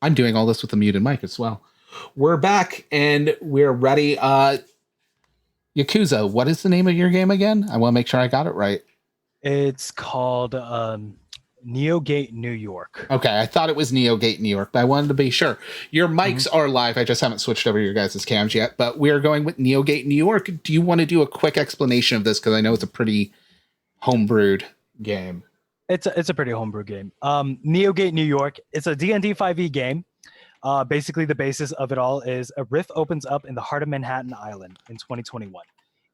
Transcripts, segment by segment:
I'm doing all this with a muted mic as well. We're back and we're ready. Yakuza, what is the name of your game again? I want to make sure I got it right. It's called Neogate New York. Okay, I thought it was Neogate New York, but I wanted to be sure. Your mics are live. I just haven't switched over your guys' cams yet, but we're going with Neogate New York. Do you want to do a quick explanation of this? Because I know it's a pretty homebrewed game. It's a pretty homebrew game. Neogate New York. It's a D&D 5e game. Basically, the basis of it all is a rift opens up in the heart of Manhattan Island in 2021.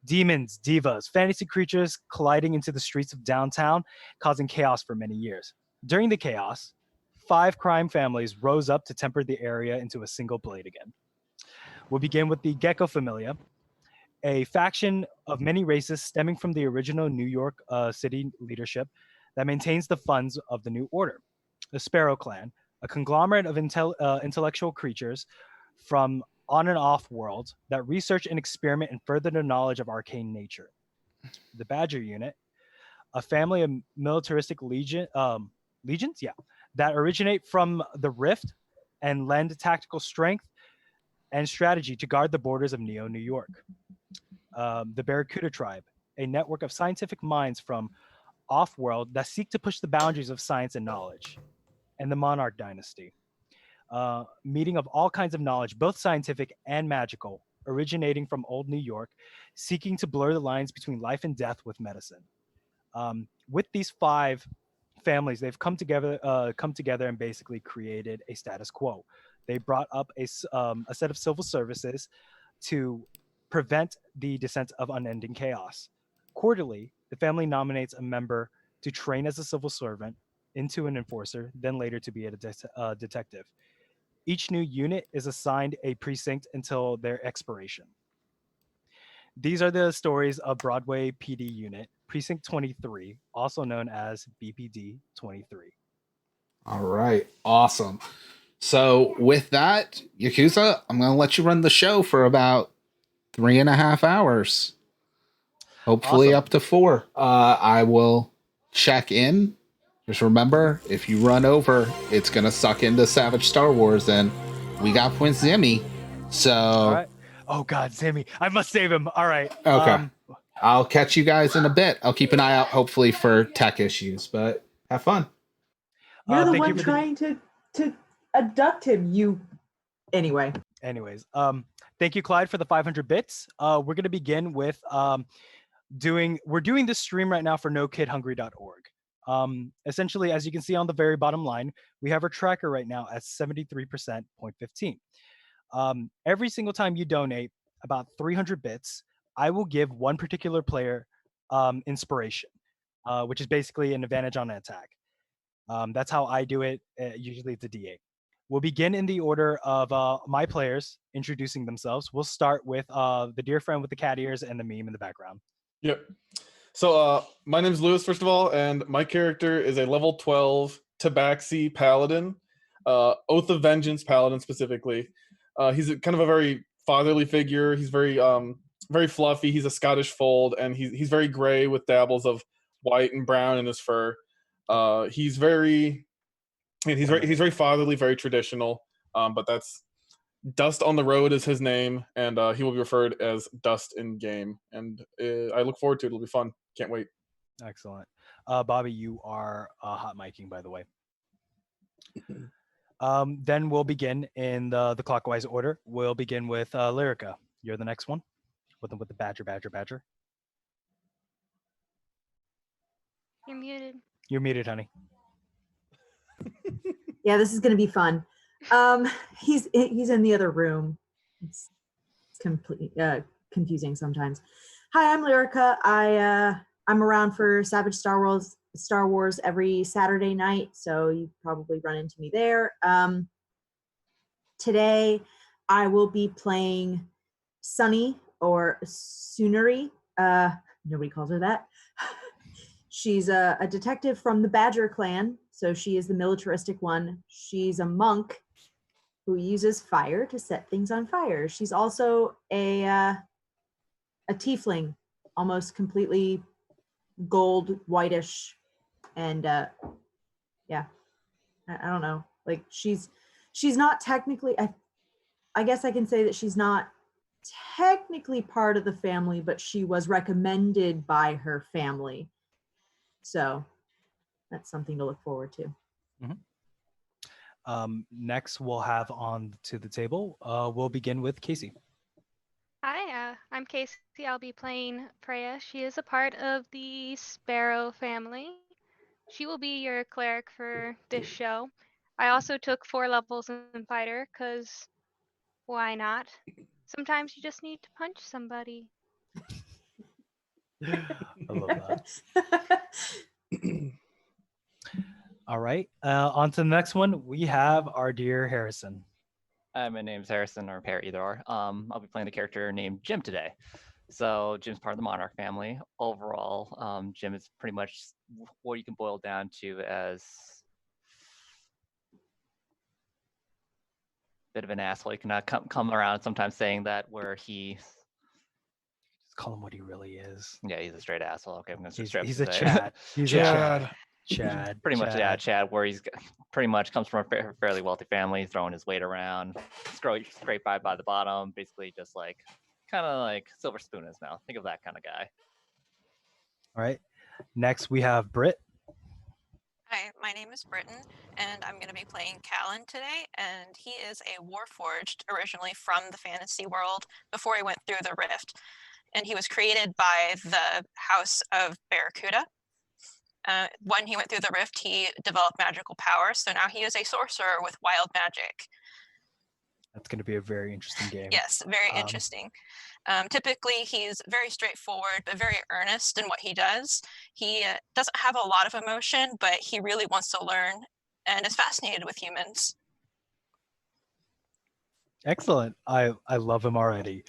Demons, divas, fantasy creatures colliding into the streets of downtown, causing chaos for many years. During the chaos, 5 crime families rose up to temper the area into a single blade again. We'll begin with the Gecko Familia, a faction of many races stemming from the original New York City leadership that maintains the funds of the New Order. The Sparrow Clan, a conglomerate of intellectual creatures from on and off world that research and experiment and further the knowledge of arcane nature. The Badger Unit, a family of militaristic legions, that originate from the Rift and lend tactical strength and strategy to guard the borders of Neo New York. The Barracuda Tribe, a network of scientific minds from off-world that seek to push the boundaries of science and knowledge. And the Monarch Dynasty, meeting of all kinds of knowledge, both scientific and magical, originating from old New York, seeking to blur the lines between life and death with medicine. With these 5 families, they've come together and basically created a status quo. They brought up a set of civil services to prevent the descent of unending chaos. Quarterly, the family nominates a member to train as a civil servant into an enforcer, then later to be a detective. Each new unit is assigned a precinct until their expiration. These are the stories of Broadway PD Unit, Precinct 23, also known as BPD 23. All right, awesome. So with that, Yakuza, I'm going to let you run the show for about 3.5 hours. Hopefully Awesome. up to 4. I will check in. Just remember, if you run over, it's going to suck into Savage Star Wars, and we got Prince Zimmy. So. All right. Oh, God, Zimmy. I must save him. All right. Okay. I'll catch you guys in a bit. I'll keep an eye out, hopefully, for tech issues, but have fun. You're the one trying to abduct him. Anyways, thank you, Clyde, for the 500 bits. We're going to begin with we're doing this stream right now for nokidhungry.org. Essentially, as you can see on the very bottom line, we have our tracker right now at 73.15. Every single time you donate about 300 bits, I will give one particular player inspiration, which is basically an advantage on an attack. That's how I do it. Usually it's a D8. We'll begin in the order of my players introducing themselves. We'll start with the dear friend with the cat ears and the meme in the background. Yep. So my name's Lewis, first of all, and my character is a level 12 Tabaxi Paladin, Oath of Vengeance Paladin specifically. He's kind of a very fatherly figure. He's very very fluffy. He's a Scottish fold, and he's very gray with dabbles of white and brown in his fur. He's very fatherly, very traditional. But that's Dust on the Road is his name, and he will be referred as Dust in game. And I look forward to it. It'll be fun. Can't wait. Excellent. Bobby, you are hot miking, by the way. Then we'll begin in the clockwise order. We'll begin with Lyrica. You're the next one with the badger. You're muted. You're muted, honey. Yeah, this is going to be fun. He's in the other room. It's completely confusing sometimes. Hi, I'm Lyrica. I'm around for Savage Star Wars every Saturday night, so you probably run into me there. Today, I will be playing Sunny or Sunari. Nobody calls her that. She's a detective from the Badger clan, so she is the militaristic one. She's a monk who uses fire to set things on fire. She's also a tiefling, almost completely whitish, and I don't know. Like she's she's not technically, I guess I can say that she's not technically part of the family, but she was recommended by her family. So that's something to look forward to. Next, we'll have on to the table. We'll begin with Casey. Hi, I'm Casey. I'll be playing Freya. She is a part of the Sparrow family. She will be your cleric for this show. I also took 4 levels in Fighter, because why not? Sometimes you just need to punch somebody. I love that. All right. On to the next one. We have our dear Harrison. My name's Harrison, or Pear, either or. I'll be playing a character named Jim today. So Jim's part of the Monarch family. Overall, Jim is pretty much what you can boil down to as a bit of an asshole. You cannot come around sometimes saying that where he. Just call him what he really is. Yeah, he's a straight asshole. Okay, I'm gonna He's, straight up he's a say. Chad. He's a Chad. Chad. Pretty much, yeah, Chad. Chad, where he's pretty much comes from a fairly wealthy family, throwing his weight around, scrape by the bottom, basically just like kind of like silver spoon in his mouth. Think of that kind of guy. All right. Next, we have Britt. Hi, my name is Britton, and I'm going to be playing Callan today, and he is a Warforged originally from the fantasy world before he went through the Rift, and he was created by the House of Barracuda. When he went through the Rift, he developed magical powers, so now he is a sorcerer with wild magic. That's going to be a very interesting game. Yes, very interesting. Typically, he's very straightforward, but very earnest in what he does. He doesn't have a lot of emotion, but he really wants to learn and is fascinated with humans. Excellent. I love him already.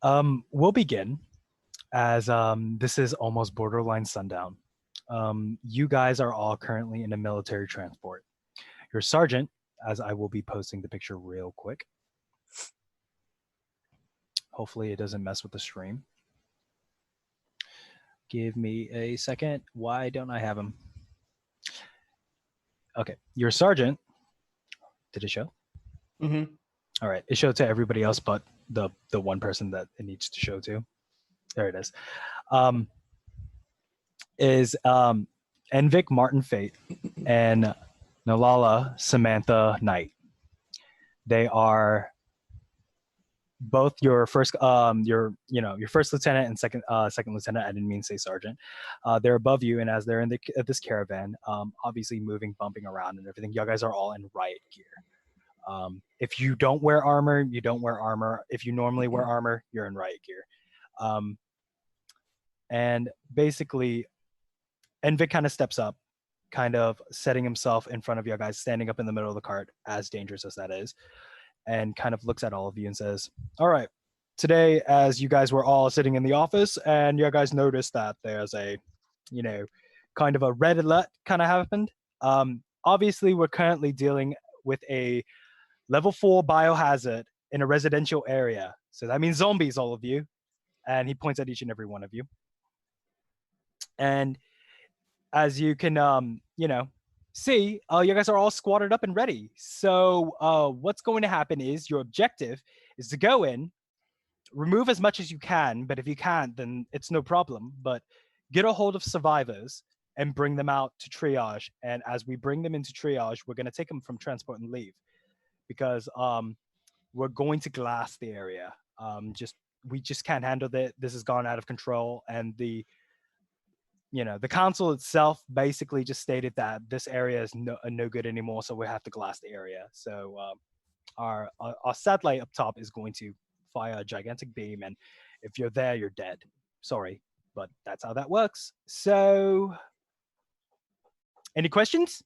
We'll begin as this is almost borderline sundown. You guys are all currently in a military transport. Your sergeant, as I will be posting the picture real quick. Hopefully it doesn't mess with the stream. Give me a second. Why don't I have him? Okay, your sergeant, did it show? Mm-hmm. All right, it showed to everybody else but the one person that it needs to show to. There it is. Envik Martin Fate and Nalala Samantha Knight. They are both your first your first lieutenant and second lieutenant. I didn't mean to say sergeant. They're above you, and as they're in this caravan, obviously moving, bumping around and everything, you guys are all in riot gear. If you don't wear armor, you don't wear armor. If you normally wear armor, you're in riot gear. And basically Envik kind of steps up, kind of setting himself in front of you guys, standing up in the middle of the cart, as dangerous as that is, and kind of looks at all of you and says, all right, today, as you guys were all sitting in the office and you guys noticed that there's a, kind of a red alert kind of happened. Obviously, we're currently dealing with a level 4 biohazard in a residential area. So that means zombies, all of you. And he points at each and every one of you. And as you can, see, you guys are all squatted up and ready. So what's going to happen is your objective is to go in, remove as much as you can, but if you can't, then it's no problem. But get a hold of survivors and bring them out to triage. And as we bring them into triage, we're going to take them from transport and leave, because we're going to glass the area. We just can't handle it. This has gone out of control, and the council itself basically just stated that this area is no good anymore, so we have to glass the area. So our satellite up top is going to fire a gigantic beam, and if you're there, you're dead. Sorry, but that's how that works. So, any questions?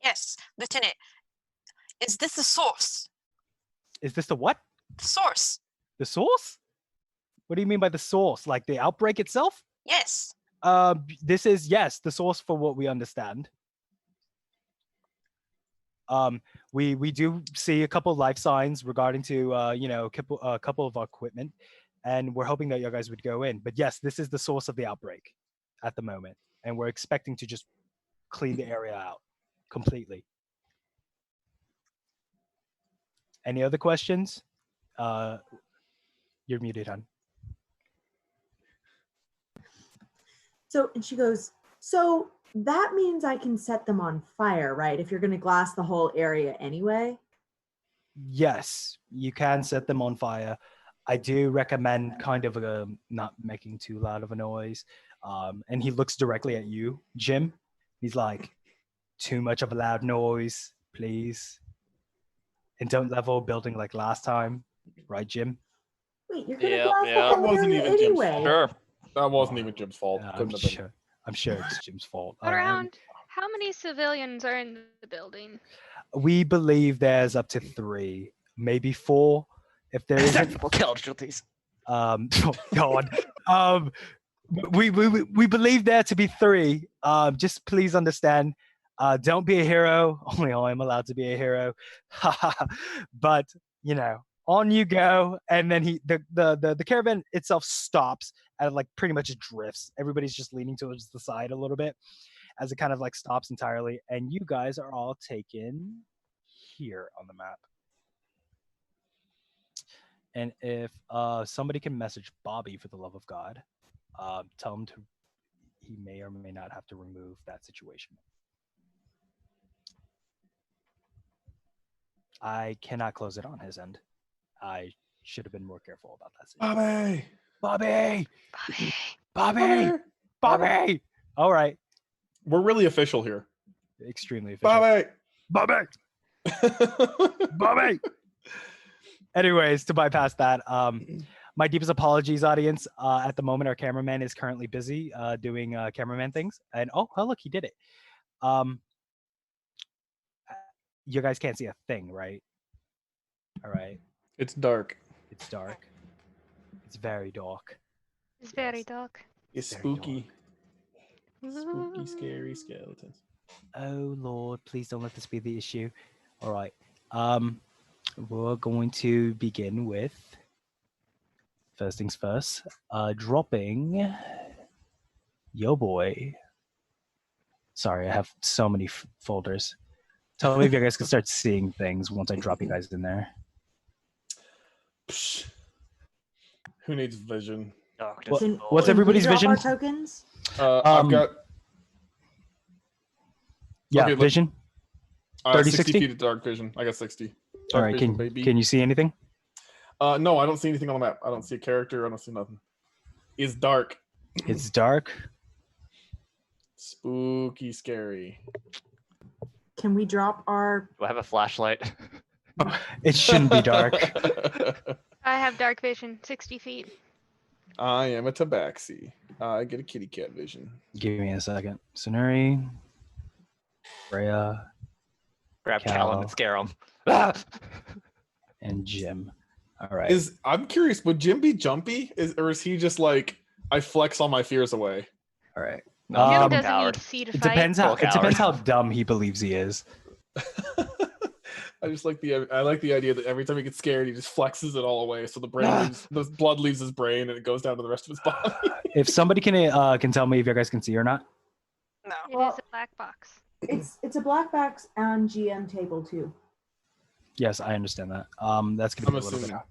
Yes, Lieutenant. Is this the source? Is this the what? The source. The source? What do you mean by the source? Like the outbreak itself? Yes. This is, yes, the source for what we understand. We do see a couple of life signs regarding to a couple of our equipment, and we're hoping that you guys would go in. But yes, this is the source of the outbreak at the moment, and we're expecting to just clean the area out completely. Any other questions? You're muted, hon. So, and she goes, so that means I can set them on fire, right? If you're going to glass the whole area anyway. Yes, you can set them on fire. I do recommend kind of not making too loud of a noise. And he looks directly at you, Jim. He's like, too much of a loud noise, please. And don't level building like last time, right, Jim? Wait, you're going to Yep, glass yep. the That whole wasn't area even Jim's anyway. fault. Sure. That wasn't even Jim's fault. Couldn't have been. I'm sure it's Jim's fault. Around how many civilians are in the building? We believe there's up to 3, maybe 4. If there isn't, Acceptable casualties. oh God. We believe there to be 3. Just please understand. Don't be a hero. Only I am allowed to be a hero. But you know, on you go. And then the caravan itself stops and like pretty much drifts. Everybody's just leaning towards the side a little bit as it kind of like stops entirely. And you guys are all taken here on the map. And if somebody can message Bobby for the love of God, tell him he may or may not have to remove that situation. I cannot close it on his end. I should have been more careful about that situation. Bobby! Bobby! All right. We're really official here. Extremely efficient. Bobby! Bobby! Anyways, to bypass that, my deepest apologies, audience. At the moment, our cameraman is currently busy doing cameraman things. And oh, look, he did it. You guys can't see a thing, right? All right. It's dark. It's dark. It's very dark. It's very Yes. dark. It's Very spooky. Spooky, scary skeletons. Oh Lord, please don't let this be the issue. All right. We're going to begin with first things first. Dropping yo boy. Sorry, I have so many folders. Tell me if you guys can start seeing things once I drop you guys in there. Psh. Who needs vision? Darkness. What- Can- what's can we everybody's drop our vision? tokens? I've got Yeah, Okay, look. vision. 30, 60 60? feet of dark vision. I got 60. All Dark right, vision, baby. can you see anything? No, I don't see anything on the map. I don't see a character. I don't see nothing. It's dark. It's dark. Spooky, scary. Can we drop our? Do I have a flashlight? It shouldn't be dark. I have dark vision, 60 feet. I am a tabaxi. I get a kitty cat vision. Give me a second. Sunuri, Freya, Grab Callum Cal. and scare him. Ah! and Jim. All right. I'm curious, would Jim be jumpy? Or is he just like, I flex all my fears away? All right. No, Jim Um, doesn't coward. need C to It fight. depends Full how coward. dumb he believes he is. I just like the idea that every time he gets scared, he just flexes it all away, so the brain leaves, the blood leaves his brain and it goes down to the rest of his body. If somebody can tell me if you guys can see or not. No. It is a black box. It's a black box on GM table too. Yes, I understand that. That's gonna I'm be a little bit. assuming.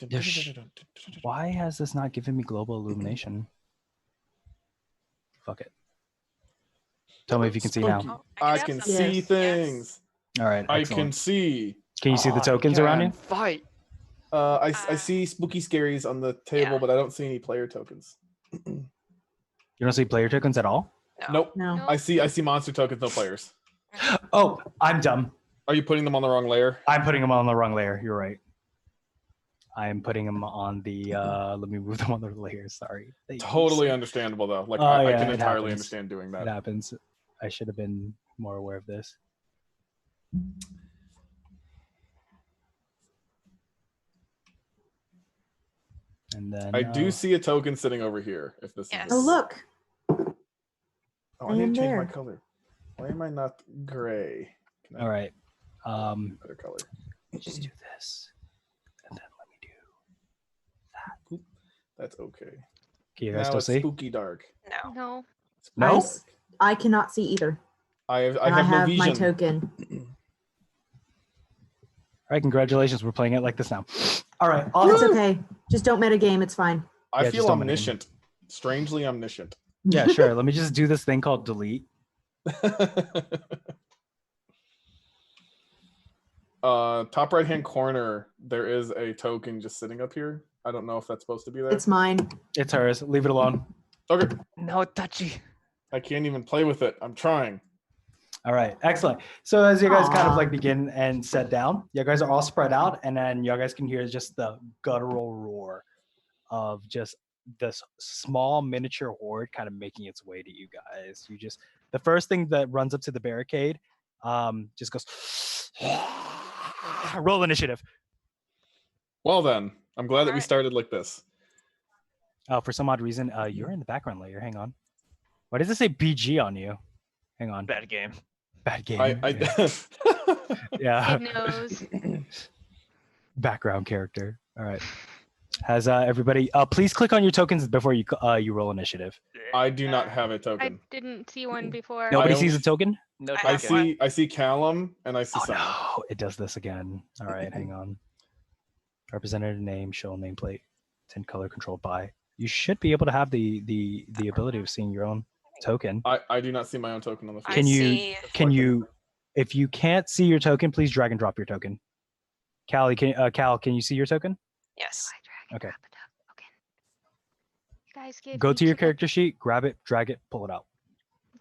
Yes. Why has this not given me global illumination? Fuck it. Tell me if you can see now. Spooky. Oh, I have can some. see Yes. things. All right. I Excellent. can see. Can you see the Oh, tokens around you? Fight. I see spooky scaries on the table, Yeah. but I don't see any player tokens. You don't see player tokens at all? No. Nope. No. No. I see monster tokens, no players. Oh, I'm dumb. Are you putting them on the wrong layer? I'm putting them on the wrong layer. You're right. I'm putting them on the. Let me move them on the layer. Sorry. Totally understandable though. Like Oh, I yeah, can it entirely happens. understand doing It that. happens. I should have been more aware of this. And then I do see a token sitting over here. If this Yes. is Oh look, oh, I I need am to change my there. color. Why am I not gray? Can I All right. have a better color. Just do this, and then let me do. That's okay. Can you guys Now still it's see? spooky dark. No. No. No? Spooky Nice. I cannot see either. dark. I And have no my vision. token. right, congratulations. We're playing it like this now. All right, That's awesome. okay. Just don't metagame. It's fine. I Yeah, feel just don't mind him. omniscient. Strangely omniscient. Yeah, sure. Let me just do this thing called delete. Top right hand corner, there is a token just sitting up here. I don't know if that's supposed to be there. It's mine. It's hers. Leave it alone. Okay. No touchy. I can't even play with it. I'm trying. All right, excellent. So as you guys kind of Aw. like begin and set down, you guys are all spread out, and then you guys can hear just the guttural roar of just this small miniature horde kind of making its way to you guys. You just the first thing that runs up to the barricade, just goes roll initiative. Well then, I'm glad that we Alright. started like this. For some odd reason, you're in the background layer. Hang on. Why does it say BG on you? Hang on. Bad game. Bad game. I yeah. It knows. Background character. All right. Has everybody? Please click on your tokens before you you roll initiative. I do not have a I token. didn't see one before. Nobody I sees a only- token. No I token. I see Callum and I see Oh Sunny. no! It does this again. All right, hang on. Representative name, show nameplate, tint color controlled by. You should be able to have the ability of seeing your own token. I do not see my own token on the I Can field. you- see. Can you, if you can't see your token, please drag and drop your token. Callie, Cal, can you see your token? Yes. Okay. Okay. You guys give Go to each your of the character sheet, grab it, drag it, pull it out.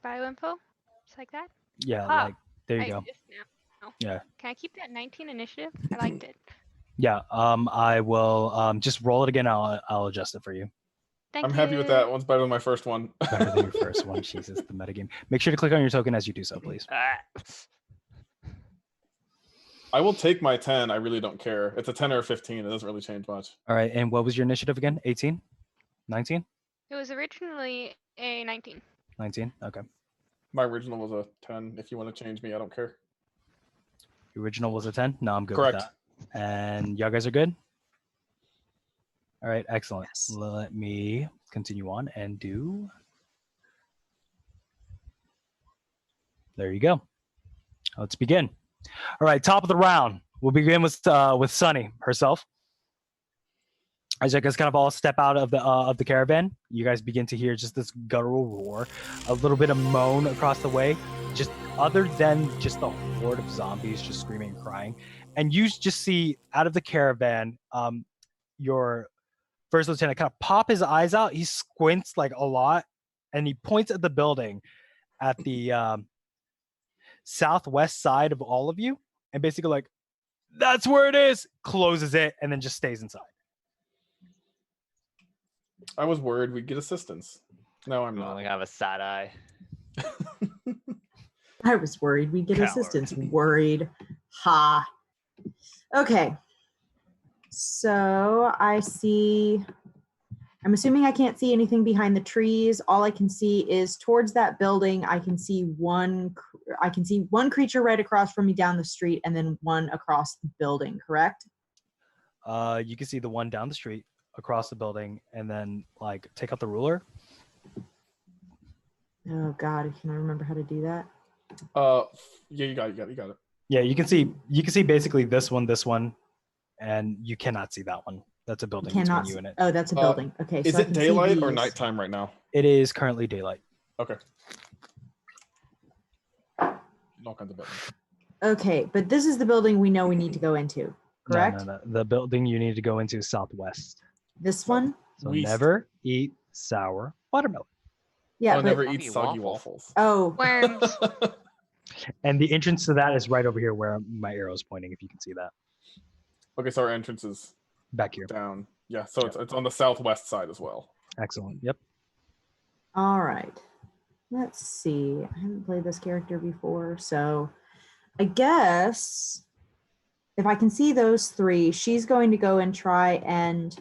bio info. Just like that. Yeah, Ah, like there you I go. just now. Yeah. Can I keep that 19 initiative? I liked it. Yeah. I will just roll it again. I'll adjust it for you. Thank I'm happy with that. One's better than my first one. Better than your first one. Jesus, the metagame. Make sure to click on your token as you do so, please. Ah. I will take my 10. I really don't care. It's a 10 or a 15. It doesn't really change much. All right. And what was your initiative again? 18? 19? It was originally a 19. 19? Okay. My original was a 10. If you want to change me, I don't care. The original was a 10? No, I'm good Correct. with that. And y'all guys are good? All right. Excellent. Yes. Let me continue on and do. There you go. Let's begin. All right. Top of the round. We'll begin with Sunny herself. As you guys kind of all step out of the caravan, you guys begin to hear just this guttural roar, a little bit of moan across the way, just other than just the horde of zombies just screaming and crying. And you just see out of the caravan, your first lieutenant kind of pop his eyes out. He squints like a lot, and he points at the building at the southwest side of all of you, and basically like, "That's where it is." Closes it and then just stays inside. I was worried we'd get assistance. No, I'm I'm not. only have a sad eye. I was worried we'd get Coward. assistance. Worried. Ha. Okay. So I see. I'm assuming I can't see anything behind the trees. All I can see is towards that building. I can see one creature right across from me down the street, and then one across the building. Correct? You can see the one down the street across the building, and then like take out the ruler. Oh God, can I remember how to do that? Yeah, you got it. Yeah, you can see basically this one, and you cannot see that one. That's a building Cannot. between you and it. Oh, that's a building. Okay. Is so I it can see daylight or these. nighttime right now? It is currently daylight. Okay. All kinds of buttons. Okay, but this is the building we know we need to go into. Correct? No. The building you need to go into is southwest. This one? So West. never eat sour watermelon. Yeah, I'll but never Soggy eat soggy waffles. waffles. oh, Worms. And the entrance to that is right over here where my arrow is pointing, if you can see that. Okay, so our entrance is Back here. down. Yeah, so it's on the southwest side as well. Excellent. Yep. all right. Let's see. I haven't played this character before, so I guess if I can see those three, she's going to go and try and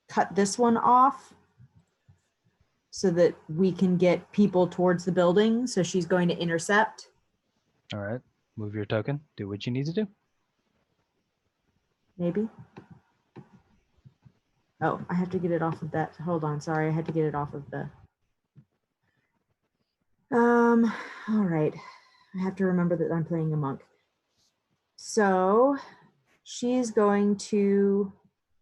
cut this one off so that we can get people towards the building. So she's going to intercept. All right. Move your token. Do what you need to do. Maybe. Oh, I have to get it off of that. Hold on. Sorry. I had to get it off of the. All right. I have to remember that I'm playing a monk. So she's going to.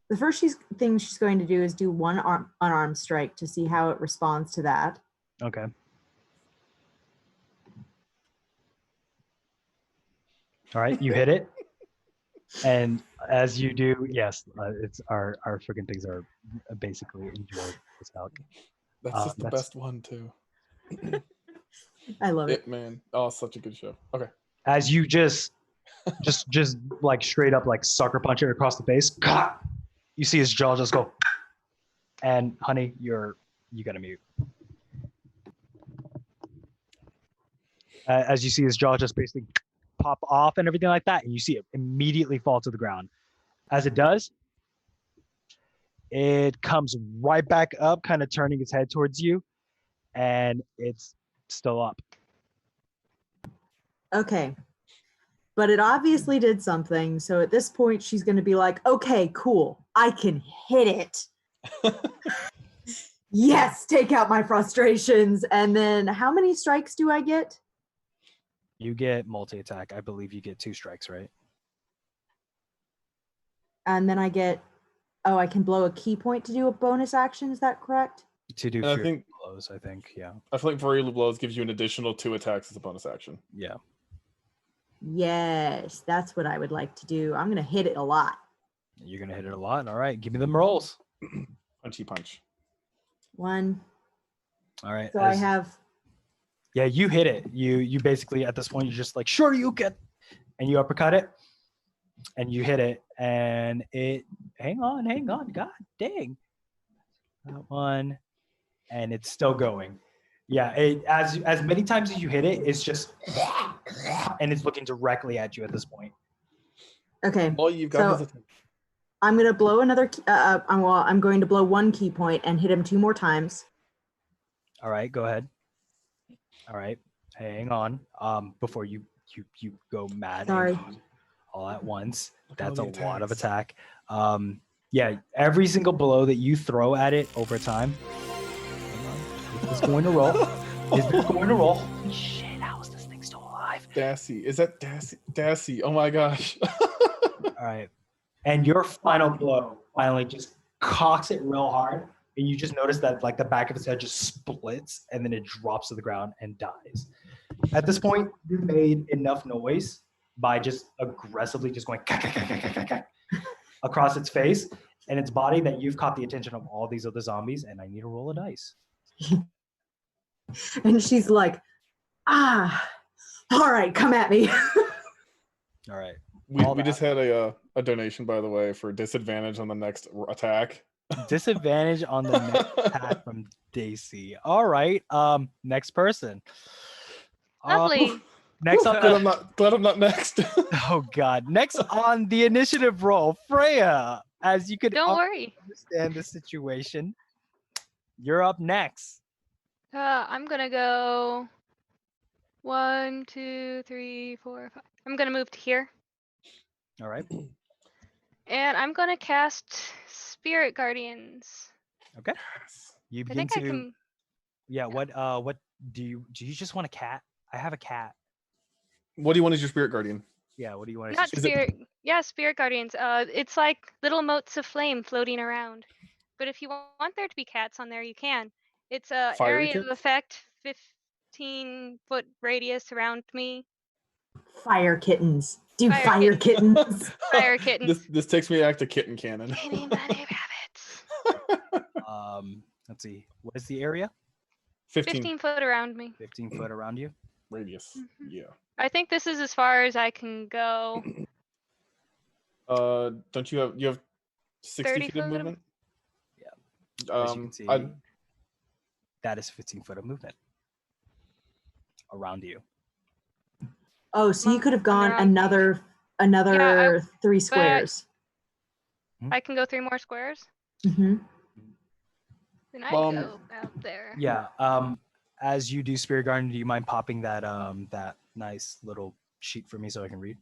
The first thing she's going to do is do one unarmed strike to see how it responds to that. Okay. All right, you hit it. And as you do, yes, it's our freaking things are basically enjoyed this out. That's just the that's- best one too. I love it. It man. Oh, such a good show. Okay. As you just like straight up like sucker punch it across the face, you see his jaw just go. And honey, you gotta mute. As you see his jaw just basically pop off and everything like that, and you see it immediately fall to the ground. As it does, it comes right back up, kind of turning its head towards you, and it's still up. Okay. But it obviously did something. So at this point, she's going to be like, okay, cool. I can hit it. Yes, take out my frustrations. And then how many strikes do I get? You get multi-attack. I believe you get 2 strikes, right? And then I get, I can blow a key point to do a bonus action. Is that correct? To do And I fear think blows, I think. Yeah. I feel like Fury Blows gives you an additional 2 attacks as a bonus action. Yeah. Yes, that's what I would like to do. I'm going to hit it a lot. You're gonna hit it a lot. All right, give me them rolls. Punchy punch. 1. All right. So I have, Yeah, you hit it. You basically at this point you're just like, sure you get, and you uppercut it, and you hit it, and it. Hang on, God dang. That one, and it's still going. Yeah, it as many times as you hit it, it's just, and it's looking directly at you at this point. okay. All you've got So- is a I'm going to blow another, I'm going to blow 1 key point and hit him 2 more times. All right, go ahead. All right, hang on. Before you go mad. Sorry. All at once. Look at all That's the a lot of attacks. attack. Yeah, every single blow that you throw at it over time. Hang on. Is this going to roll? Is this going to roll? Holy shit, how is this thing still alive? Dassy. Is that Dassy? Dassy. Oh my gosh. All right. And your final blow finally just cocks it real hard. And you just notice that like the back of its head just splits and then it drops to the ground and dies. At this point, you've made enough noise by just aggressively just going across its face and its body that you've caught the attention of all these other zombies, and I need to roll a dice. And she's like, all right, come at me. All right. we All just had a donation, by the way, for disadvantage on the next attack. Disadvantage on the next attack from Daisy. All right. Next person. Lovely. Next on Glad I'm not next. oh god. Next on the initiative roll, Freya. As you could Don't worry. understand the situation, you're up next. I'm gonna go 1, 2, 3, 4, 5. I'm gonna move to here, All right. and I'm gonna cast Spirit Guardians. Okay. You I begin think to. I can. Yeah. What do you just want a cat? I have a cat. What do you want as your spirit guardian? Yeah. What do you want? Not Is it- spirit. Yeah, Spirit Guardians. It's like little motes of flame floating around. But if you want there to be cats on there, you can. It's a Fiery area of cats? effect, 15-foot radius around me. Fire kittens. Do Fire fire kittens. Fire kittens. This takes me back to Kitten Cannon. Tiny bunny rabbits. Let's see. What is the area? 15 15 foot around me. 15 foot around you. radius. Mhm. Yeah. I think this is as far as I can go. Don't you have 60 30 feet of foot of- movement? As you can see, I'd- that is 15 foot of movement around you. Oh, so you could have gone Around me. another 3 squares. I can go 3 more squares. hmm Then I Um, go out there. Yeah. As you do Spirit Garden, do you mind popping that that nice little sheet for me so I can read?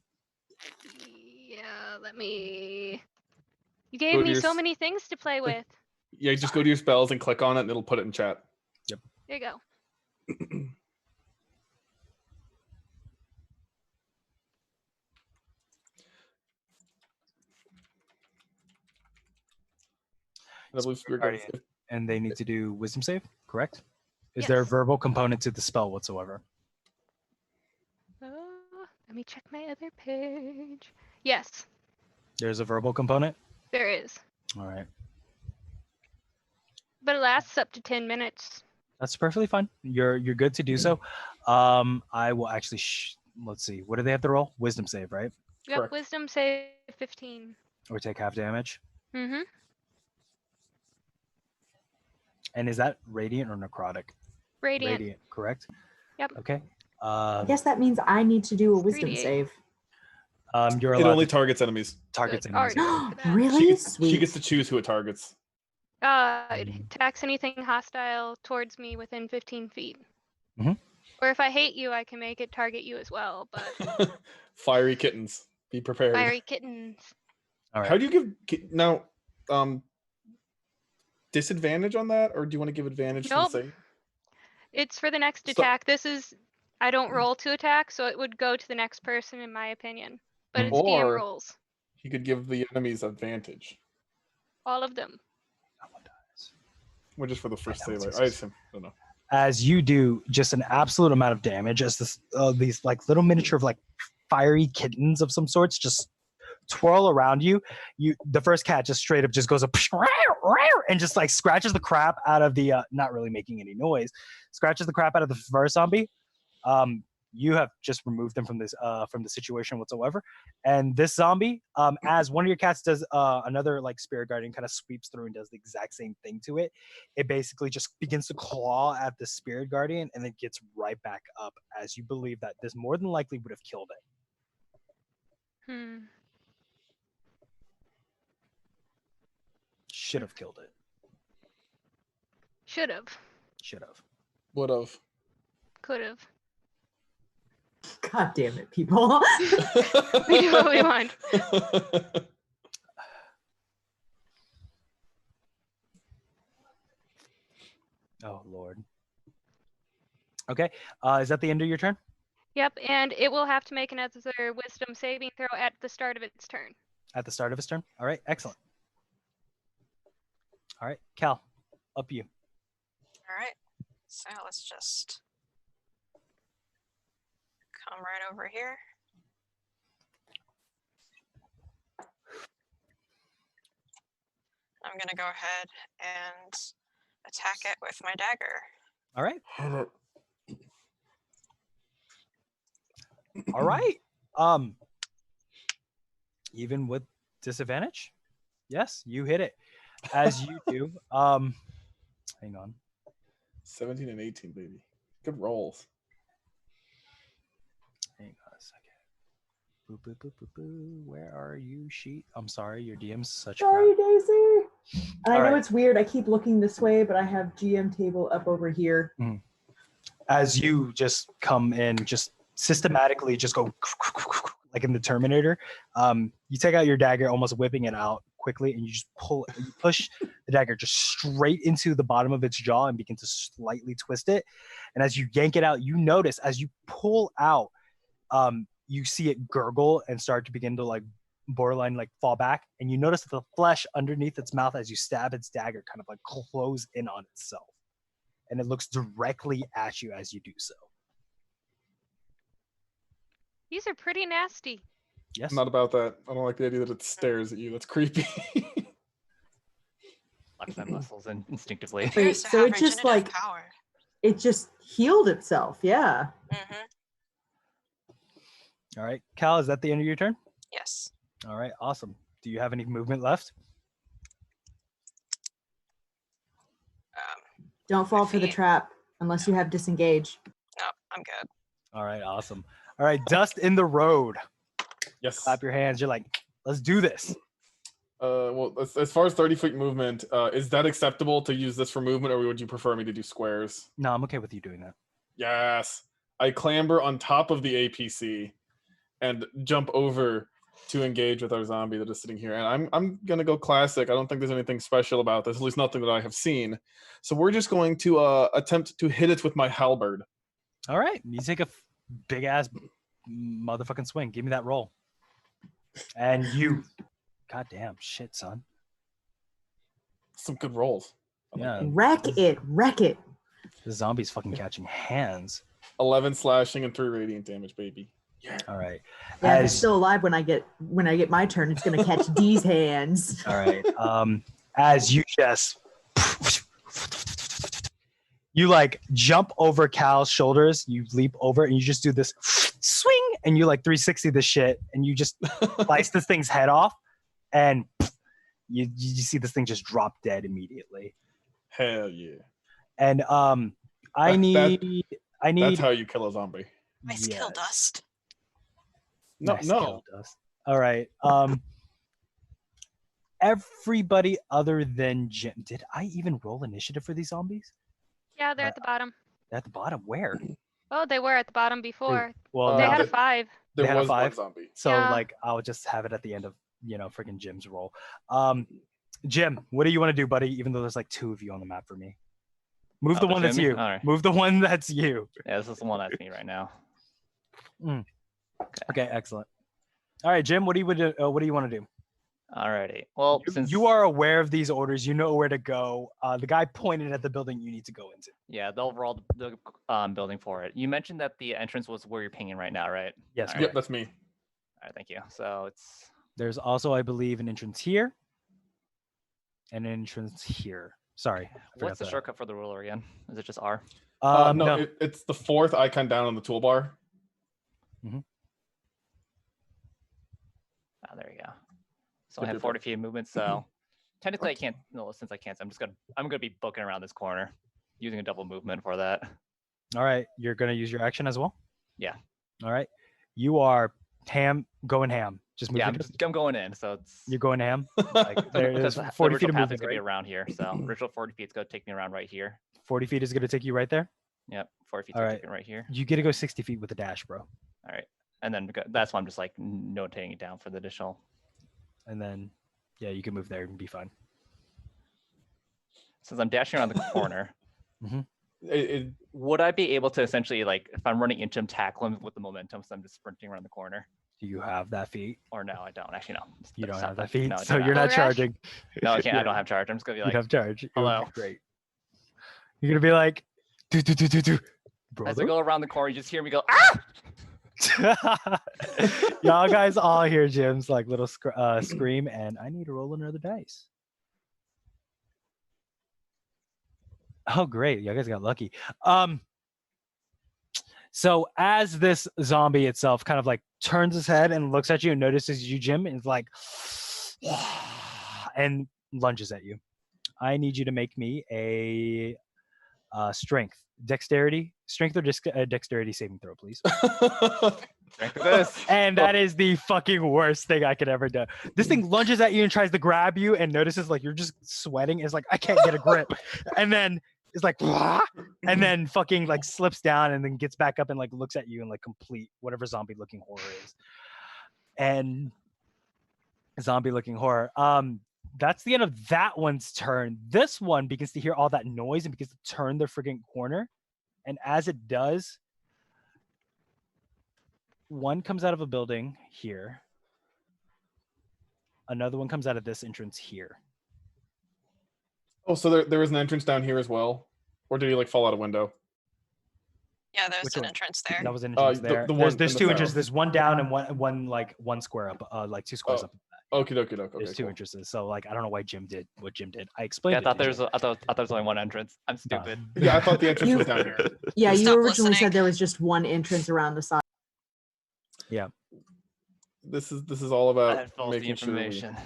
Yeah, let me. You Go gave to me your so s- many things to play with. Yeah, just go to your spells and click on it, and it'll put it in chat. There you go. And I believe Spirit Guardians. Guardian. And they need to do wisdom save, correct? Is there a Yes. verbal component to the spell whatsoever? Let me check my other page. Yes, There's a verbal component? there is. All right. But it lasts up to 10 minutes. That's perfectly fine. You're good to do so. I will actually, let's see. What do they have to roll? Wisdom save, right? Yep, Correct. wisdom save 15. Or take half damage. Mm-hmm. And is that radiant or necrotic? Radiant. Correct? Yep. Okay. I guess that means I need to do a wisdom 3d8. save. You're It allowed only to targets enemies. target Good. enemies. Alright. For that. Really? She Sweet. gets to choose who it targets. It attacks anything hostile towards me within 15 feet. Mhm. Or if I hate you, I can make it target you as well. But Fiery kittens. Be prepared. fiery kittens. All right. How do you give now? Disadvantage on that, or do you want to give advantage Nope. to the save? It's for the next So- attack. This is I don't roll to attack, so it would go to the next person in my opinion. But it's DM Or- rolls. He could give the enemies advantage. All of them. Or just for the first I know save. it's I exist. don't know. As you do just an absolute amount of damage, as this these like little miniature of like fiery kittens of some sorts just twirl around you. The first cat just straight up just goes up and just like scratches the crap out of the not really making any noise, scratches the crap out of the first zombie. You have just removed them from the situation whatsoever. And this zombie, as one of your cats does another like spirit guardian kind of sweeps through and does the exact same thing to it. It basically just begins to claw at the spirit guardian and then gets right back up, as you believe that this more than likely would have killed it. Should have killed it. Should have. Should have. Would have. Could have. God damn it, people. We do what we want. Oh Lord. Okay. Is that the end of your turn? Yep, and it will have to make another wisdom saving throw at the start of its turn. At the start of his turn? All right, excellent. All right, Cal, up you. All right. So let's just come right over here. I'm going to go ahead and attack it with my dagger. All right. All right. Even with disadvantage? Yes, you hit it. As you do. Hang on. 17 and 18, baby. Good rolls. Hang on a second. Boop, boop, boop, boop, boop. Where are you, sheet? I'm sorry, your DM's such Sorry, crap. Daisy. And I know Alright. it's weird. I keep looking this way, but I have GM table up over here. As you just come in, just systematically just go like in the Terminator. You take out your dagger, almost whipping it out quickly, and you just you push the dagger just straight into the bottom of its jaw and begin to slightly twist it. And as you yank it out, you notice as you pull out, you see it gurgle and start to begin to like borderline like fall back, and you notice that the flesh underneath its mouth as you stab its dagger kind of like close in on itself, and it looks directly at you as you do so. These are pretty nasty. Yes. I'm not about that. I don't like the idea that it stares at you. That's creepy. Flex my muscles and instinctively. Wait, Appears to so have it just, regenerative like- power. It just healed itself. Yeah. Mm-hmm. All right, Cal, is that the end of your turn? Yes. All right, awesome. Do you have any movement left? Don't fall for the Feet. trap unless you have disengage. No, I'm good. All right, awesome. All right, dust in the road. Yes. Clap your hands. You're like, let's do this. Well, as far as 30-foot movement, is that acceptable to use this for movement, or would you prefer me to do squares? No, I'm okay with you doing that. Yes. I clamber on top of the APC and jump over to engage with our zombie that is sitting here. And I'm gonna go classic. I don't think there's anything special about this, at least nothing that I have seen. So we're just going to attempt to hit it with my halberd. All right, you take a big ass motherfucking swing. Give me that roll. And you, goddamn shit, son. some good rolls. I like Yeah. that. Wreck it. The zombie's fucking catching hands. 11 slashing and 3 radiant damage, baby. Yeah. All right. Yeah, if it's As- still alive when I get my turn, it's gonna catch D's hands. All right. As you just you like jump over Cal's shoulders, you leap over and you just do this swing and you like 360 this shit and you just slice this thing's head off and you see this thing just drop dead immediately. Hell yeah. And I That- need That's how you kill a zombie. Nice kill yes. dust. No, Nice no. kill, Dust. All right. Everybody other than Jim. Did I even roll initiative for these zombies? Yeah, they're at the bottom. They're at the bottom. Where? Oh, they were at the bottom before. Well, They Uh, had a the- 5. There They had a was one 5? zombie. so Yeah. like I'll just have it at the end of freaking Jim's roll. Jim, what do you want to do, buddy? Even though there's like 2 of you on the map for me. Move Oh, the there's one that's Jimmy? you. All right. Move the one that's you. Yeah, this is the one that's me right now. Okay, excellent. All right, Jim, what do you want to do? Alrighty. Well, since You are aware of these orders, you know where to go. The guy pointed at the building you need to go into. yeah, the overall the building for it. You mentioned that the entrance was where you're pinging right now, right? Yes, All Yep, right. that's me. All right, thank you. So it's There's also, I believe, an entrance here and an entrance here. Sorry. I what's forgot the shortcut for the ruler again? Is it just R? No, No. it's the 4th icon down on the toolbar. Oh, there you go. So Good, I have good, 40 feet of movement, so technically I can't. No, since I can't, I'm gonna be booking around this corner, using a double movement for that. All right. You're going to use your action as well? Yeah. All right. You are going ham. Just moving. Yeah, I'm going in, so it's You're going ham. Like, there's because the 40 original feet of path movement, is gonna be right? around here. So original 40 feet is gonna take me around right here. 40 feet is going to take you right there. Yep, 40 feet All to right. take me right here. You get to go 60 feet with a dash, bro. All right, and then that's why I'm just like notating it down for the additional. And then, yeah, you can move there and be fine. Since I'm dashing around the corner, It, would I be able to essentially like if I'm running into him, tackle him with the momentum, so I'm just sprinting around the corner? Do you have that feet? Or no, I don't. Actually, no. You don't Stop have that that. feet, No, I so do you're not. not Full rush? charging. No, I can't. I Yeah. don't have charge. I'm just gonna be You like, have charge. It would be hello. Great. You're gonna be like, do. as I Brother. go around the corner, you just hear me go, ah! Y'all guys all hear Jim's like little scream, and I need to roll another dice. Oh, great! Y'all guys got lucky. So as this zombie itself kind of like turns his head and looks at you and notices you, Jim, and is like, and lunges at you. I need you to make me a strength, strength or dexterity saving throw, please. Strength of this. And that is the fucking worst thing I could ever do. This thing lunges at you and tries to grab you and notices like you're just sweating. It's like, I can't get a grip. And then it's like, "Wah!" and then fucking like slips down and then gets back up and like looks at you in like complete whatever zombie looking horror is. And zombie looking horror. That's the end of that one's turn. This one begins to hear all that noise and begins to turn the friggin' corner. And as it does, one comes out of a building here. Another one comes out of this entrance here. Oh, so there was an entrance down here as well? Or did he like fall out a window? Yeah, there's Which an one? entrance there. That was an Uh, entrance the- there. the there's one there's in the two center. entrances. There's one down and one square up, like 2 squares Oh, up. Okie dokie doke. Okay, There's 2 cool. entrances. So like I don't know why Jim did what Jim did. I Yeah, explained. I it thought to there Jim. was I thought there was only one entrance. I'm stupid. Yeah, I thought the entrance You- was down here. Yeah, you Stop originally listening. said there was just one entrance around the side. This is all I about had faulty making sure we- information.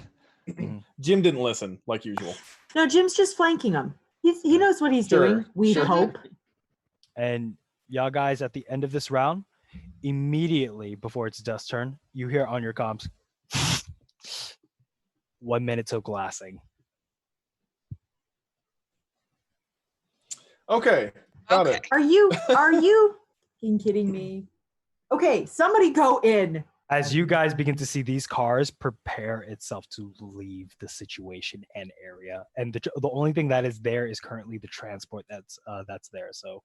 Jim didn't listen like usual. No, Jim's just flanking him. He knows what he's Sure, doing. We sure. hope. And y'all guys, at the end of this round, immediately before it's dust turn, you hear on your comms, 1 minute till glassing. Okay, got Okay. it. Are you fucking kidding me? Okay, somebody go in. As you guys begin to see these cars prepare itself to leave the situation and area, and the only thing that is there is currently the transport that's there. So,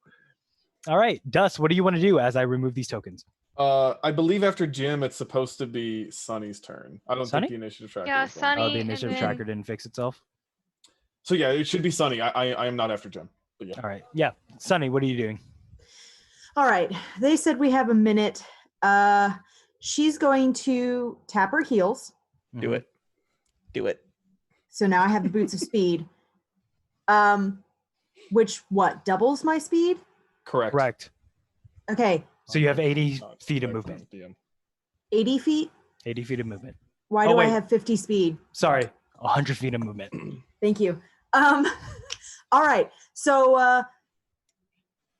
all right, Dust, what do you want to do as I remove these tokens? I believe after Jim, it's supposed to be Sunny's turn. I don't Sunny? think the initiative tracker. Yeah, is done. Sunny. Oh, the and initiative then- tracker didn't fix itself. So yeah, it should be Sunny. I am not after Jim. But yeah. All right. Yeah. Sunny, what are you doing? All right. They said we have a minute. She's going to tap her heels. Do it. Do it. So now I have the boots of speed. Which doubles my speed? Correct. Correct. Okay. So you have 80 feet of movement. 80 feet? 80 feet of movement. Why Oh, do I wait. have 50 speed? Sorry, 100 feet of movement. Thank you. All right. So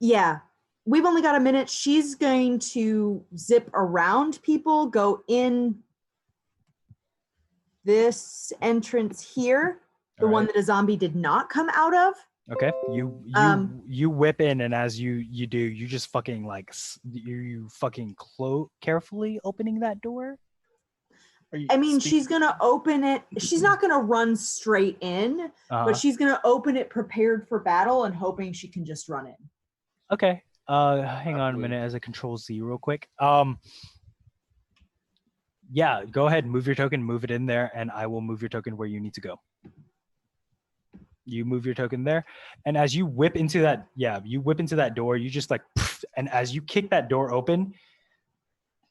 yeah, we've only got a minute. She's going to zip around people, go in this entrance here, the All one right. that a zombie did not come out of. Okay. You whip in, and as you do, you just fucking like you fucking carefully opening that door. I mean, she's gonna open it. She's not gonna run straight in, but she's gonna open it prepared for battle and hoping she can just run in. Okay. Hang on a minute as I control Z real quick. Yeah, go ahead, move your token, move it in there, and I will move your token where you need to go. You move your token there, and as you whip into that, door, you just like, and as you kick that door open,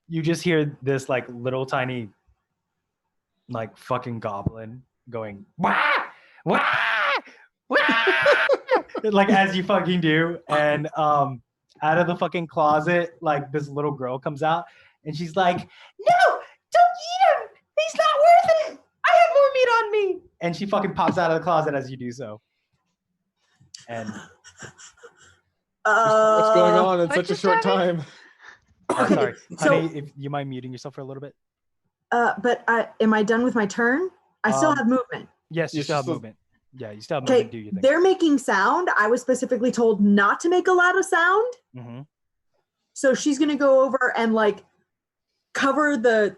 you just hear this like little tiny, like fucking goblin going, wah, wah, wah, like as you fucking do, and out of the fucking closet, like this little girl comes out, and she's like, no, don't eat him, he's not worth it. I have more meat on me. And she fucking pops out of the closet as you do so. And What's going on in what such a just short happened? time? sorry, So- honey, if you mind muting yourself for a little bit? But am I done with my turn? I still have movement. Yes, you Yes, still have still- movement. Yeah, you still have Okay, movement. Do your thing. they're making sound. I was specifically told not to make a lot of sound. Mm-hmm. So she's gonna go over and like cover the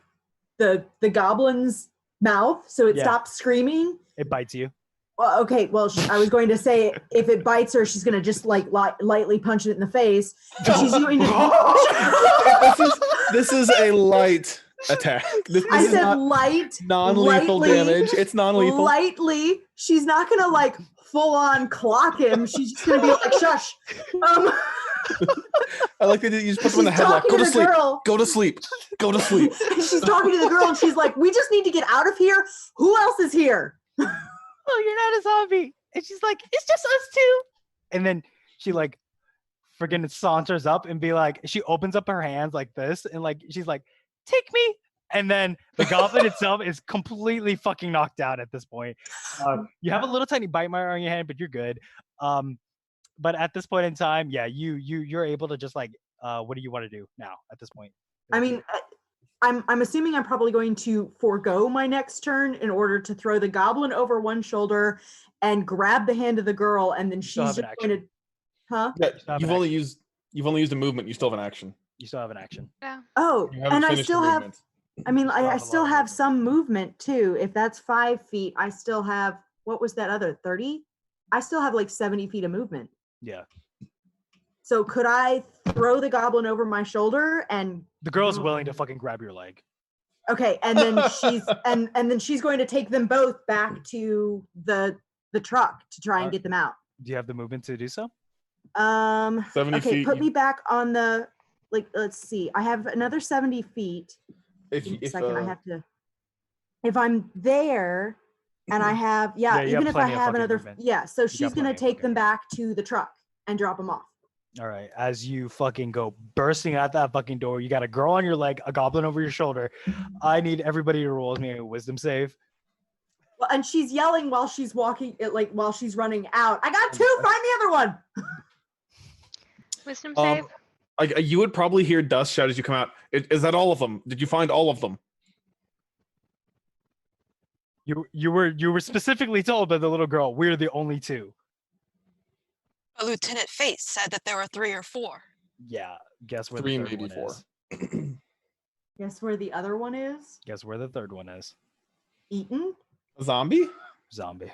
goblin's mouth so it Yeah. stops screaming. It bites you. Well, okay. Well, I was going to say if it bites her, she's gonna just like lightly punch it in the face. And she's going to. This is a light attack. This I is said not light, non-lethal lightly, damage. It's non-lethal. lightly. She's not gonna like full on clock him. She's just gonna be like, shush. I like that you just put them in the She's headlock. talking Go to to the sleep. girl. Go to sleep. Go to sleep. She's talking to the girl and she's like, we just need to get out of here. Who else is here? Oh, you're not a zombie. And she's like, it's just us two. And then she like friggin' saunters up and be like, she opens up her hands like this and like she's like, take me. And then the goblin itself is completely fucking knocked out at this point. You have a little tiny bite mark on your hand, but you're good. But at this point in time, yeah, you're able to just like, what do you want to do now at this point? I mean, I'm assuming I'm probably going to forego my next turn in order to throw the goblin over one shoulder and grab the hand of the girl, and then still she's have an just going to, huh? Yeah, have you've an only used a movement. You still have an action. You still have an action. Yeah. Oh, You haven't and I finished still your have. movement. I mean, still I have a still lot of have movement. some movement too. If that's 5 feet, I still have. What was that other 30? I still have like 70 feet of movement. Yeah. So could I throw the goblin over my shoulder and The girl's willing to fucking grab your leg. okay, and then she's and then she's going to take them both back to the truck to try and get them out. Do you have the movement to do so? 70 Okay, feet. put me back on the let's see. I have another 70 feet. If, Give me a if, second, I have to. If I'm there and I have Yeah, you even have if I plenty of have fucking another movement. so got she's gonna plenty of take fucking them back to the truck and drop them off. All right. As you fucking go bursting out that fucking door, you got a girl on your leg, a goblin over your shoulder. I need everybody to roll with me a wisdom save. Well, and she's yelling while she's walking, while she's running out. I got 2. Find the other one. Wisdom save. you would probably hear Dust shout as you come out. Is that all of them? Did you find all of them? You were specifically told by the little girl, we're the only 2. But Lieutenant Fate said that there were 3 or 4. Yeah. Guess where 3, the third maybe one 4. is. Guess where the other one is? Guess where the third one is. Eaton. A zombie? Zombie.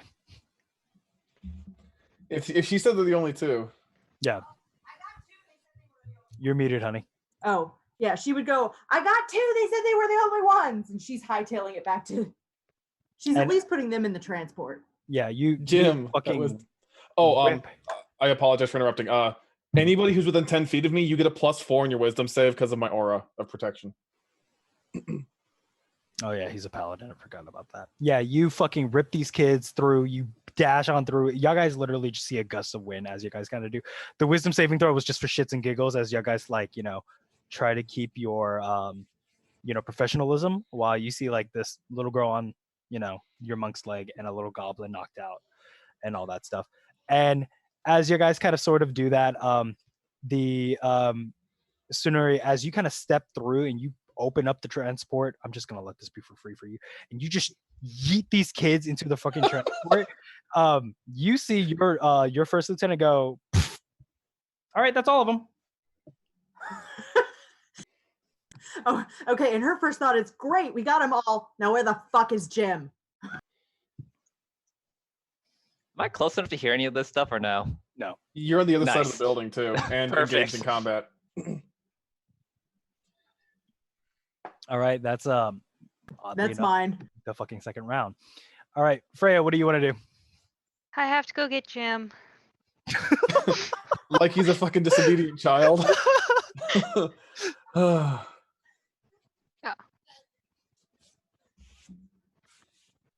If she said they're the only 2. Yeah. You're muted, honey. Oh, yeah. She would go, I got 2. They said they were the only ones. And she's hightailing it back to. She's at And- least putting them in the transport. Yeah, you Jim, that fucking was. Oh, rip. I apologize for interrupting. Anybody who's within 10 feet of me, you get a +4 in your wisdom save because of my aura of protection. Oh yeah, he's a paladin. I forgot about that. Yeah, you fucking rip these kids through. You dash on through. Y'all guys literally just see a gust of wind as you guys kind of do. The wisdom saving throw was just for shits and giggles as y'all guys like, try to keep your professionalism while you see like this little girl on, your monk's leg and a little goblin knocked out and all that stuff. And as you guys kind of sort of do that, the Sunuri, as you kind of step through and you open up the transport, I'm just gonna let this be for free for you, and you just yeet these kids into the fucking transport. You see your first lieutenant go, all right, that's all of them. Oh, okay. And her first thought is, great, we got them all. Now where the fuck is Jim? Am I close enough to hear any of this stuff or no? No. You're on the other side of Nice. the building too, and Perfect. engaged in combat. All right, that's oddly That's enough, mine. the fucking second round. All right, Freya, what do you want to do? I have to go get Jim. Like he's a fucking disobedient child.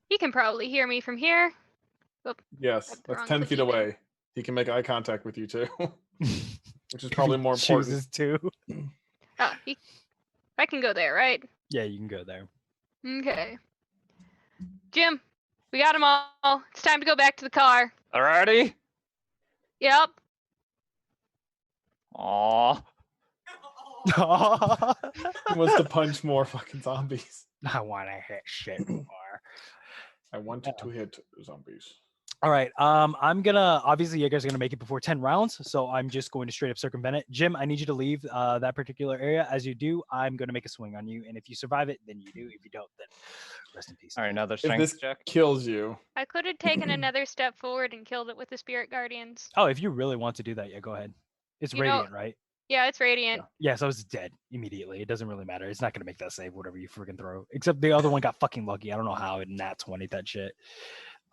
He can probably hear me from here. Yes, That's the that's wrong 10 feet clicking. away. He can make eye contact with you too, which is probably more important. Chooses to. I can go there, right? Yeah, you can go there. Okay. Jim, we got them all. It's time to go back to the car. Alrighty. Yep. Aw. He wants to punch more fucking zombies. I want to hit shit more. I wanted to hit zombies. All right. I'm gonna obviously you guys are gonna make it before 10 rounds, so I'm just going to straight up circumvent it. Jim, I need you to leave that particular area. As you do, I'm gonna make a swing on you, and if you survive it, then you do. If you don't, then rest in peace. All right, another If strength this check. kills you, I could have taken another step forward and killed it with the Spirit Guardians. Oh, if you really want to do that, yeah, go ahead. It's You know- radiant, right? Yeah, it's radiant. Yeah, so it's dead immediately. It doesn't really matter. It's not gonna make that save, whatever you freaking throw. Except the other one got fucking lucky. I don't know how it nat 20 that shit.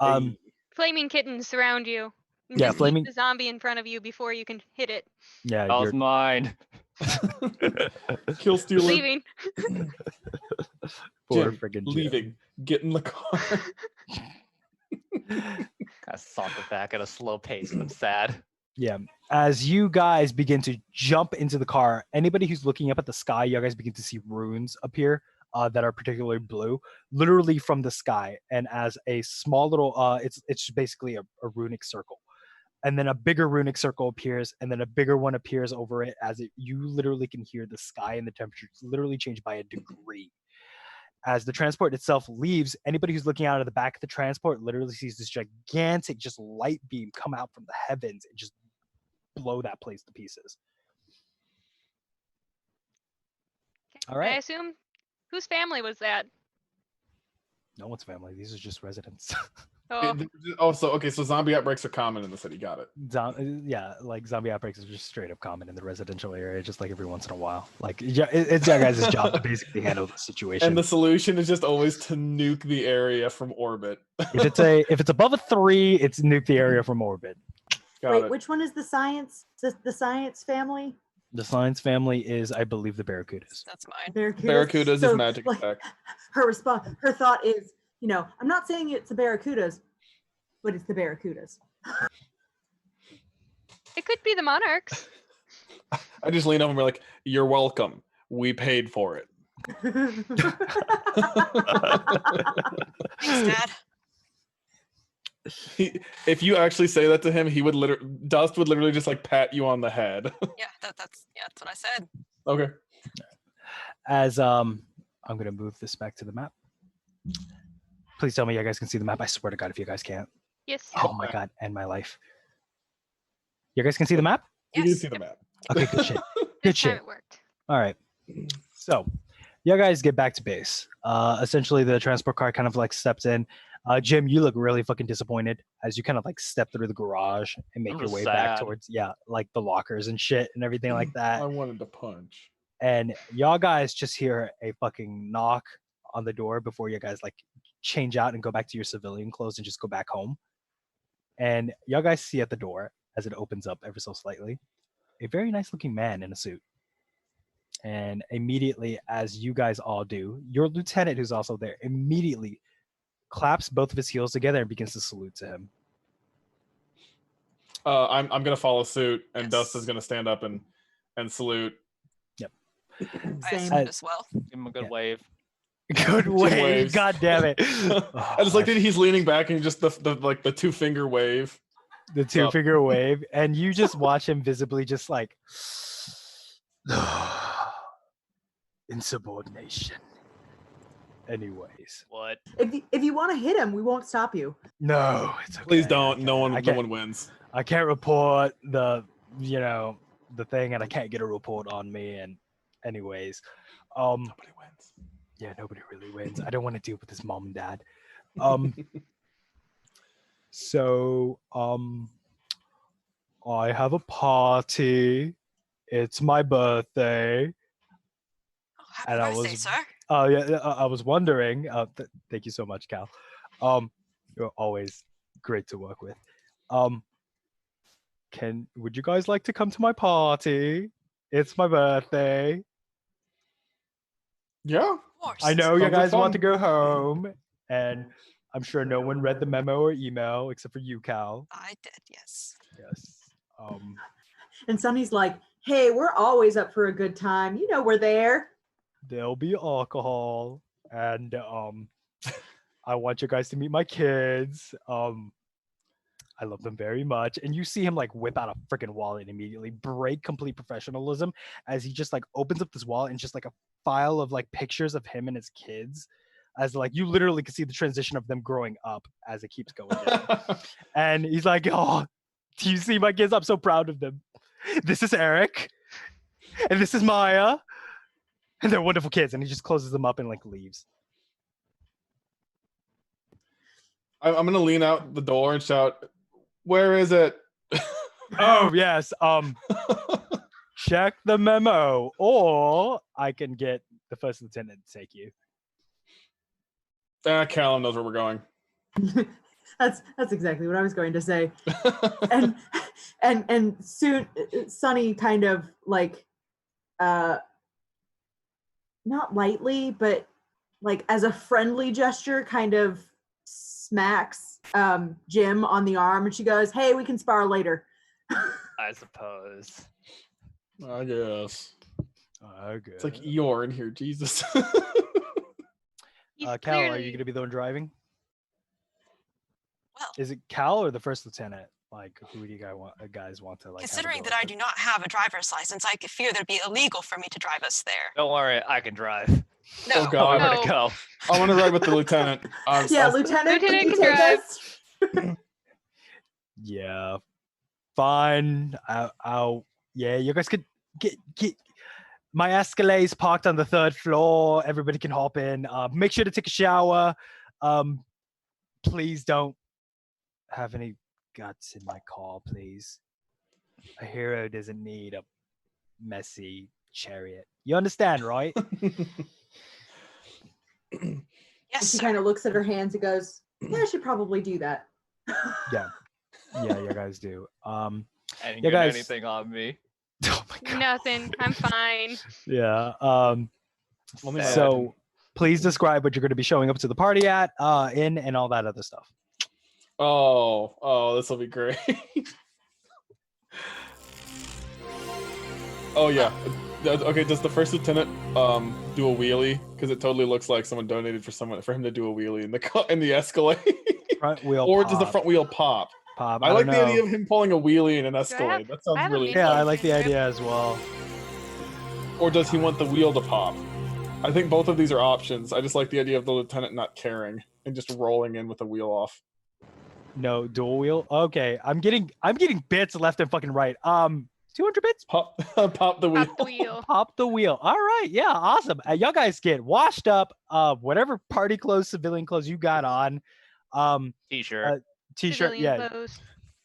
hey, Flaming kittens surround you. You Yeah, just flaming- keep the zombie in front of you before you can hit it. Yeah, That was you're mine. kill stealer, Leaving. poor Jim, friggin' Jim. leaving, get in the car. I saunter back at a slow pace, and I'm sad. Yeah. As you guys begin to jump into the car, anybody who's looking up at the sky, you guys begin to see runes appear that are particularly blue, literally from the sky. And as a small little, it's basically a runic circle. And then a bigger runic circle appears, and then a bigger one appears over it. You literally can hear the sky and the temperature literally change by a degree. As the transport itself leaves, anybody who's looking out of the back of the transport literally sees this gigantic just light beam come out from the heavens and just blow that place to pieces. All I right. assume whose family was that? No one's family. These are just residents. Oh, So zombie outbreaks are common in the city. Got it. Yeah, like zombie outbreaks are just straight up common in the residential area, just like every once in a while. Like it's your guys' job to basically handle the situation. And the solution is just always to nuke the area from orbit. if it's above a 3, it's nuke the area from orbit. Got Wait, it. which one is the science? The science family? The science family is, I believe, the Barracudas. That's mine. Barracudas. Barracudas So, is magic like, attack. her thought is, I'm not saying it's the Barracudas, but it's the Barracudas. it could be the Monarchs. I just lean over and be like, "You're welcome. We paid for it." Thanks, Dad. If you actually say that to him, he would Dust would literally just like pat you on the head. Yeah, that's what I said. Okay. As I'm gonna move this back to the map. Please tell me you guys can see the map. I swear to God, if you guys can't. Yes. Oh my God, end my life. You guys can see the map? You do Yes. see the map. Okay, good shit. This Good time shit. it worked. All right. So, you guys get back to base. Essentially, the transport car kind of like steps in. Jim, you look really fucking disappointed as you kind of like step through the garage and make I'm your just way back sad. towards, like the lockers and shit and everything like that. I wanted to punch. And y'all guys just hear a fucking knock on the door before you guys like change out and go back to your civilian clothes and just go back home. And y'all guys see at the door as it opens up ever so slightly, a very nice looking man in a suit. And immediately, as you guys all do, your lieutenant, who's also there, immediately claps both of his heels together and begins to salute to him. I'm gonna follow suit, and Yes. Dustin's gonna stand up and salute. I Same. assumed as well. Give him a good Yeah. wave. Good wave, waves. god damn it! I just like that he's leaning back and just the 2-finger wave. The two finger wave, and you just watch him visibly just like insubordination. Anyways, What? If you want to hit him, we won't stop you. no, it's okay. Please I don't. can't- No I one can't, wins. I can't report the thing, and I can't get a report on me. And anyways, Nobody wins. yeah, nobody really wins. I don't want to deal with his mom and dad. So I have a party. It's my birthday. Oh, happy And I birthday, was- sir. Oh yeah, I was wondering. Thank you so much, Cal. You're always great to work with. Would you guys like to come to my party? It's my birthday. Yeah. Of course. I know you Sounds like guys want to fun. go home, and I'm sure no one read the memo or email except for you, Cal. I did, yes. Yes. And Sonny's like, hey, we're always up for a good time. You know we're there. There'll be alcohol, and I want you guys to meet my kids. I love them very much. And you see him like whip out a freaking wallet and immediately break complete professionalism as he just like opens up this wallet and just like a file of like pictures of him and his kids, as like you literally can see the transition of them growing up as it keeps going down. And he's like, oh, do you see my kids? I'm so proud of them. This is Eric, and this is Maya, and they're wonderful kids. And he just closes them up and like leaves. I'm gonna lean out the door and shout, "Where is it?" Oh yes. Check the memo, or I can get the first lieutenant to take you. Callum knows where we're going. That's exactly what I was going to say. And soon Sonny kind of like not lightly, but like as a friendly gesture kind of smacks Jim on the arm, and she goes, hey, we can spar later. I suppose. I guess Okay. it's like Eeyore in here. Jesus. He's Cal, are clearly- you gonna be the one driving? Well, Is it Cal or the first lieutenant? Like, who do you guys want to like? have a considering go that at I it? do not have a driver's license, I fear that'd be illegal for me to drive us there. Don't worry, I can drive. No. Oh God. I'm No. gonna go. I want to ride with the lieutenant. Yeah, I'll- Lieutenant, can Lieutenant you can take drive. us? Yeah, fine. I'll. Yeah, you guys could get. My Escalade's parked on the 3rd floor. Everybody can hop in. Make sure to take a shower. Please don't have any guts in my car, please. A hero doesn't need a messy chariot. You understand, right? Yes, She sir. kind of looks at her hands and goes, yeah, I should probably do that. Yeah, you guys do. I didn't Yeah, get guys. anything on me. Oh my god. Nothing. I'm fine. Yeah. Let me Sad. So please describe what you're going to be showing up to the party at, in, and all that other stuff. Oh, this will be great. Oh yeah. Okay, does the first lieutenant do a wheelie? Because it totally looks like someone donated for him to do a wheelie in the Escalade. Front wheel. Or does the pop. front wheel pop? Pop. I don't like the know. idea of him pulling a wheelie in an Escalade. That I sounds have a really meeting. Yeah, fun. I like the idea as well. Or does he want the wheel to pop? I think both of these are options. I just like the idea of the lieutenant not caring and just rolling in with the wheel off. No dual wheel. Okay, I'm getting bits left and fucking right. 200 bits. Pop, pop the wheel. Pop the wheel. Pop the wheel. All right, yeah, awesome. Y'all guys get washed up. Whatever party clothes, civilian clothes you got on. T-shirt. T-shirt. Civilian Yeah. clothes.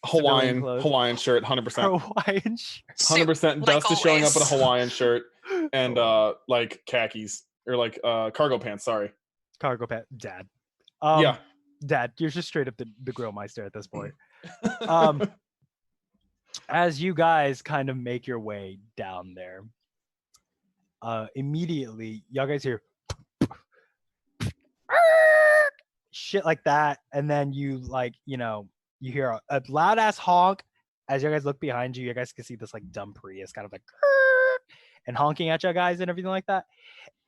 Civilian clothes. Hawaiian shirt, 100%. Hawaiian shirt. 100%. Like Dust is showing up in a always. Hawaiian shirt and like khakis or like cargo pants. Sorry. Cargo pants. Dad. Yeah. Dad, you're just straight up the grill meister at this point. Um, as you guys kind of make your way down there, immediately y'all guys hear shit like that, and then you you hear a loud ass honk. As you guys look behind you, you guys can see this like dumb Prius kind of like and honking at you guys and everything like that.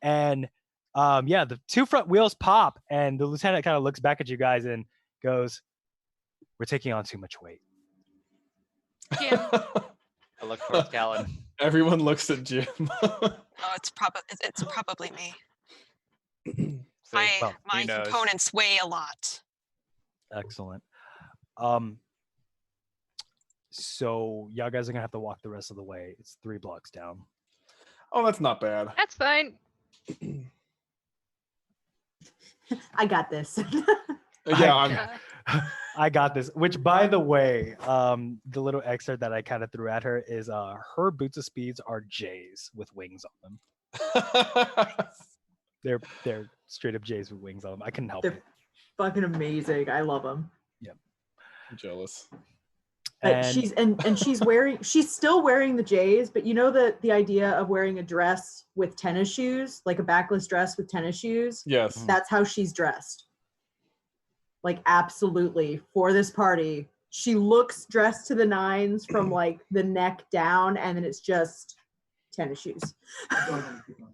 And yeah, the two front wheels pop, and the lieutenant kind of looks back at you guys and goes, "We're taking on too much weight." Jim. I look towards Callan. Everyone looks at Jim. Oh, it's probably me. See, well, My he knows. components weigh a lot. Excellent. So y'all guys are gonna have to walk the rest of the way. It's 3 blocks down. Oh, that's not bad. That's fine. I got this. Yeah, I'm. I got this. Which, by the way, the little excerpt that I kind of threw at her is her boots of speeds are J's with wings on them. They're straight up J's with wings on them. I couldn't help They're it. Fucking amazing. I love them. I'm jealous. But she's still wearing the J's, but you know the idea of wearing a dress with tennis shoes, like a backless dress with tennis shoes. Yes. That's how she's dressed. Like absolutely for this party. She looks dressed to the nines from like the neck down, and then it's just tennis shoes.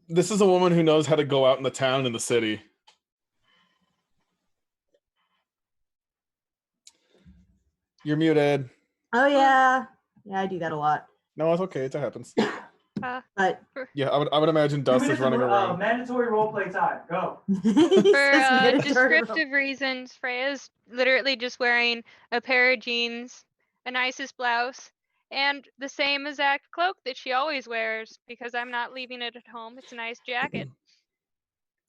This is a woman who knows how to go out in the town and the city. You're muted. Oh yeah. Yeah, I do that a lot. No, it's okay. It happens. But Yeah, I would imagine Dust is running around. Mandatory roleplay time. Go. he For says mandatory descriptive reasons, Freya's literally just wearing a pair of jeans, a nicest blouse, and the same exact cloak that she always wears because I'm not leaving it at home. It's a nice jacket.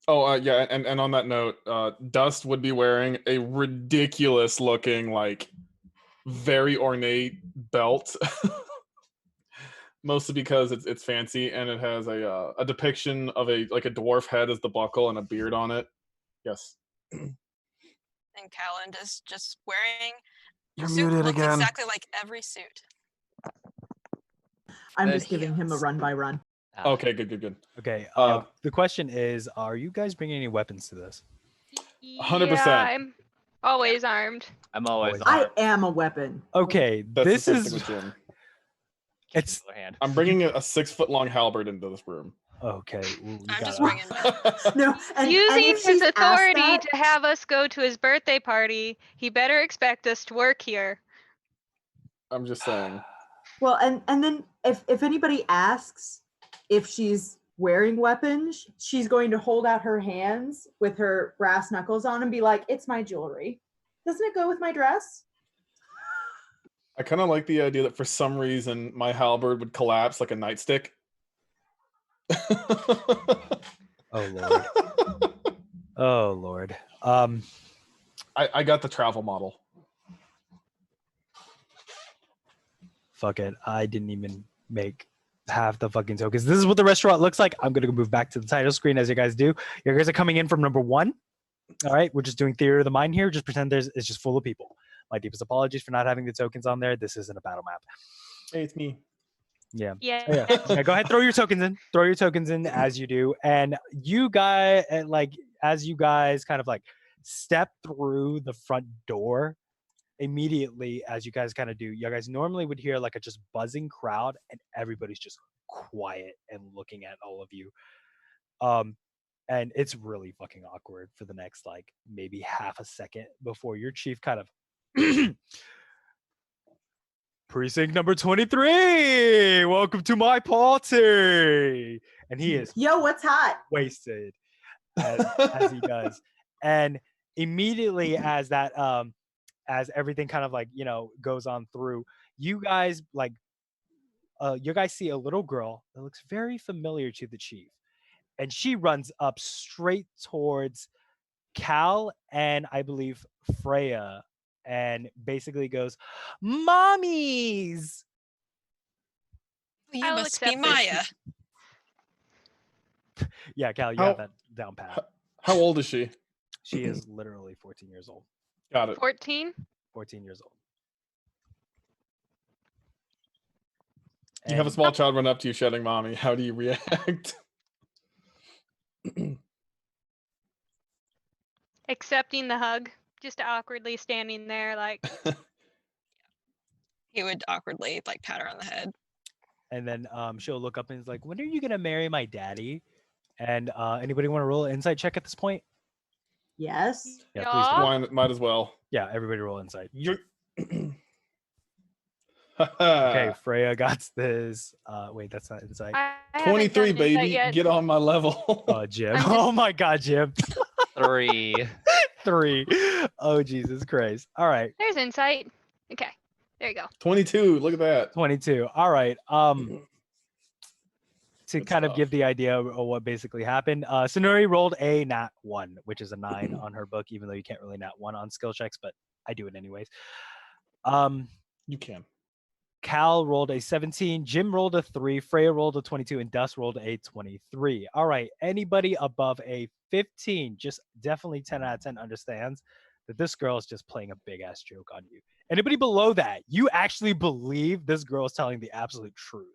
Oh, yeah, and on that note, Dust would be wearing a ridiculous looking, like, very ornate belt. Mostly because it's fancy and it has a depiction of a dwarf head as the buckle and a beard on it. Yes. And Callan is just wearing You're a suit that muted looks again. exactly like every suit. I'm Thank just giving him a run by run. Ah, Okay, good. Okay. Uh, The question is, are you guys bringing any weapons to this? 100%. Yeah, I'm always armed. I'm always. I am a weapon. Okay, That's this the same thing is with Jim. it's hand. I'm bringing a 6-foot-long halberd into this room. okay. We I'm just gotta- bringing No, and Using if his she's asked authority that- to have us go to his birthday party, he better expect us to work here. I'm just saying. Well, and then if anybody asks if she's wearing weapons, she's going to hold out her hands with her brass knuckles on and be like, "It's my jewelry. Doesn't it go with my dress?" I kind of like the idea that for some reason my halberd would collapse like a nightstick. Oh lord. Oh lord. I got the travel model. Fuck it. I didn't even make half the fucking tokens. This is what the restaurant looks like. I'm gonna move back to the title screen as you guys do. You guys are coming in from number 1. All right, we're just doing theater of the mind here. Just pretend it's just full of people. My deepest apologies for not having the tokens on there. This isn't a battle map. Hey, it's me. Yeah. Yeah. Yeah, go ahead, throw your tokens in. Throw your tokens in as you do. And you guys, as you guys kind of like step through the front door, immediately as you guys kind of do, you guys normally would hear like a just buzzing crowd, and everybody's just quiet and looking at all of you. And it's really fucking awkward for the next like maybe half a second before your chief kind of precinct number 23, welcome to my party, and he is Yo, what's hot? wasted as he does. And immediately as that as everything kind of like goes on through, you guys see a little girl that looks very familiar to the chief, and she runs up straight towards Cal and I believe Freya, and basically goes, "Mommies!" You I'll must be accept this. Maya. Yeah, Cal, you How- have that down pat. How old is she? She is literally 14 years old. Got it. 14. 14 years old. You have a And- small child run up to you shouting "Mommy." How do you react? Accepting the hug, just awkwardly standing there, like, He would awkwardly like pat her on the head. And then she'll look up and is like, "When are you gonna marry my daddy?" And anybody want to roll an insight check at this point? Yes. Yeah, Yeah. please do. Why might as well. Yeah, everybody roll insight. You're... Okay, Freya got this. Wait, that's not insight. I haven't 23, done insight baby. yet. Get on my level. Jim. I'm just- Oh my God, Jim. 3. 3. Oh Jesus Christ. All right, There's insight. Okay, there you go. 22. Look at that. 22. All right. To Good kind of stuff. give the idea of what basically happened, Sonori rolled a nat 1, which is a 9 on her book, even though you can't really nat 1 on skill checks, but I do it anyways. You can. Cal rolled a 17, Jim rolled a 3, Freya rolled a 22, and Dust rolled a 23. All right, anybody above a 15, just definitely 10 out of 10 understands that this girl is just playing a big ass joke on you. Anybody below that, you actually believe this girl is telling the absolute truth.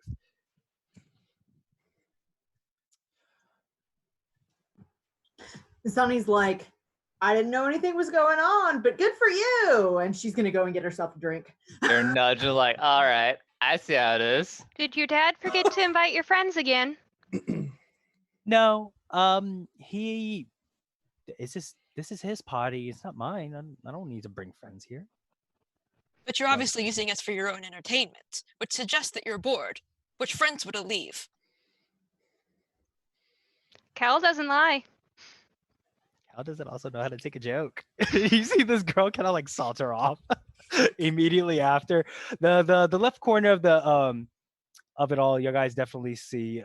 Sunny's like, I didn't know anything was going on, but good for you. And she's gonna go and get herself a drink. You're nudging like, all right, I see how it is. Did your dad forget to invite your friends again? No, he is this is his party. It's not mine. I don't need to bring friends here. But you're obviously using us for your own entertainment, which suggests that you're bored. Which friends would it leave? Cal doesn't lie. How does it also know how to take a joke? You see this girl kind of like saunter off immediately after. The left corner of it all, you guys definitely see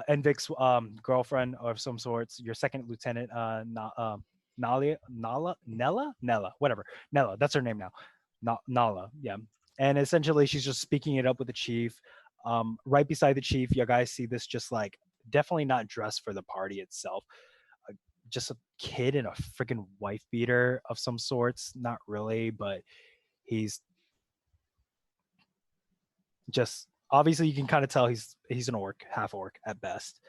Envic's girlfriend of some sorts, your second lieutenant, Nella, whatever. Nella, that's her name now. Nala, yeah. And essentially she's just speaking it up with the chief. Right beside the chief, you guys see this just like definitely not dressed for the party itself. Just a kid in a freaking wife beater of some sorts. Not really, but he's just obviously you can kind of tell he's an orc, half orc at best.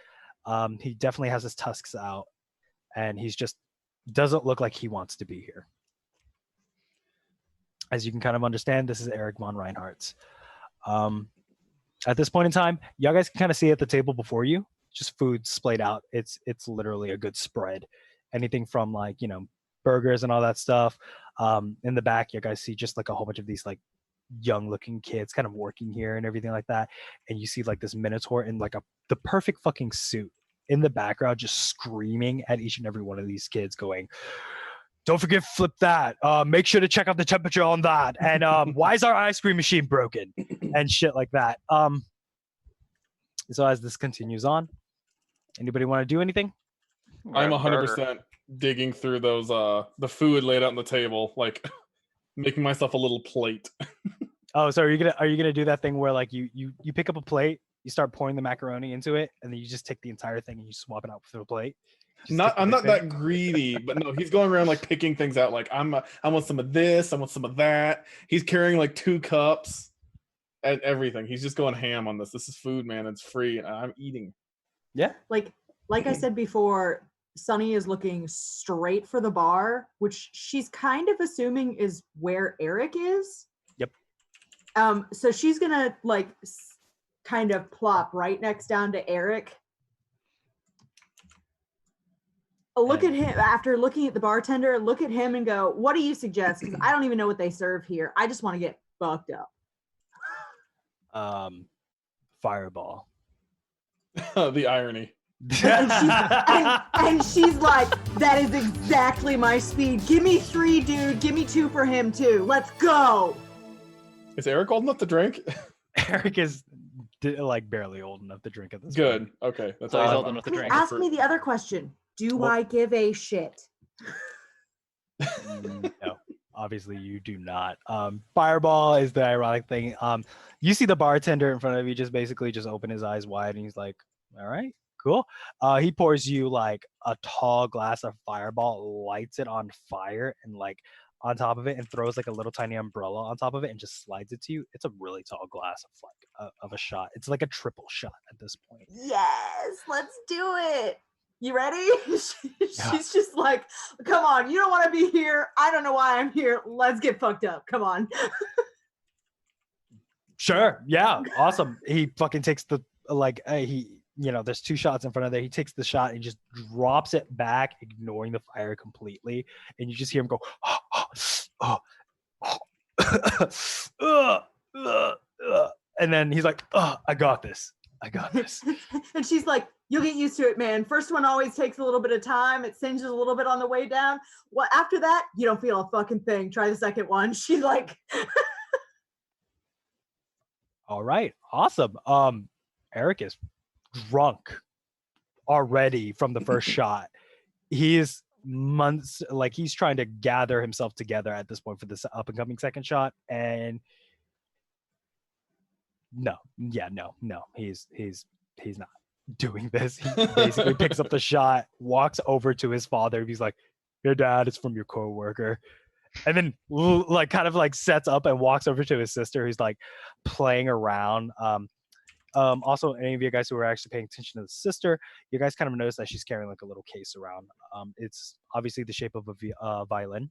He definitely has his tusks out, and he's just doesn't look like he wants to be here. As you can kind of understand, this is Eric von Reinhardt's. At this point in time, y'all guys can kind of see at the table before you, just food splayed out. It's literally a good spread. Anything from like, burgers and all that stuff. In the back, you guys see just like a whole bunch of these like young looking kids kind of working here and everything like that. And you see like this Minotaur in like the perfect fucking suit in the background, just screaming at each and every one of these kids going, "Don't forget, flip that. Make sure to check out the temperature on that. And why is our ice cream machine broken?" And shit like that. So as this continues on, anybody want to do anything? I'm Grab a burger. 100% digging through those the food laid out on the table, like making myself a little plate. Oh, so are you gonna do that thing where like you pick up a plate, you start pouring the macaroni into it, and then you just take the entire thing and you swap it out for the plate? Just take the I'm big not thing? that greedy, but no, he's going around like picking things out. Like I want some of this, I want some of that. He's carrying like 2 cups and everything. He's just going ham on this. This is food, man. It's free, and I'm eating. Yeah. Like I said before, Sunny is looking straight for the bar, which she's kind of assuming is where Eric is. Yep. So she's gonna like kind of plop right next down to Eric. Look at him after looking at the bartender. Look at him and go, "What do you suggest? Because I don't even know what they serve here. I just want to get fucked up." Fireball. The irony. And she's like, "That is exactly my speed. Give me 3, dude. Give me 2 for him too. Let's go." Is Eric old enough to drink? Eric is like barely old enough to drink at this Good. point. Okay. That's So all he's I old thought. enough to drink. Ask me the other question. Do Well- I give a shit? No, obviously you do not. Fireball is the ironic thing. You see the bartender in front of you just basically just open his eyes wide and he's like, "All right, Cool. He pours you like a tall glass of Fireball, lights it on fire, and like on top of it, and throws like a little tiny umbrella on top of it, and just slides it to you. It's a really tall glass of like of a shot. It's like a triple shot at this point. Yes, let's do it. You ready? Yeah. She's just like, come on, you don't want to be here. I don't know why I'm here. Let's get fucked up. Come on. Sure. Yeah. Awesome. He fucking takes the like there's 2 shots in front of there. He takes the shot and just drops it back, ignoring the fire completely. And you just hear him go, and then he's like, I got this. I got this. And she's like, you'll get used to it, man. First one always takes a little bit of time. It singes a little bit on the way down. Well, after that, you don't feel a fucking thing. Try the second one. She's like, All right. Awesome. Eric is drunk already from the first shot. He is months, like he's trying to gather himself together at this point for this up and coming second shot. And no, he's not doing this. He basically picks up the shot, walks over to his father. He's like, your dad is from your coworker. And then like kind of like sets up and walks over to his sister who's like playing around. Also, any of you guys who are actually paying attention to the sister, you guys kind of notice that she's carrying like a little case around. It's obviously the shape of a violin.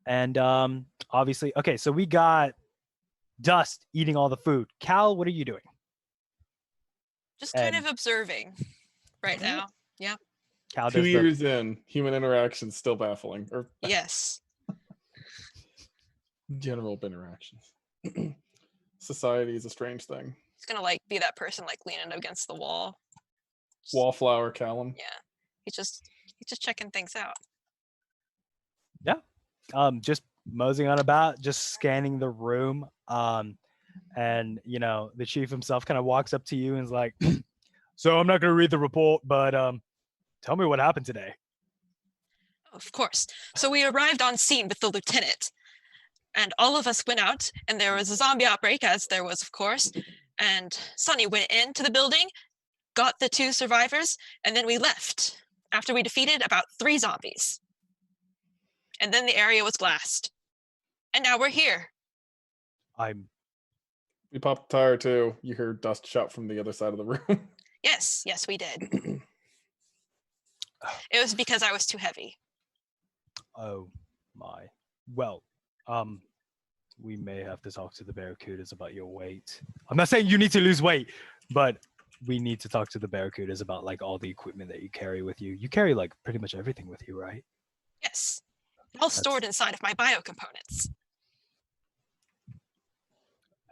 And obviously, okay, so we got Dust eating all the food. Cal, what are you doing? Just kind of observing right now. Yeah. Cal 2 does the, years in, human interaction still baffling. Or Yes. general interactions. Society is a strange thing. He's gonna like be that person like leaning against the wall. Just- Wallflower Callum. Yeah. He's just checking things out. just moseying on about, just scanning the room. And the chief himself kind of walks up to you and is like, so I'm not going to read the report, but tell me what happened today. Of course. So we arrived on scene with the lieutenant, and all of us went out, and there was a zombie outbreak, as there was, of course. And Sonny went into the building, got the 2 survivors, and then we left after we defeated about 3 zombies. And then the area was glassed. And now we're here. We popped a tire too. You hear Dust shout from the other side of the room. Yes, we did. It was because I was too heavy. Oh my. Well, we may have to talk to the Barracudas about your weight. I'm not saying you need to lose weight, but we need to talk to the Barracudas about like all the equipment that you carry with you. You carry like pretty much everything with you, right? Yes. All stored inside of my biocomponents.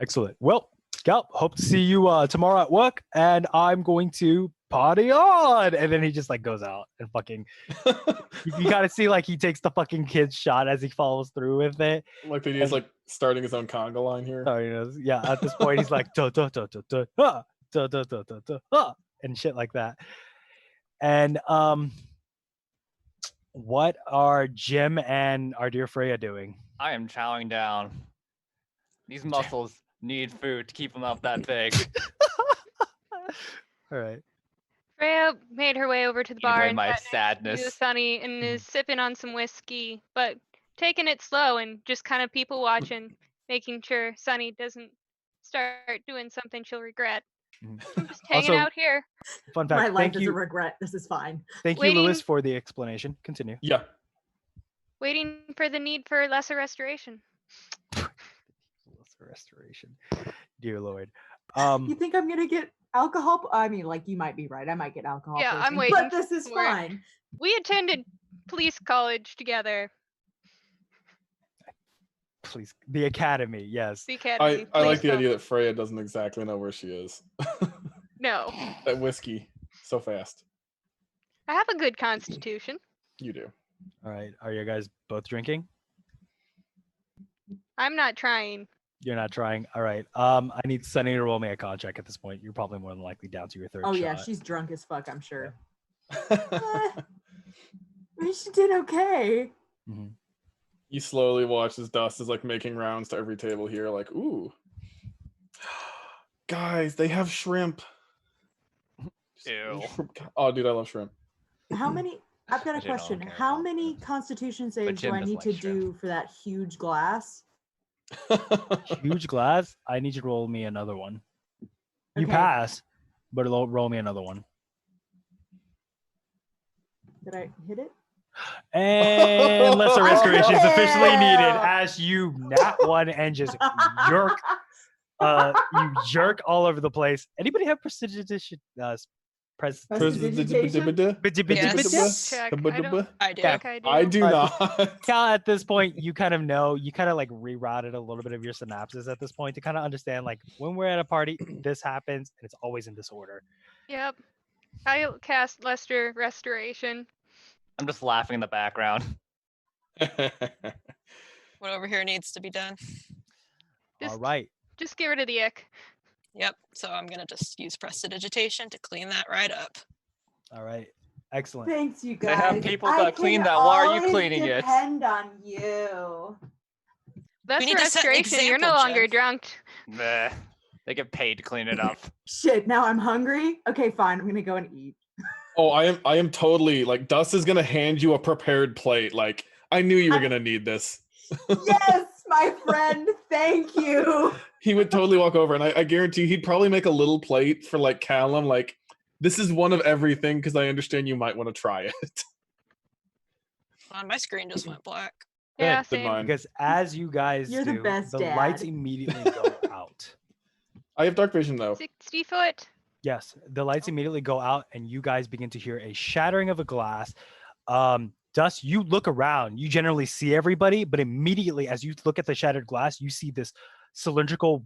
Excellent. Well, Gal, hope to see you tomorrow at work, and I'm going to party on. And then he just like goes out and fucking. you gotta see like he takes the fucking kid's shot as he follows through with it. Like he's like starting his own conga line here. So, yeah. At this point, he's like da da da da da da da da da da da and shit like that. And what are Jim and our dear Freya doing? I am chowing down. These muscles need food to keep them up that big. All right. Freya made her way over to the Eat bar away and my sat next to sadness. Sunny and is sipping on some whiskey, but taking it slow and just kind of people watching, making sure Sunny doesn't start doing something she'll regret. I'm just hanging Also, out here, Fun fact. my life Thank is a you, regret. This is fine. thank you, waiting- Lewis, for the explanation. Continue. Yeah. waiting for the need for lesser restoration. Restoration, dear Lord. You think I'm gonna get alcohol? I mean, like you might be right. I might get alcohol. Yeah, I'm poisoning, waiting But this is for it. fine. We attended police college together, Please, the academy. Yes. the academy. I like police the idea college. that Freya doesn't exactly know where she is. No, That whiskey, so fast. I have a good constitution. You do. All right. Are you guys both drinking? I'm not trying. You're not trying. All right. I need Sunny to roll me a con check at this point. You're probably more than likely down to your third Oh shot. yeah, she's drunk as fuck. I'm sure. I mean, she did okay. Mhm. You slowly watch as Dust is like making rounds to every table here, like, ooh. Guys, they have shrimp. Ew. Oh, dude, I love shrimp. How many? I've got a Actually, I don't question. care How about many shrimp. Constitution saves do Jim I doesn't need to like shrimp. do for that huge glass? Huge glass. I need you to roll me another one. You Okay. pass, but roll me another one. Did I hit it? And lesser restoration is officially needed Damn. as you nat one and just jerk. You jerk all over the place. Anybody have prestidigitation? Prestidigitation? Yes. Check. I don't I do. Yeah. think I do. I do Alright. not. Cal, at this point, you kind of know, you kind of like rerouted a little bit of your synapses at this point to kind of understand, like, when we're at a party, this happens, and it's always in this order. Yep. I'll cast Lester Restoration. I'm just laughing in the background. What over here needs to be done. Just- All right. Just get rid of the ick. Yep. So I'm gonna just use prestidigitation to clean that right up. All right. Excellent. Thanks, you They guys. have people I that clean can that. Why are you always cleaning it? Depend on you. That's need to set an restoration. You're no example, longer Jim. drunk. Meh. They get paid to clean it up. Shit, now I'm hungry. Okay, fine. I'm gonna go and eat. Oh, I am totally like Dust is gonna hand you a prepared plate. Like I knew you were gonna need this. Yes, my friend. Thank you. He would totally walk over, and I guarantee he'd probably make a little plate for like Callum. Like this is one of everything because I understand you might want to try it. My screen just went black. Yeah, Did same. mine. Because as you guys You're the do, best the lights dad. immediately go out. I have dark vision though. 60 foot. Yes, the lights immediately go out, and you guys begin to hear a shattering of a glass. Dust, you look around. You generally see everybody, but immediately as you look at the shattered glass, you see this cylindrical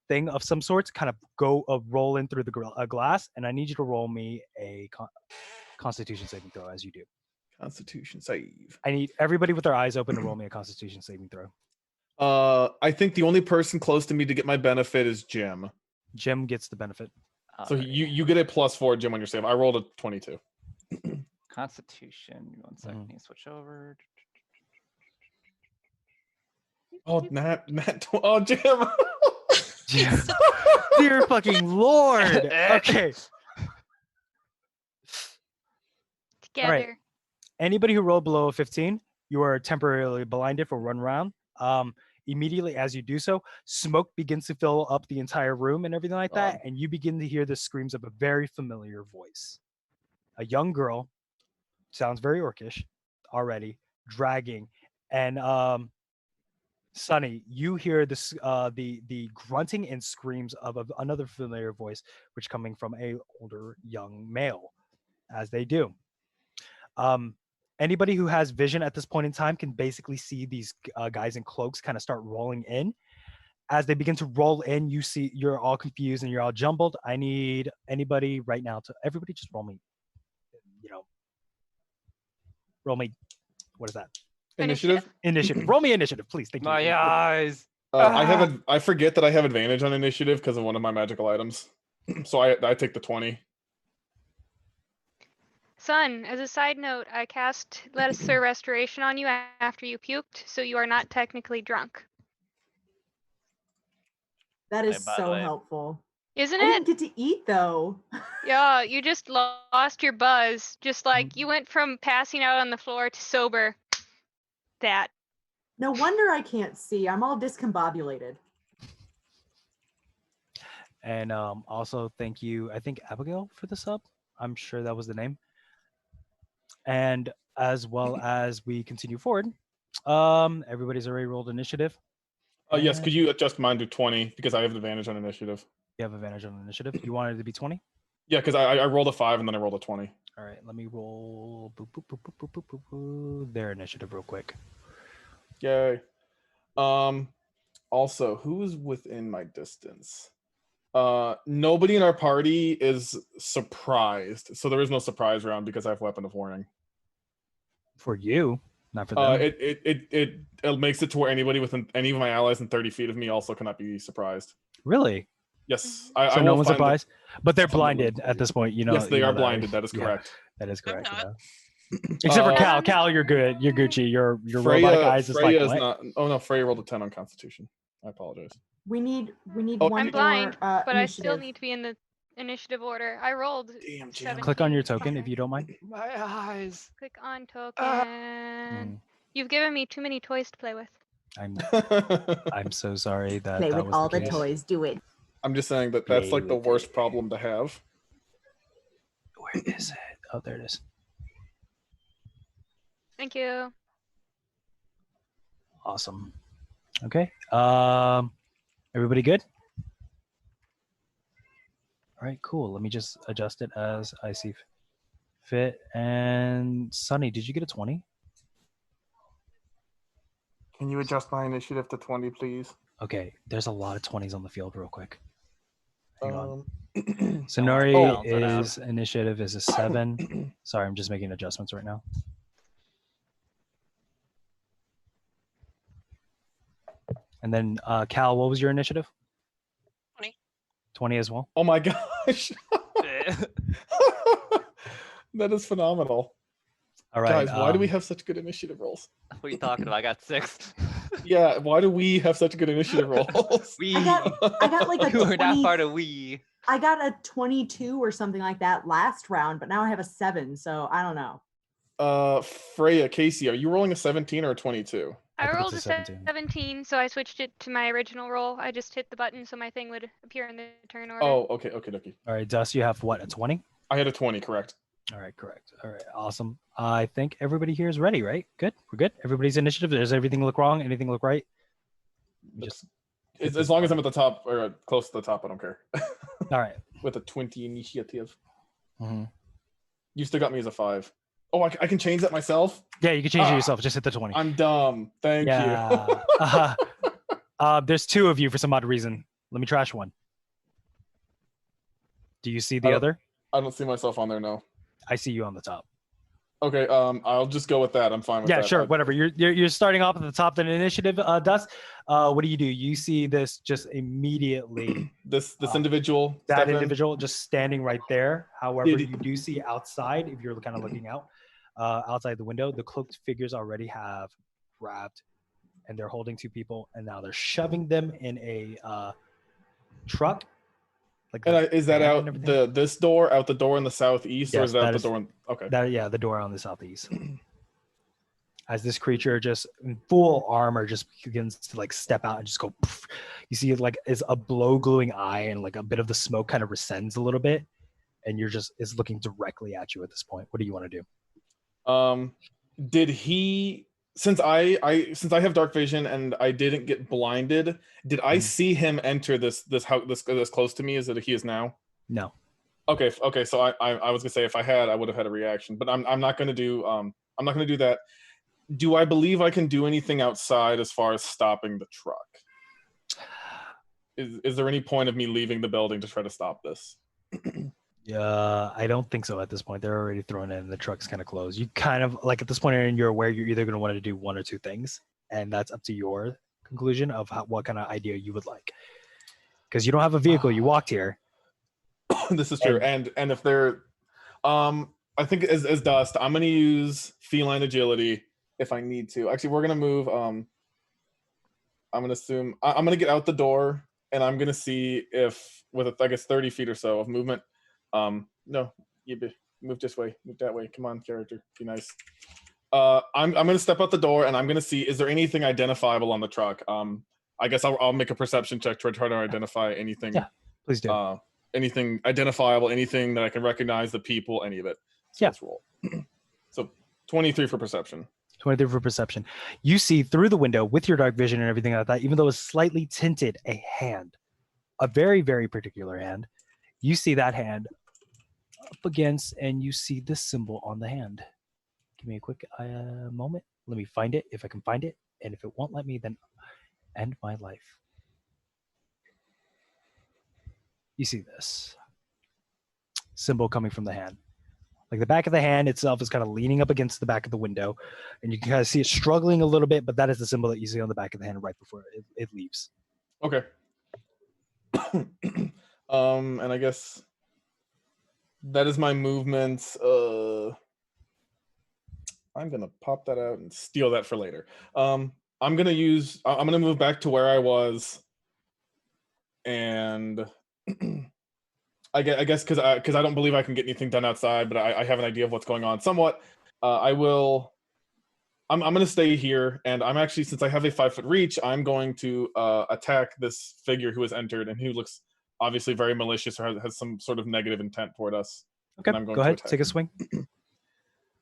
thing of some sorts kind of roll in through the glass, and I need you to roll me a Constitution saving throw as you do. Constitution save. I need everybody with their eyes open to roll me a Constitution saving throw. I think the only person close to me to get my benefit is Jim. Jim gets the benefit. So Alright. you get a +4, Jim, on your save. I rolled a 22. Constitution. 1 second. Mhm. Let me switch over. Oh, Nat, oh, Jim. Jim. Dear fucking Lord. Okay. Together. Anybody who rolled below a 15, you are temporarily blinded for 1 round. Immediately as you do so, smoke begins to fill up the entire room and everything like that, and you begin to hear the screams of a very familiar voice. A young girl, sounds very orcish already, dragging, and Sunny, you hear this the grunting and screams of another familiar voice, which coming from a older young male, as they do. Anybody who has vision at this point in time can basically see these guys in cloaks kind of start rolling in. As they begin to roll in, you see you're all confused and you're all jumbled. I need anybody right now to everybody just roll me. Roll me. What is that? Initiative. Initiative. Roll me initiative, please. Thank you. My eyes. I forget that I have advantage on initiative because of one of my magical items. So I take the 20. Son, as a side note, I cast Lesser Restoration on you after you puked, so you are not technically drunk. That is by the so way- helpful. Isn't I didn't it? get to eat though. Yeah, you just lost your buzz. Just like you went from passing out on the floor to sober. That. No wonder I can't see. I'm all discombobulated. And also thank you, I think Abigail for the sub. I'm sure that was the name. And as well as we continue forward, everybody's already rolled initiative. Yes, could you adjust mine to 20 because I have advantage on initiative? You have advantage on initiative. You wanted it to be 20? Yeah, because I rolled a 5 and then I rolled a 20. All right, let me roll their initiative real quick. Yay. Also, who's within my distance? Nobody in our party is surprised, so there is no surprise round because I have weapon of warning. For you, not for them. It makes it to where anybody within any of my allies in 30 feet of me also cannot be surprised. Really? Yes, So I no will one's find the- surprised? But they're someone will blinded at this point, you know. yes, they you know are blinded. right? That is Yeah, correct. that is correct. not. Except for Uh, Cal, you're good. You're Gucci. Your robotic eyes is Freya like is what? not. Oh no, Freya rolled a 10 on Constitution. I apologize. We need Oh, one I'm more blind, but I still initiative. need to be in the initiative order. I rolled Damn, Jim. 17. Click on your token if you don't mind. My eyes. Click on token. Mm, You've given me too many toys to play with. I'm so sorry that Play that with was all the the case. toys. Do it. I'm just saying that that's Play like the with worst it. problem to have. Where is it? Oh, there it is. Thank you. Awesome. Okay. Everybody good? All right, cool. Let me just adjust it as I see fit. And Sunny, did you get a 20? Can you adjust my initiative to 20, please? Okay, there's a lot of 20s on the field real quick. Hang on. Um, Sonori balance it out. is initiative is a 7. Sorry, I'm just making adjustments right now. And then Cal, what was your initiative? 20. 20 as well. oh my gosh. That is phenomenal. All right. Guys, why do we have such good initiative rolls? What are you talking about? I got 6. Yeah, why do we have such good initiative rolls? We. I got like a You are not 20 part of we. I got a 22 or something like that last round, but now I have a 7, so I don't know. Freya, Casey, are you rolling a 17 or a 22? I I think rolled it's a a 17. 17, so I switched it to my original roll. I just hit the button so my thing would appear in the turn order. Oh, okay, okay. All right, Dust, you have what, a 20? I had a 20, correct. All right, correct. All right, awesome. I think everybody here is ready, right? Good. We're good. Everybody's initiative. Does everything look wrong? Anything look right? Just As long as I'm at the top or close to the top, I don't care. all right. With a 20 initiative. Mhm. You still got me as a 5. Oh, I can change that myself? Yeah, you can change it Ah, yourself. Just hit the 20. I'm dumb. Thank Yeah. you. There's 2 of you for some odd reason. Let me trash one. Do you see the I don't- other? I don't see myself on there, no. I see you on the top. Okay, I'll just go with that. I'm fine with Yeah, that. sure. Whatever. You're starting off at the top of the initiative, Dust. What do? You see this just immediately. This individual. That step in. individual just standing right there. However, Did- you do see outside, if you're kind of looking out, outside the window, the cloaked figures already have grabbed, and they're holding 2 people, and now they're shoving them in a truck. Like And the is that van out and everything. this door, out the door in the southeast, or Yes, is that out that the is- door in, okay. That the door on the southeast. As this creature just in full armor just begins to like step out and just go poof. You see it like is a blow gluing eye, and like a bit of the smoke kind of rescinds a little bit, and you're just is looking directly at you at this point. What do you want to do? Did he, since I have dark vision and I didn't get blinded, did I Mhm. see him enter this house this close to me as that he is now? No. Okay, so I was gonna say if I had, I would have had a reaction, but I'm not gonna do that. Do I believe I can do anything outside as far as stopping the truck? Is there any point of me leaving the building to try to stop this? Yeah, I don't think so at this point. They're already thrown in. The truck's kind of closed. You kind of like at this point, and you're aware you're either going to want to do one or 2 things, and that's up to your conclusion of what kind of idea you would like. Because you don't have a vehicle, you walked here. This is true, and if they're, I think as Dust, I'm gonna use feline agility if I need to. Actually, we're gonna move. I'm gonna assume I'm gonna get out the door, and I'm gonna see if with I guess 30 feet or so of movement. No, move this way, move that way. Come on, character, be nice. I'm gonna step out the door, and I'm gonna see is there anything identifiable on the truck. I guess I'll make a perception check to try to identify anything. Yeah, please do. Anything identifiable, anything that I can recognize, the people, any of it. So Yeah. let's roll. So 23 for perception. 23 for perception. You see through the window with your dark vision and everything like that, even though it's slightly tinted, a hand, a very, very particular hand. You see that hand up against, and you see this symbol on the hand. Give me a quick moment. Let me find it if I can find it. And if it won't let me, then end my life. You see this symbol coming from the hand. Like the back of the hand itself is kind of leaning up against the back of the window, and you can kind of see it struggling a little bit, but that is the symbol that you see on the back of the hand right before it leaves. Okay. And I guess that is my movement. I'm gonna pop that out and steal that for later. I'm gonna move back to where I was, and I guess because I don't believe I can get anything done outside, but I have an idea of what's going on somewhat. I'm gonna stay here, and I'm actually, since I have a 5-foot reach, I'm going to attack this figure who has entered and who looks obviously very malicious or has some sort of negative intent toward us. Okay, And I'm going go to ahead, attack take a him. swing.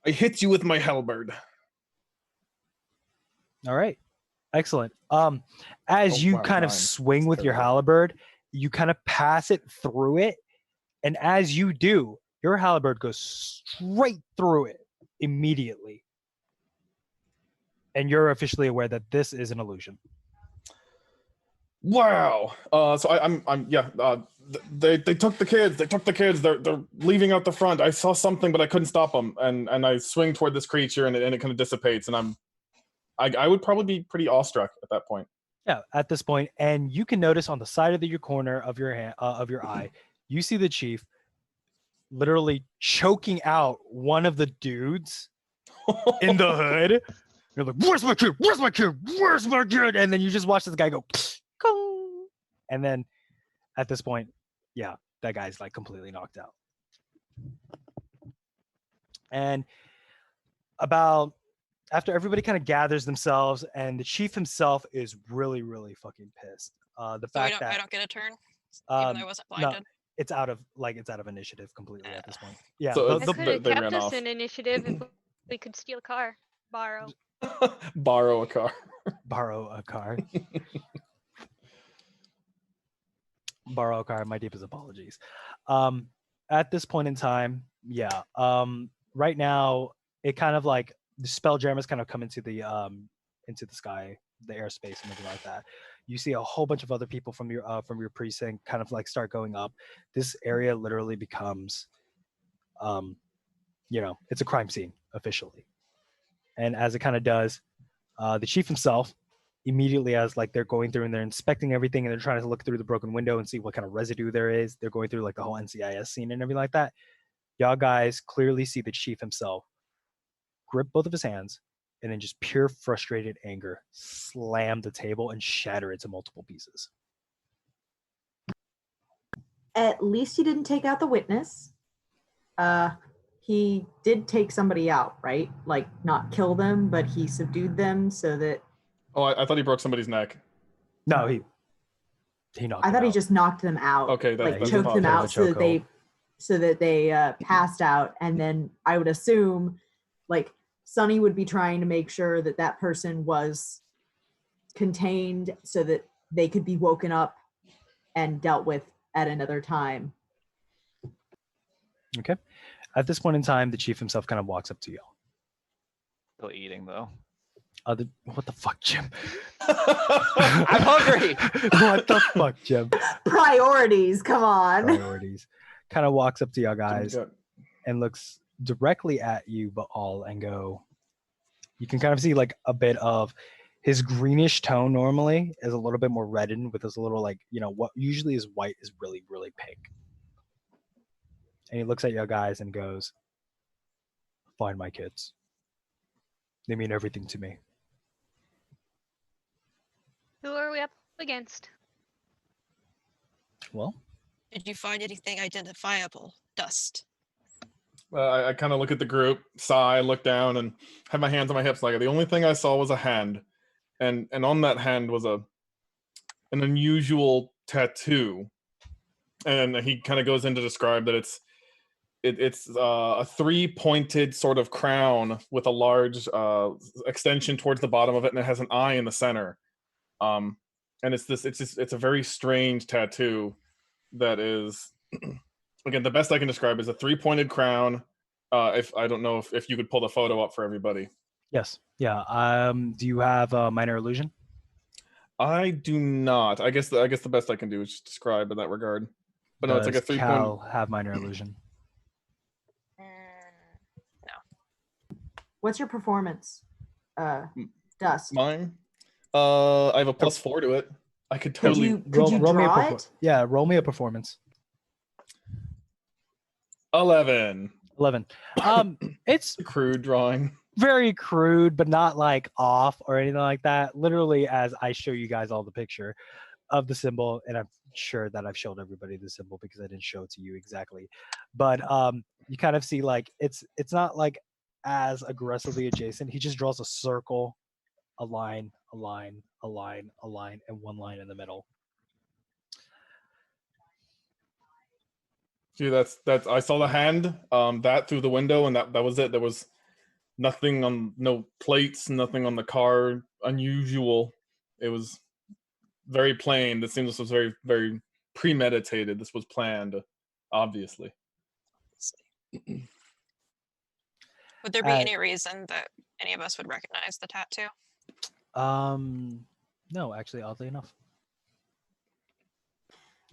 I hit you with my halberd. All right, excellent. As Oh, you wow, kind of 9. swing That's with your terrible. halberd, you kind of pass it through it, and as you do, your halberd goes straight through it immediately, and you're officially aware that this is an illusion. Wow. So I'm yeah. They took the kids. They took the kids. They're leaving out the front. I saw something, but I couldn't stop them. And I swing toward this creature, and it kind of dissipates. And I would probably be pretty awestruck at that point. Yeah, at this point, and you can notice on the side of your corner of your hand, of your eye, you see the chief literally choking out one of the dudes in the hood. You're like, "Where's my kid? Where's my kid? Where's my kid?" And then you just watch this guy go, "Kong." And then at this point, yeah, that guy's like completely knocked out. And about after everybody kind of gathers themselves, and the chief himself is really, really fucking pissed. The So I fact don't that get a turn, even um, though I wasn't no, blinded. it's out of initiative completely at this point. Yeah, So I The- could have they kept ran us off. in initiative if we could steal a car, borrow. Borrow a car. borrow a car. Borrow a car. My deepest apologies. At this point in time, yeah. Right now, it kind of like the spelljammers kind of come into the sky, the airspace, and everything like that. You see a whole bunch of other people from your precinct kind of like start going up. This area literally becomes, it's a crime scene officially. And as it kind of does, the chief himself immediately, as like they're going through and they're inspecting everything and they're trying to look through the broken window and see what kind of residue there is. They're going through like the whole NCIS scene and everything like that. Y'all guys clearly see the chief himself grip both of his hands and then just pure frustrated anger slam the table and shatter it to multiple pieces. At least he didn't take out the witness. He did take somebody out, right? Like not kill them, but he subdued them so that Oh, I thought he broke somebody's neck. No, he knocked I him thought he out. just knocked them out. Okay, like that's choked them possible. out so that they passed out, and then I would assume like Sonny would be trying to make sure that that person was contained so that they could be woken up and dealt with at another time. Okay. At this point in time, the chief himself kind of walks up to you. Still eating though. What the fuck, Jim? I'm hungry. What the fuck, Jim? Priorities, come on. Priorities. Kind of walks up to you guys Yeah. and looks directly at you, but all and go. You can kind of see like a bit of his greenish tone normally is a little bit more reddened with this little like, what usually is white is really, really pink. And he looks at you guys and goes, "Find my kids. They mean everything to me." Who are we up against? Well, Did you find anything identifiable? Dust. I kind of look at the group, sigh, look down, and have my hands on my hips. Like the only thing I saw was a hand, and on that hand was an unusual tattoo. And he kind of goes in to describe that it's a 3-pointed sort of crown with a large extension towards the bottom of it, and it has an eye in the center. And it's a very strange tattoo that is, again, the best I can describe is a 3-pointed crown. If I don't know if you could pull the photo up for everybody. yes. Yeah. Do you have a minor illusion? I do not. I guess the best I can do is just describe in that regard. But no, it's like a Does 3-point. Cal have minor illusion? What's your performance? Dust. Mine. I have a +4 to it. I could Could totally. you roll me a draw it? Yeah, roll me a performance. 11. 11. It's Crude drawing. very crude, but not like off or anything like that. Literally, as I show you guys all the picture of the symbol, and I'm sure that I've showed everybody the symbol because I didn't show it to you exactly. But you kind of see like it's not like as aggressively adjacent. He just draws a circle, a line, a line, a line, a line, and one line in the middle. See, that's I saw the hand that through the window, and that was it. There was nothing on, no plates, nothing on the car unusual. It was very plain. This seems this was very premeditated. This was planned, obviously. Would there be any reason that any of us would recognize the tattoo? No, actually, oddly enough.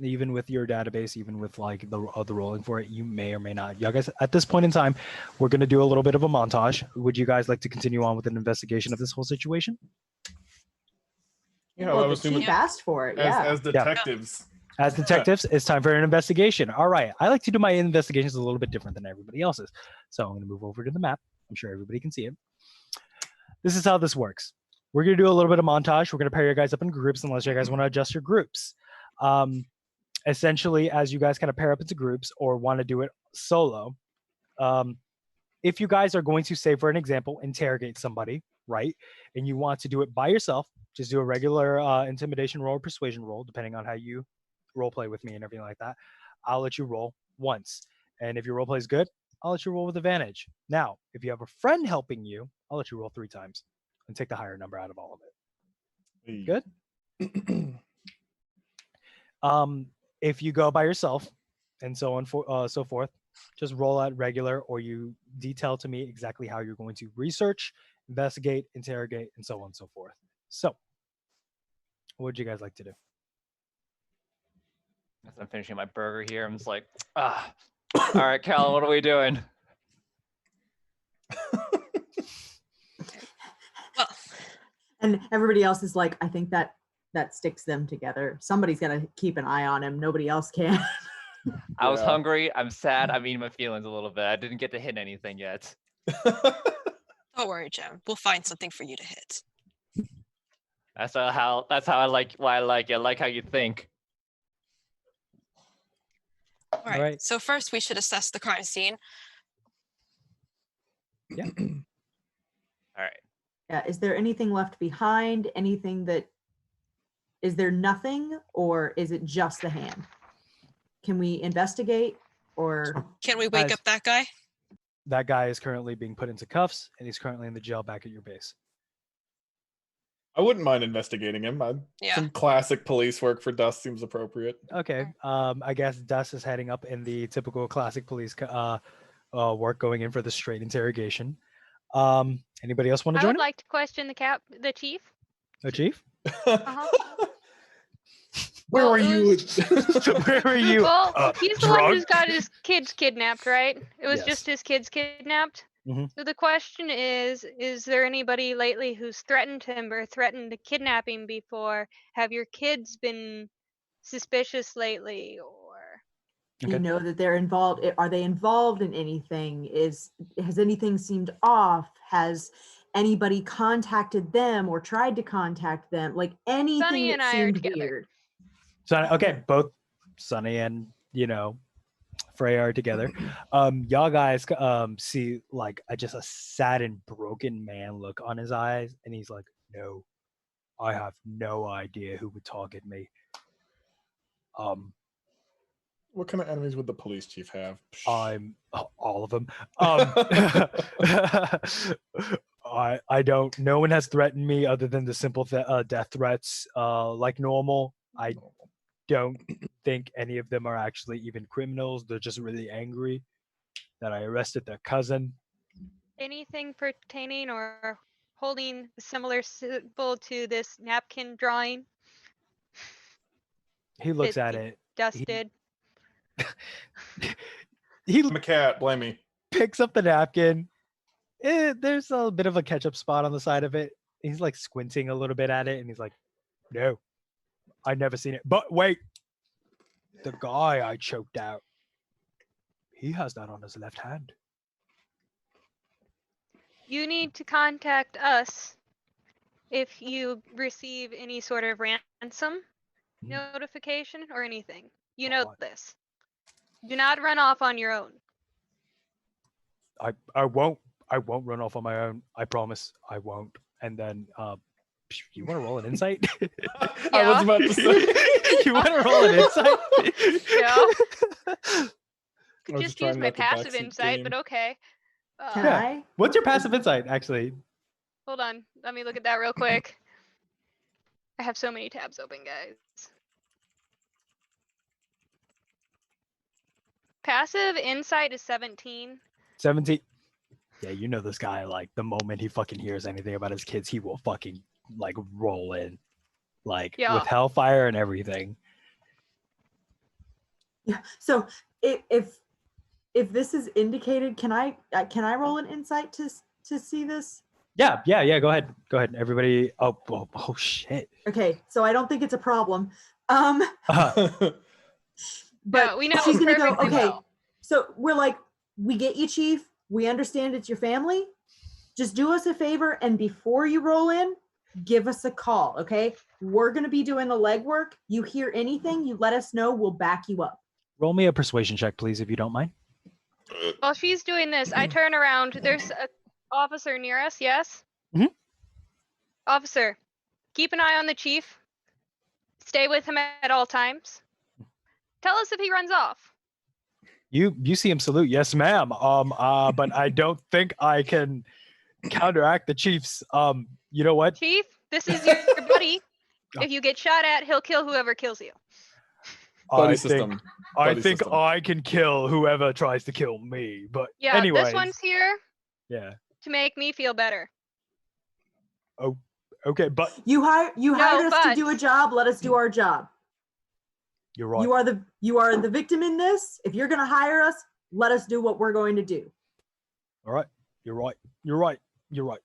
Even with your database, even with like the rolling for it, you may or may not. You guys, at this point in time, we're going to do a little bit of a montage. Would you guys like to continue on with an investigation of this whole situation? Yeah, Well, I the was assuming chief asked for it. Yeah. as detectives. As detectives, it's time for an investigation. All right. I like to do my investigations a little bit different than everybody else's. So I'm going to move over to the map. I'm sure everybody can see it. This is how this works. We're going to do a little bit of montage. We're going to pair you guys up in groups unless you guys want to adjust your groups. Essentially, as you guys kind of pair up into groups or want to do it solo, if you guys are going to, say, for an example, interrogate somebody, right, and you want to do it by yourself, just do a regular intimidation roll or persuasion roll, depending on how you role play with me and everything like that. I'll let you roll once. And if your role play is good, I'll let you roll with advantage. Now, if you have a friend helping you, I'll let you roll 3 times and take the higher number out of all of it. Good? If you go by yourself and so on, so forth, just roll out regular, or you detail to me exactly how you're going to research, investigate, interrogate, and so on and so forth. So, what would you guys like to do? As I'm finishing my burger here, I'm just like, all right, Cal, what are we doing? Well, And everybody else is like, I think that sticks them together. Somebody's got to keep an eye on him. Nobody else can. I was Yeah. hungry. I'm sad. I'm eating my feelings a little bit. I didn't get to hit anything yet. don't worry, Jim. We'll find something for you to hit. That's how I like why I like it. I like how you think. All right. right. So first, we should assess the crime scene. Yeah. All right. Yeah. Is there anything left behind? Anything that, is there nothing, or is it just the hand? Can we investigate, or? Can we wake Guys. up that guy? That guy is currently being put into cuffs, and he's currently in the jail back at your base. I wouldn't mind investigating him. Yeah. Some classic police work for Dust seems appropriate. Okay. I guess Dust is heading up in the typical classic police work, going in for the straight interrogation. Anybody else want to I join would him? like to question the chief. The chief? Uh-huh. Where Well, were it you? was- Where are you? Well, he's the one drunk? who's got his kids kidnapped, right? It was Yes. just his kids kidnapped. Mhm. So the question is there anybody lately who's threatened him or threatened to kidnap him before? Have your kids been suspicious lately, or? You Okay. know that they're involved. Are they involved in anything? Has anything seemed off? Has anybody contacted them or tried to contact them? Like anything Sonny and that I are seemed together. weird. So, okay, both Sonny and, Freya are together. Y'all guys see like just a sad and broken man look on his eyes, and he's like, "No, I have no idea who would target me. What kind of enemies would the police chief have? I'm all of them. I don't. No one has threatened me other than the simple death threats, like normal. I don't think any of them are actually even criminals. They're just really angry that I arrested their cousin. Anything pertaining or holding a similar symbol to this napkin drawing He looks that at it. dusted? He I'm a cat. Blame me. picks up the napkin. There's a bit of a ketchup spot on the side of it. He's like squinting a little bit at it, and he's like, "No, I've never seen it. But wait, the guy I choked out, he has that on his left hand." You need to contact us if you receive any sort of ransom notification or anything. You know Alright. this. Do not run off on your own. I won't run off on my own. I promise I won't. And then you want to roll an insight? I was about to say. You want to roll an insight? Yeah. I Could was just trying use my not to passive backseat insight, game. but okay. Can Yeah. I? What's your passive insight, actually? Hold on. Let me look at that real quick. I have so many tabs open, guys. Passive insight is 17. 17. Yeah, you know this guy, like, the moment he fucking hears anything about his kids, he will fucking, like, roll in. Like, Yeah. with hellfire and everything. Yeah. So if this is indicated, can I roll an insight to see this? Yeah, go ahead. Everybody. Oh shit. Okay, so I don't think it's a problem. Uh, But No, we know she's gonna go, perfectly okay, well. so we're like, we get you, Chief. We understand it's your family. Just do us a favor, and before you roll in, give us a call, okay? We're gonna be doing the legwork. You hear anything, you let us know. We'll back you up. roll me a persuasion check, please, if you don't mind. While she's doing this, I turn around. There's a officer near us, yes? Mhm. Officer, keep an eye on the chief. Stay with him at all times. Tell us if he runs off. You see him salute, yes, ma'am. But I don't think I can counteract the Chiefs. You know what? Chief, this is your buddy. If you get shot at, he'll kill whoever kills you. Buddy I system. think I Buddy think system. I can kill whoever tries to kill me. But Yeah, anyways, this one's here yeah. to make me feel better. Okay, but You hired us to but- do a job. Let us do our job. you're right. You are the victim in this. If you're gonna hire us, let us do what we're going to do. All right. You're right. You're right. You're right.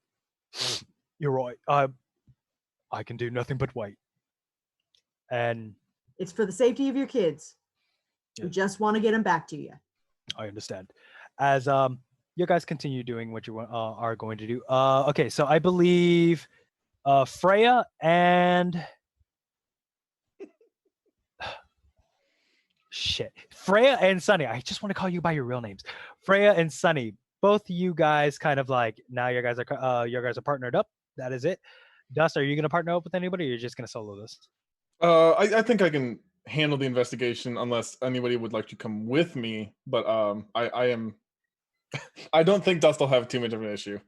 You're right. I can do nothing but wait. And It's for the safety of your kids. Yeah. We just want to get them back to you. I understand. As you guys continue doing what you are going to do. Okay, so I believe Freya and shit. Freya and Sunny. I just want to call you by your real names. Freya and Sunny. Both you guys kind of like now you guys are partnered up. That is it. Dust, are you gonna partner up with anybody or you're just gonna solo this? I think I can handle the investigation unless anybody would like to come with me. But I am. I don't think Dust will have too much of an issue.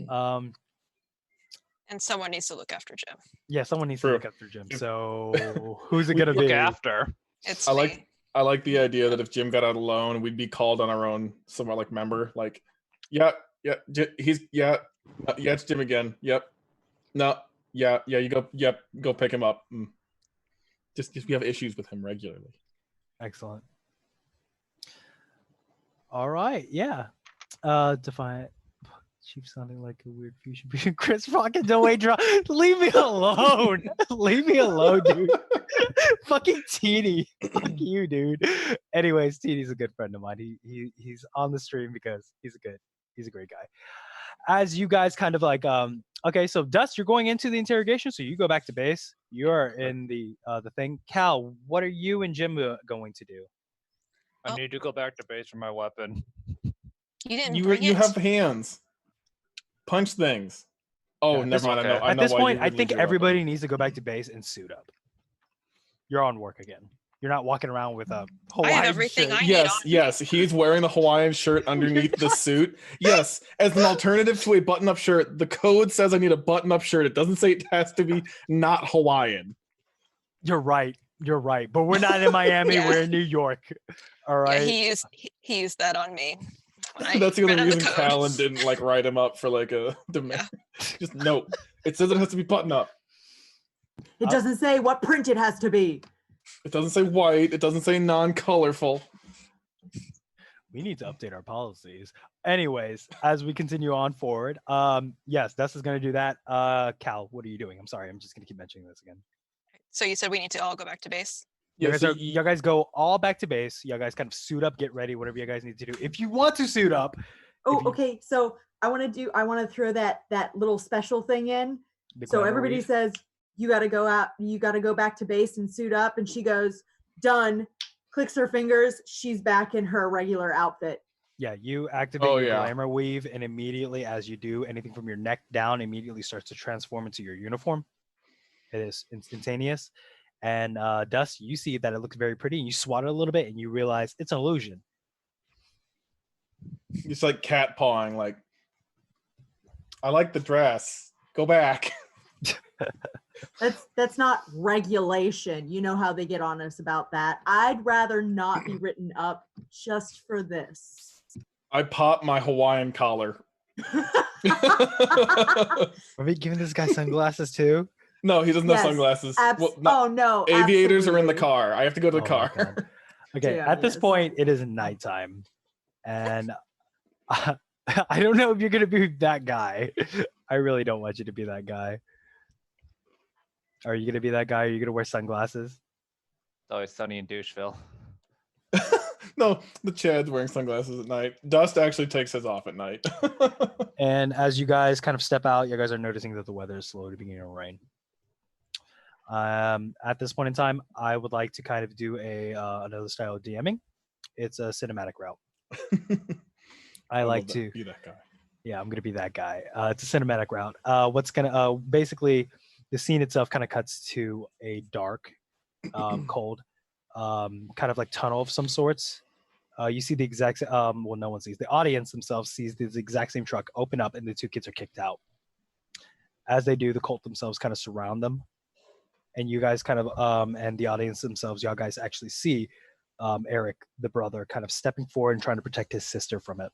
Um And someone needs to look after Jim. yeah, someone needs True. to look up through Jim. So who's it gonna Look be? after. It's I me. like the idea that if Jim got out alone, we'd be called on our own, somewhat like member. Like, it's Jim again. Yep. No. Yeah. You go. Yep. Go pick him up. Just we have issues with him regularly. Excellent. All right, yeah. Defiant. Chief sounding like a weird fusion between Chris Rock and Dwayne Johnson. Leave me alone. Leave me alone, dude. Fucking Teeny. Fuck you, dude. Anyways, Teeny's a good friend of mine. He's on the stream because he's a great guy. As you guys kind of like okay, so Dust, you're going into the interrogation, so you go back to base. You're in the thing. Cal, what are you and Jim going to do? I need to go back to base for my weapon. You didn't You bring you it. have hands. Punch things. Oh, Yeah, never mind. I know. okay. I At know this why point, you I would lose think your weapon. everybody needs to go back to base and suit up. You're on work again. You're not walking around with a Hawaiian everything shirt. I need Yes, on. yes. He's wearing the Hawaiian shirt underneath the suit. Yes, as an alternative to a button-up shirt, the code says I need a button-up shirt. It doesn't say it has to be not Hawaiian. You're right. You're right. But we're not in Miami. Yeah. We're in New York. All right. Yeah, he used that on me. when I That's the read only out reason code. Callan didn't like write him up for like a demand. Just no. It says it has to be button-up. It doesn't say what print it has to be. It doesn't say white. It doesn't say non-colorful. We need to update our policies. Anyways, as we continue on forward, yes, Dust is going to do that. Cal, what are you doing? I'm sorry. I'm just going to keep mentioning this again. So you said we need to all go back to base. You Yes, guys, you guys go all back to base. You guys kind of suit up, get ready, whatever you guys need to do. If you want to suit up, Oh, If you- okay. So I want to throw that little special thing in. The So glamour everybody weave. says, you got to go out, you got to go back to base and suit up. And she goes, done, clicks her fingers. She's back in her regular outfit. Yeah, you activate Oh, your yeah. glamour weave, and immediately as you do, anything from your neck down immediately starts to transform into your uniform. It is instantaneous. And Dust, you see that it looks very pretty, and you swat it a little bit, and you realize it's an illusion. It's like cat pawing. Like, I like the dress. Go back. That's not regulation. You know how they get on us about that. I'd rather not be written up just for this. I pop my Hawaiian collar. Are we giving this guy sunglasses too? No, he doesn't Yes, have sunglasses. Well, oh no, aviators are in the absolutely. car. I have to go to the Oh my car. God. Okay, Yeah, at this yes. point, it is nighttime, and I don't know if you're gonna be that guy. I really don't want you to be that guy. Are you gonna be that guy? Are you gonna wear sunglasses? It's always sunny in Doucheville. No, the Chad's wearing sunglasses at night. Dust actually takes his off at night. And as you guys kind of step out, you guys are noticing that the weather is slowly beginning to rain. At this point in time, I would like to kind of do another style of DMing. It's a cinematic route. I like love that. to, Be that guy. yeah, I'm gonna be that guy. It's a cinematic route. What's gonna basically the scene itself kind of cuts to a dark, cold, kind of like tunnel of some sorts. You see the exact well, no one sees. The audience themselves sees this exact same truck open up, and the two kids are kicked out. As they do, the cult themselves kind of surround them, and you guys kind of and the audience themselves, y'all guys actually see Eric, the brother, kind of stepping forward and trying to protect his sister from it.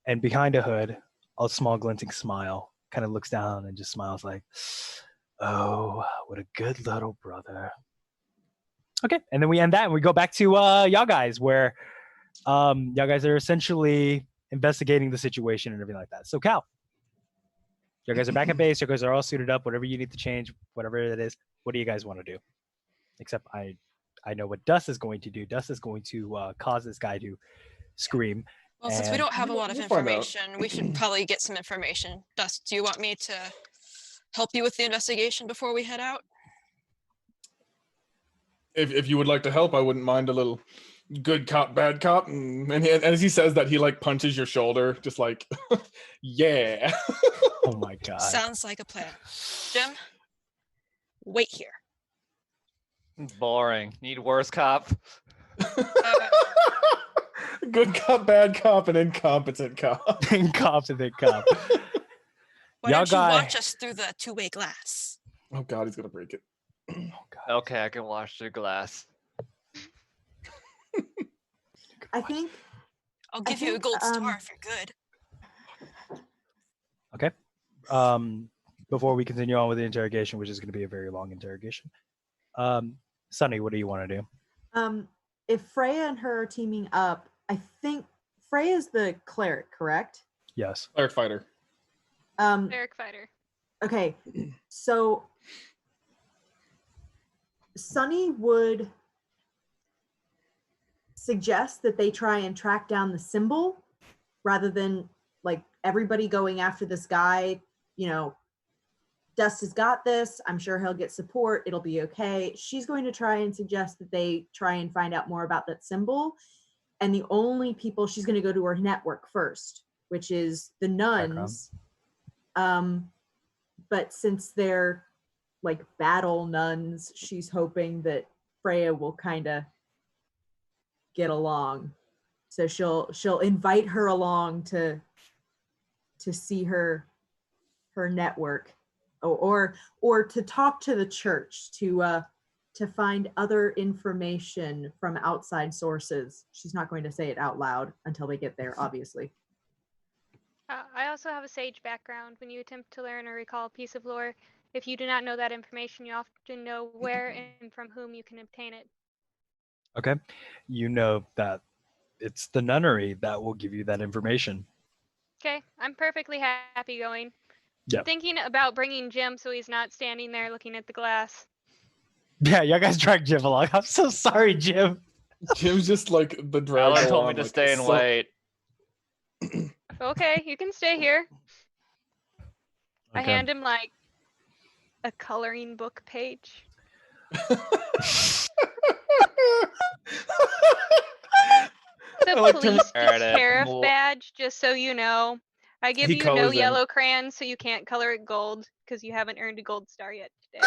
And behind a hood, a small glinting smile kind of looks down and just smiles like, "Oh, what a good little brother." Okay, and then we end that and we go back to y'all guys, where y'all guys are essentially investigating the situation and everything like that. So Cal, y'all guys are back at base. You guys are all suited up. Whatever you need to change, whatever it is, what do you guys want to do? Except I know what Dust is going to do. Dust is going to cause this guy to scream. Well, since we And- don't have a lot of We'll find out. information, we should probably get some information. Dust, do you want me to help you with the investigation before we head out? If you would like to help, I wouldn't mind a little good cop, bad cop. And as he says that, he like punches your shoulder, just like, yeah. Oh my god! Sounds like a plan. Jim, wait here. Boring. Need worse cop. Good cop, bad cop, and incompetent cop. Incompetent cop. Why Y'all don't you guy- watch us through the two-way glass? Oh God, he's gonna break it. Oh god! Okay, I can wash the glass. I think I'll I give you a think, gold star if you're good. Before we continue on with the interrogation, which is going to be a very long interrogation, Sunny, what do you want to do? if Freya and her are teaming up, I think Freya's the cleric, correct? Yes. Cleric fighter. Cleric fighter. Okay, so Sunny would suggest that they try and track down the symbol rather than like everybody going after this guy. You know, Dust has got this. I'm sure he'll get support. It'll be okay. She's going to try and suggest that they try and find out more about that symbol. And the only people she's going to go to her network first, which is the nuns. But since they're like battle nuns, she's hoping that Freya will kind of get along. So she'll invite her along to see her network, or to talk to the church to find other information from outside sources. She's not going to say it out loud until they get there, obviously. I also have a sage background. When you attempt to learn or recall a piece of lore, if you do not know that information, you often know where and from whom you can obtain it. Okay. You know that it's the nunnery that will give you that information. Okay, I'm perfectly happy going. Yeah. I'm thinking about bringing Jim so he's not standing there looking at the glass. Yeah, you guys drag Jim along. I'm so sorry, Jim. Jim's just like the drag. Alan told me along, to like, stay and so- wait. Okay, you can stay here. I Okay. hand him like a coloring book page. The I like turning- police Meredith, sheriff more- badge, just so you know. I give He you no colors in. yellow crayons, so you can't color it gold because you haven't earned a gold star yet today.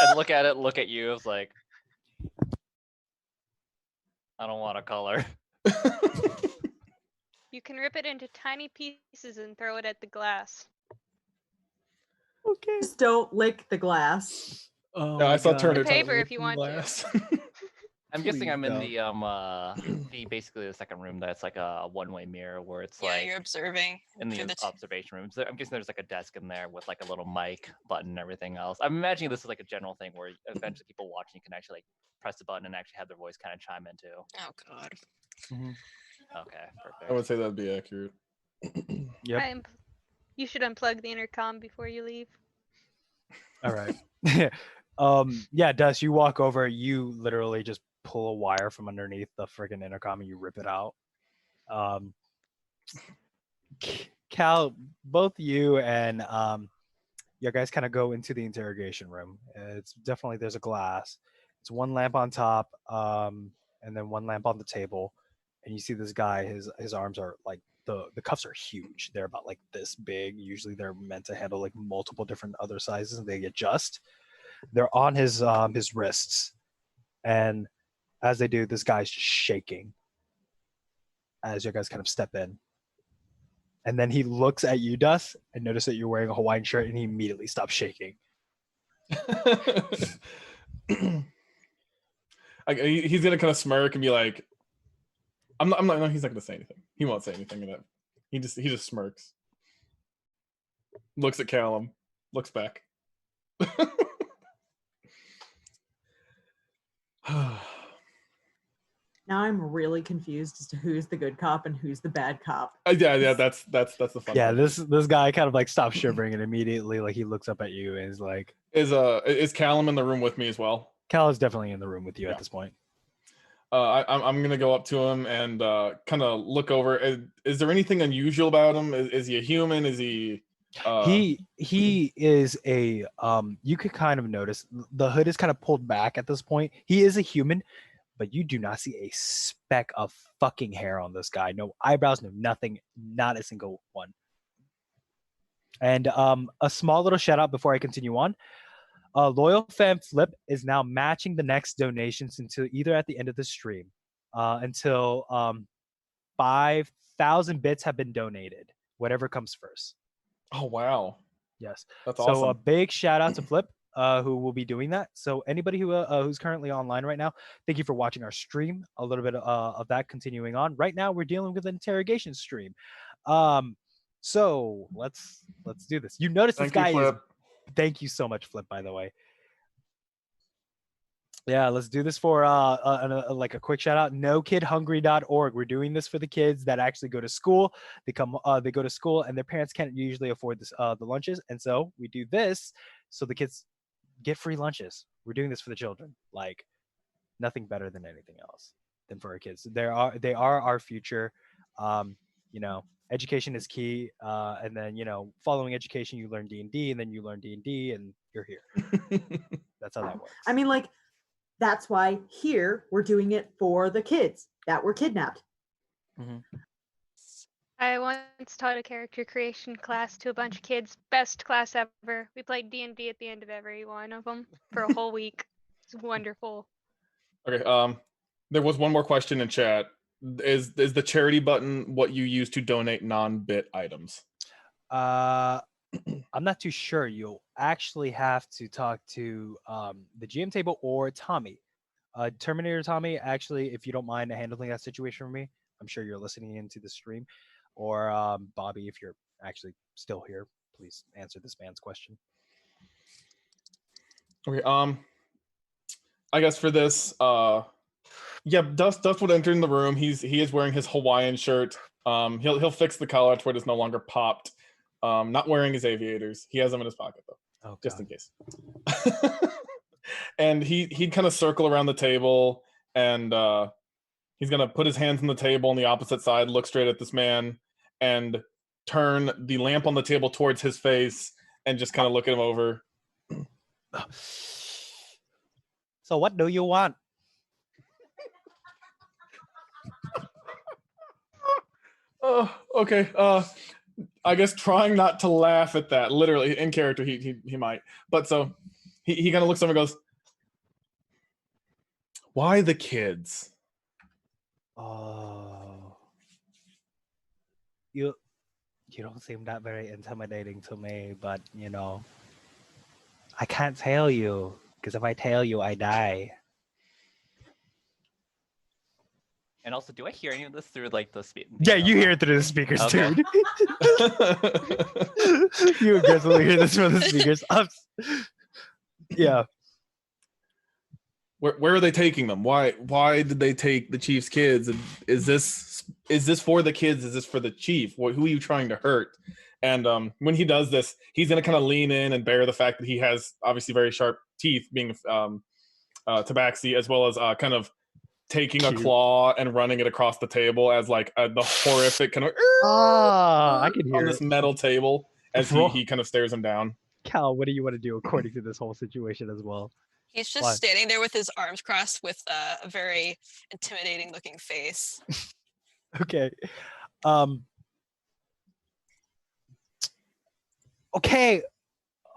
And look at it, look at you. It's like, I don't want to color. You can rip it into tiny pieces and throw it at the glass. Okay. Just don't lick the glass. Oh Yeah, I my saw God. Turner Paper trying to if you lick want to. glass. I'm guessing Please I'm in don't. the basically the second room that's like a one-way mirror where it's Yeah, like you're observing in the through the observation room. So I'm guessing there's like a desk in there with like a little mic button and everything else. I'm imagining this is like a general thing where eventually people watching can actually like press the button and actually have their voice kind of chime in too. Oh god. Okay, perfect. I would say that'd be accurate. Yep. You should unplug the intercom before you leave. All right. Yeah, Dust, you walk over, you literally just pull a wire from underneath the freaking intercom and you rip it out. Cal, both you and you guys kind of go into the interrogation room. It's definitely, there's a glass. It's one lamp on top, and then one lamp on the table. And you see this guy, his arms are like, the cuffs are huge. They're about like this big. Usually they're meant to handle like multiple different other sizes, and they adjust. They're on his wrists, and as they do, this guy's just shaking as you guys kind of step in. And then he looks at you, Dust, and notice that you're wearing a Hawaiian shirt, and he immediately stops shaking. He's gonna kind of smirk and be like, I'm not. No, he's not gonna say anything. He won't say anything in it. He just smirks, looks at Callum, looks back. Now I'm really confused as to who's the good cop and who's the bad cop. Yeah, that's the fun. Yeah, part. this guy kind of like stops shivering, and immediately like he looks up at you and is like, Is Callum in the room with me as well? Cal is definitely in the room with you Yeah. at this point. I'm gonna go up to him and kind of look over. Is there anything unusual about him? Is he a human? Is he? He is a you could kind of notice the hood is kind of pulled back at this point. He is a human, but you do not see a speck of fucking hair on this guy. No eyebrows, no nothing, not a single one. And a small little shout out before I continue on. Loyal Fan Flip is now matching the next donations until either at the end of the stream, until 5,000 bits have been donated. Whatever comes first. Oh wow, Yes. that's So awesome. a big shout out to Flip, who will be doing that. So anybody who's currently online right now, thank you for watching our stream. A little bit of that continuing on. Right now, we're dealing with an interrogation stream. So let's do this. You notice this Thank you, guy is. Flip. Thank you so much, Flip. By the way. Yeah, let's do this for like a quick shout out. NoKidHungry.org. We're doing this for the kids that actually go to school. They go to school and their parents can't usually afford this the lunches, and so we do this so the kids get free lunches. We're doing this for the children. Like nothing better than anything else than for our kids. They are our future. You know, education is key, and then following education, you learn D&D, and then you learn D&D, and you're here. That's how that works. I mean, like, that's why here we're doing it for the kids that were kidnapped. I once taught a character creation class to a bunch of kids. Best class ever. We played D&D at the end of every one of them for a whole week. It's wonderful. Okay. There was one more question in chat. Is the charity button what you use to donate non-bit items? I'm not too sure. You'll actually have to talk to the GM table or Tommy. Terminator Tommy, actually, if you don't mind handling that situation for me, I'm sure you're listening into the stream. Or Bobby, if you're actually still here, please answer this man's question. Okay. I guess for this, yeah, Dust would enter in the room. He is wearing his Hawaiian shirt. He'll fix the collar to where it is no longer popped. Not wearing his aviators. He has them in his pocket though, Oh, just God. in case. And he'd kind of circle around the table, and he's gonna put his hands on the table on the opposite side, look straight at this man, and turn the lamp on the table towards his face and just kind of look at him over. So what do you want? Oh, okay. I guess trying not to laugh at that. Literally, in character, he might. But so he kind of looks over and goes, "Why the kids?" Oh, you don't seem that very intimidating to me, but I can't tell you because if I tell you, I die. And also, do I hear any of this through like the speed? Yeah, you hear it through the speakers, Okay. dude. You aggressively hear this from the speakers. Yeah. Where are they taking them? Why did they take the chief's kids? And is this for the kids? Is this for the chief? Who are you trying to hurt? And when he does this, he's gonna kind of lean in and bear the fact that he has obviously very sharp teeth, being Tabaxi, as well as kind of taking a Cute. claw and running it across the table as like the horrific kind of I can on hear this it. metal table as Roll. he kind of stares him down. Cal, what do you want to do according to this whole situation as well? He's just Why? standing there with his arms crossed with a very intimidating looking face. Okay.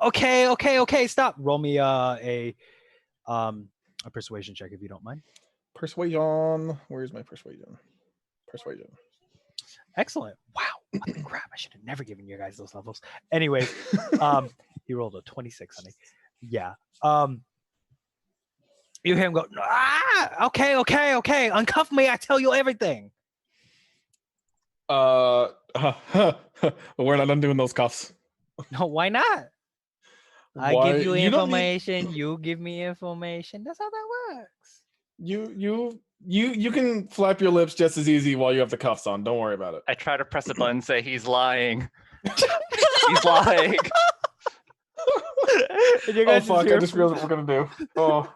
Okay. Stop. Roll me a persuasion check if you don't mind. Persuasion. Where's my persuasion? Persuasion. Excellent. Wow. What the crap? I should have never given you guys those levels. Anyway, he rolled a 26, honey. Yeah. You hear him go, okay. Uncuff me. I tell you everything. We're not undoing those cuffs. No, why not? I Why- give you you don't need- information. You give me information. That's how that works. You can flap your lips just as easy while you have the cuffs on. Don't worry about it. I try to press a button and say he's lying. He's lying. And you Oh guys fuck! hear I just realized what we're gonna do. Oh,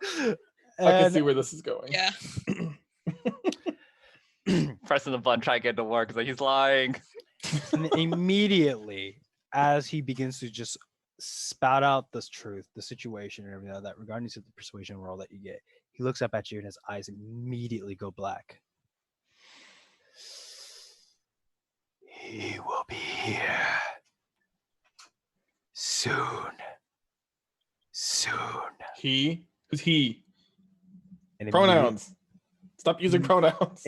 I can and see where this is going. Yeah. Pressing the button, try to get it to work. Like he's lying. And immediately, as he begins to just spout out this truth, the situation, and everything like that, regardless of the persuasion roll that you get, he looks up at you and his eyes immediately go black. He will be here soon. He? Who's he? And Pronouns. Stop using pronouns.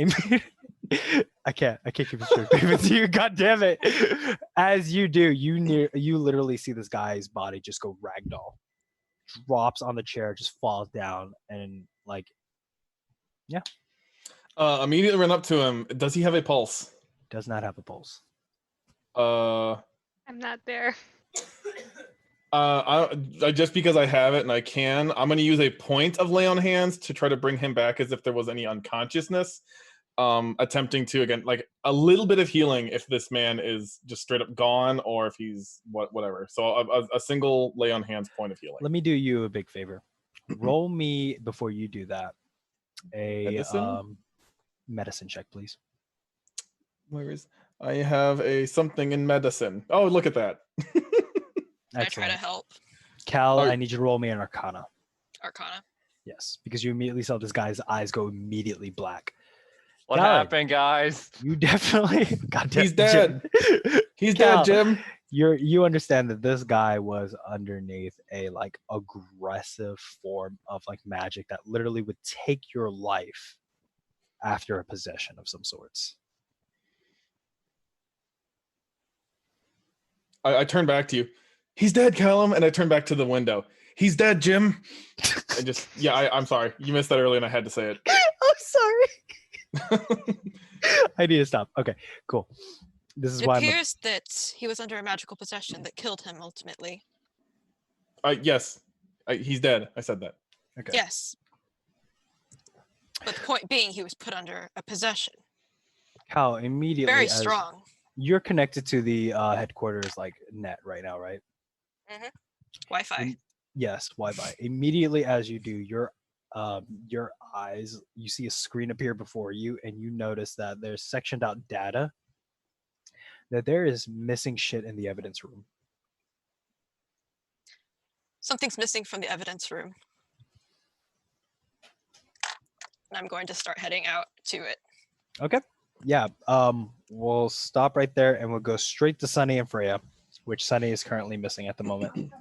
I can't keep it straight with you. God damn it! As you do, you literally see this guy's body just go ragdoll, drops on the chair, just falls down, and like, yeah, Immediately run up to him. Does he have a pulse? does not have a pulse. I'm not there. I just because I have it and I can, I'm gonna use a point of lay on hands to try to bring him back as if there was any unconsciousness. Attempting to again like a little bit of healing if this man is just straight up gone or if he's whatever. So a single lay on hands point of healing. Let me do you a big favor. Roll me before you do that a Medicine? medicine check, please. Where is I have a something in medicine. Oh, look at that. I try to Excellent. help. Cal, Oh. I need you to roll me an Arcana. Arcana. Yes, because you immediately saw this guy's eyes go immediately black. What Got it. happened, guys? You definitely God damn He's it, dead. Jim. He's Cal, dead, Jim. You understand that this guy was underneath a like aggressive form of like magic that literally would take your life after a possession of some sorts. I turn back to you. He's dead, Callum, and I turn back to the window. He's dead, Jim. I just I'm sorry. You missed that earlier and I had to say it. I'm sorry. I need to stop. Okay, cool. This is It why I'm appears that he was under a magical possession that killed him ultimately. Yes. He's dead. I said that. okay. Yes. But the point being, he was put under a possession. Cal, immediately Very as- strong. You're connected to the headquarters like net right now, right? Wi-Fi. Yes, Wi-Fi. Immediately as you do, your eyes, you see a screen appear before you, and you notice that there's sectioned out data that there is missing shit in the evidence room. Something's missing from the evidence room. And I'm going to start heading out to it. Okay. Yeah. We'll stop right there and we'll go straight to Sunny and Freya, which Sunny is currently missing at the moment.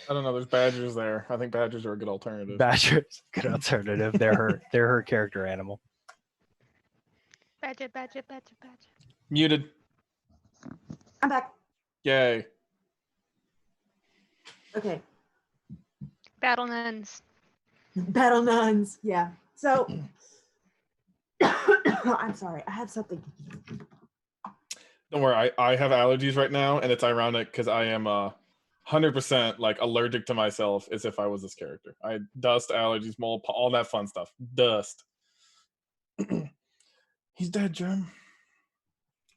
I don't know. There's badgers there. I think badgers are a good alternative. Badger's good alternative. They're her character animal. Badger. Muted. I'm back. Yay. Okay. Battle nuns. Battle nuns. Yeah. So I'm sorry. I have something. Don't worry. I have allergies right now, and it's ironic because I am 100% like allergic to myself as if I was this character. I dust, allergies, mold, all that fun stuff. Dust. He's dead, Germ.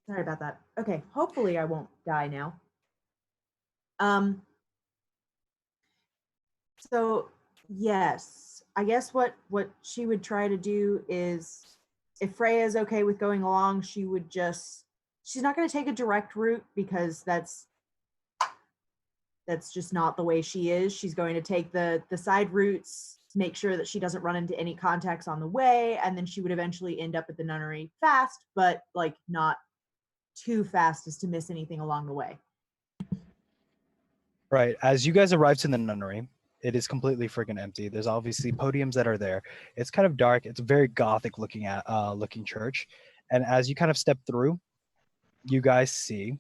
Sorry about that. Okay. Hopefully I won't die now. So yes, I guess what she would try to do is, if Freya is okay with going along, she's not going to take a direct route because that's just not the way she is. She's going to take the side routes, make sure that she doesn't run into any contacts on the way, and then she would eventually end up at the nunnery fast, but like not too fast as to miss anything along the way. Right. As you guys arrive to the nunnery, it is completely freaking empty. There's obviously podiums that are there. It's kind of dark. It's a very gothic looking church. And as you kind of step through, you guys see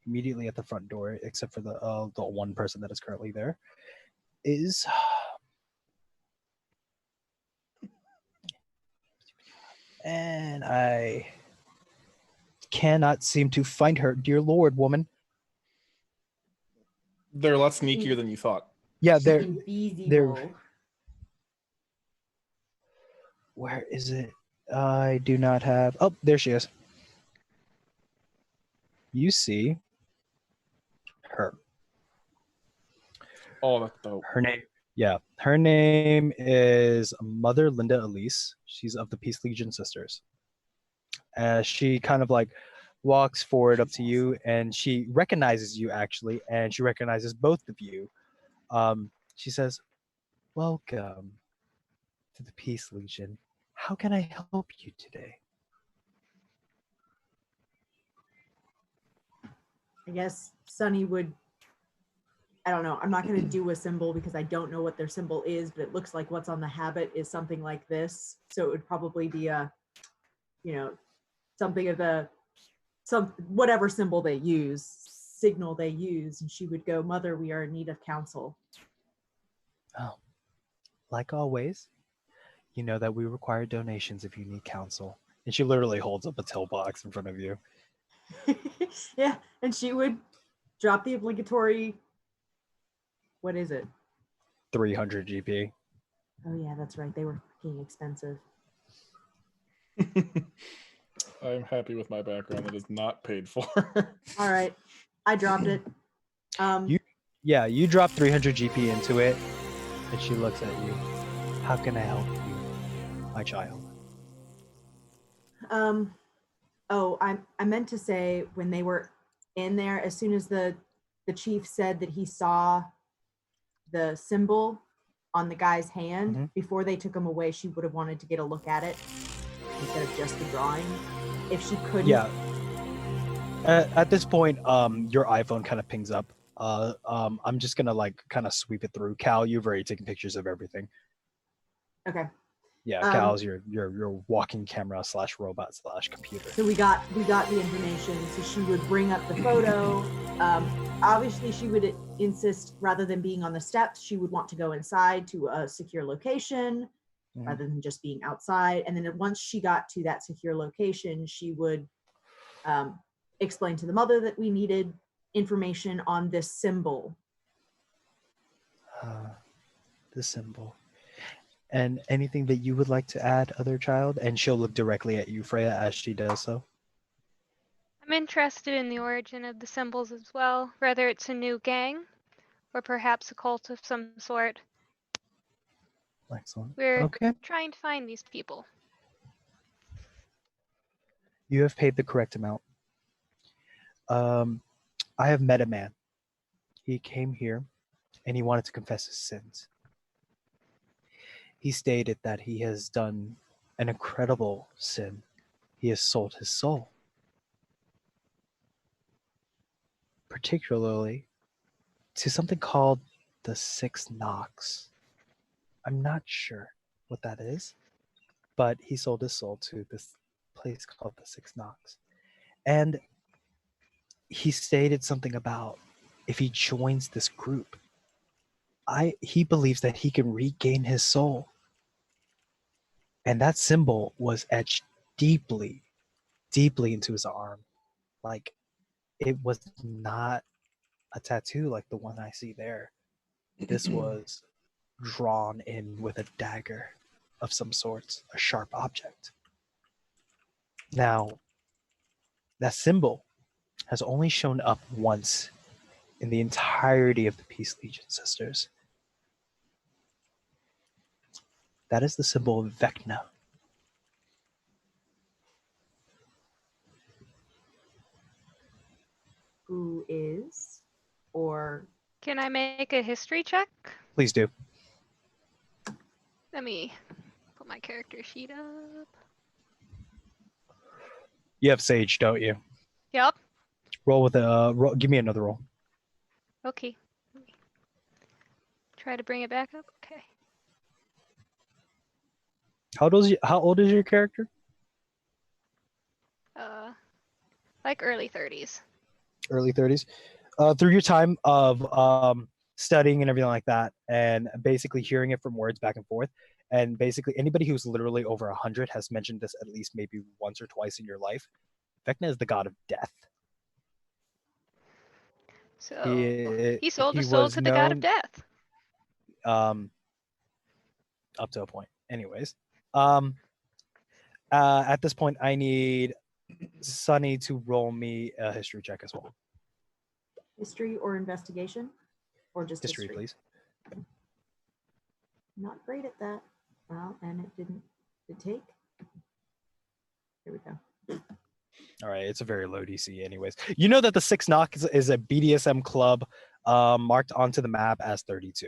immediately at the front door, except for the one person that is currently there, is and I cannot seem to find her. Dear Lord, woman. They're a lot sneakier than you thought. Yeah, they're Invisible. where is it? I do not have. Oh, there she is. You see her. Oh, that's dope. Her name. Yeah, her name is Mother Linda Elise. She's of the Peace Legion Sisters. She kind of like walks forward up to you, and she recognizes you actually, and she recognizes both of you. She says, "Welcome to the Peace Legion. How can I help you today?" I guess Sunny would, I don't know, I'm not going to do a symbol because I don't know what their symbol is, but it looks like what's on the habit is something like this. So it would probably be something of whatever symbol they use, signal they use. And she would go, "Mother, we are in need of counsel." Oh, like always, you know that we require donations if you need counsel. And she literally holds up a till box in front of you. Yeah, and she would drop the obligatory, what is it? 300 GP. Oh yeah, that's right. They were fucking expensive. I'm happy with my background that is not paid for. All right, I dropped it. You drop 300 GP into it, and she looks at you. How can I help you, my child? Oh, I meant to say when they were in there, as soon as the chief said that he saw the symbol on the guy's hand, before they took him away, she would have wanted to get a look at it instead of just the drawing. If she couldn't. Yeah. At this point, your iPhone kind of pings up. I'm just gonna like kind of sweep it through. Cal, you've already taken pictures of everything. Okay. Yeah, Cal's your walking camera / robot / computer. So we got the information. So she would bring up the photo. Obviously, she would insist, rather than being on the steps, she would want to go inside to a secure location, rather than just being outside. And then once she got to that secure location, she would explain to the mother that we needed information on this symbol. The symbol. And anything that you would like to add, other child? And she'll look directly at you, Freya, as she does so. I'm interested in the origin of the symbols as well, whether it's a new gang or perhaps a cult of some sort. Excellent. We're Okay. trying to find these people. You have paid the correct amount. I have met a man. He came here and he wanted to confess his sins. He stated that he has done an incredible sin. He has sold his soul. Particularly to something called the Six Knocks. I'm not sure what that is, but he sold his soul to this place called the Six Knocks. And he stated something about if he joins this group, he believes that he can regain his soul. And that symbol was etched deeply, deeply into his arm. Like, it was not a tattoo like the one I see there. This was drawn in with a dagger of some sort, a sharp object. Now, that symbol has only shown up once in the entirety of the Peace Legion Sisters. That is the symbol of Vecna. Who is, or Can I make a history check? Please do. Let me put my character sheet up. You have Sage, don't you? Yep. Roll with give me another roll. Okay. Let me try to bring it back up. Okay. How old is your character? Like early 30s. Early 30s. Through your time of studying and everything like that, and basically hearing it from words back and forth, and basically anybody who's literally over 100 has mentioned this at least maybe once or twice in your life. Vecna is the god of death. So he sold his soul to the god of death. Up to a point. Anyways, at this point, I need Sunny to roll me a history check as well. history or investigation? Or just History, please. Not great at that. Well, and it didn't take. Here we go. All right, it's a very low DC anyways. You know that the Six Knock is a BDSM club marked onto the map as 32.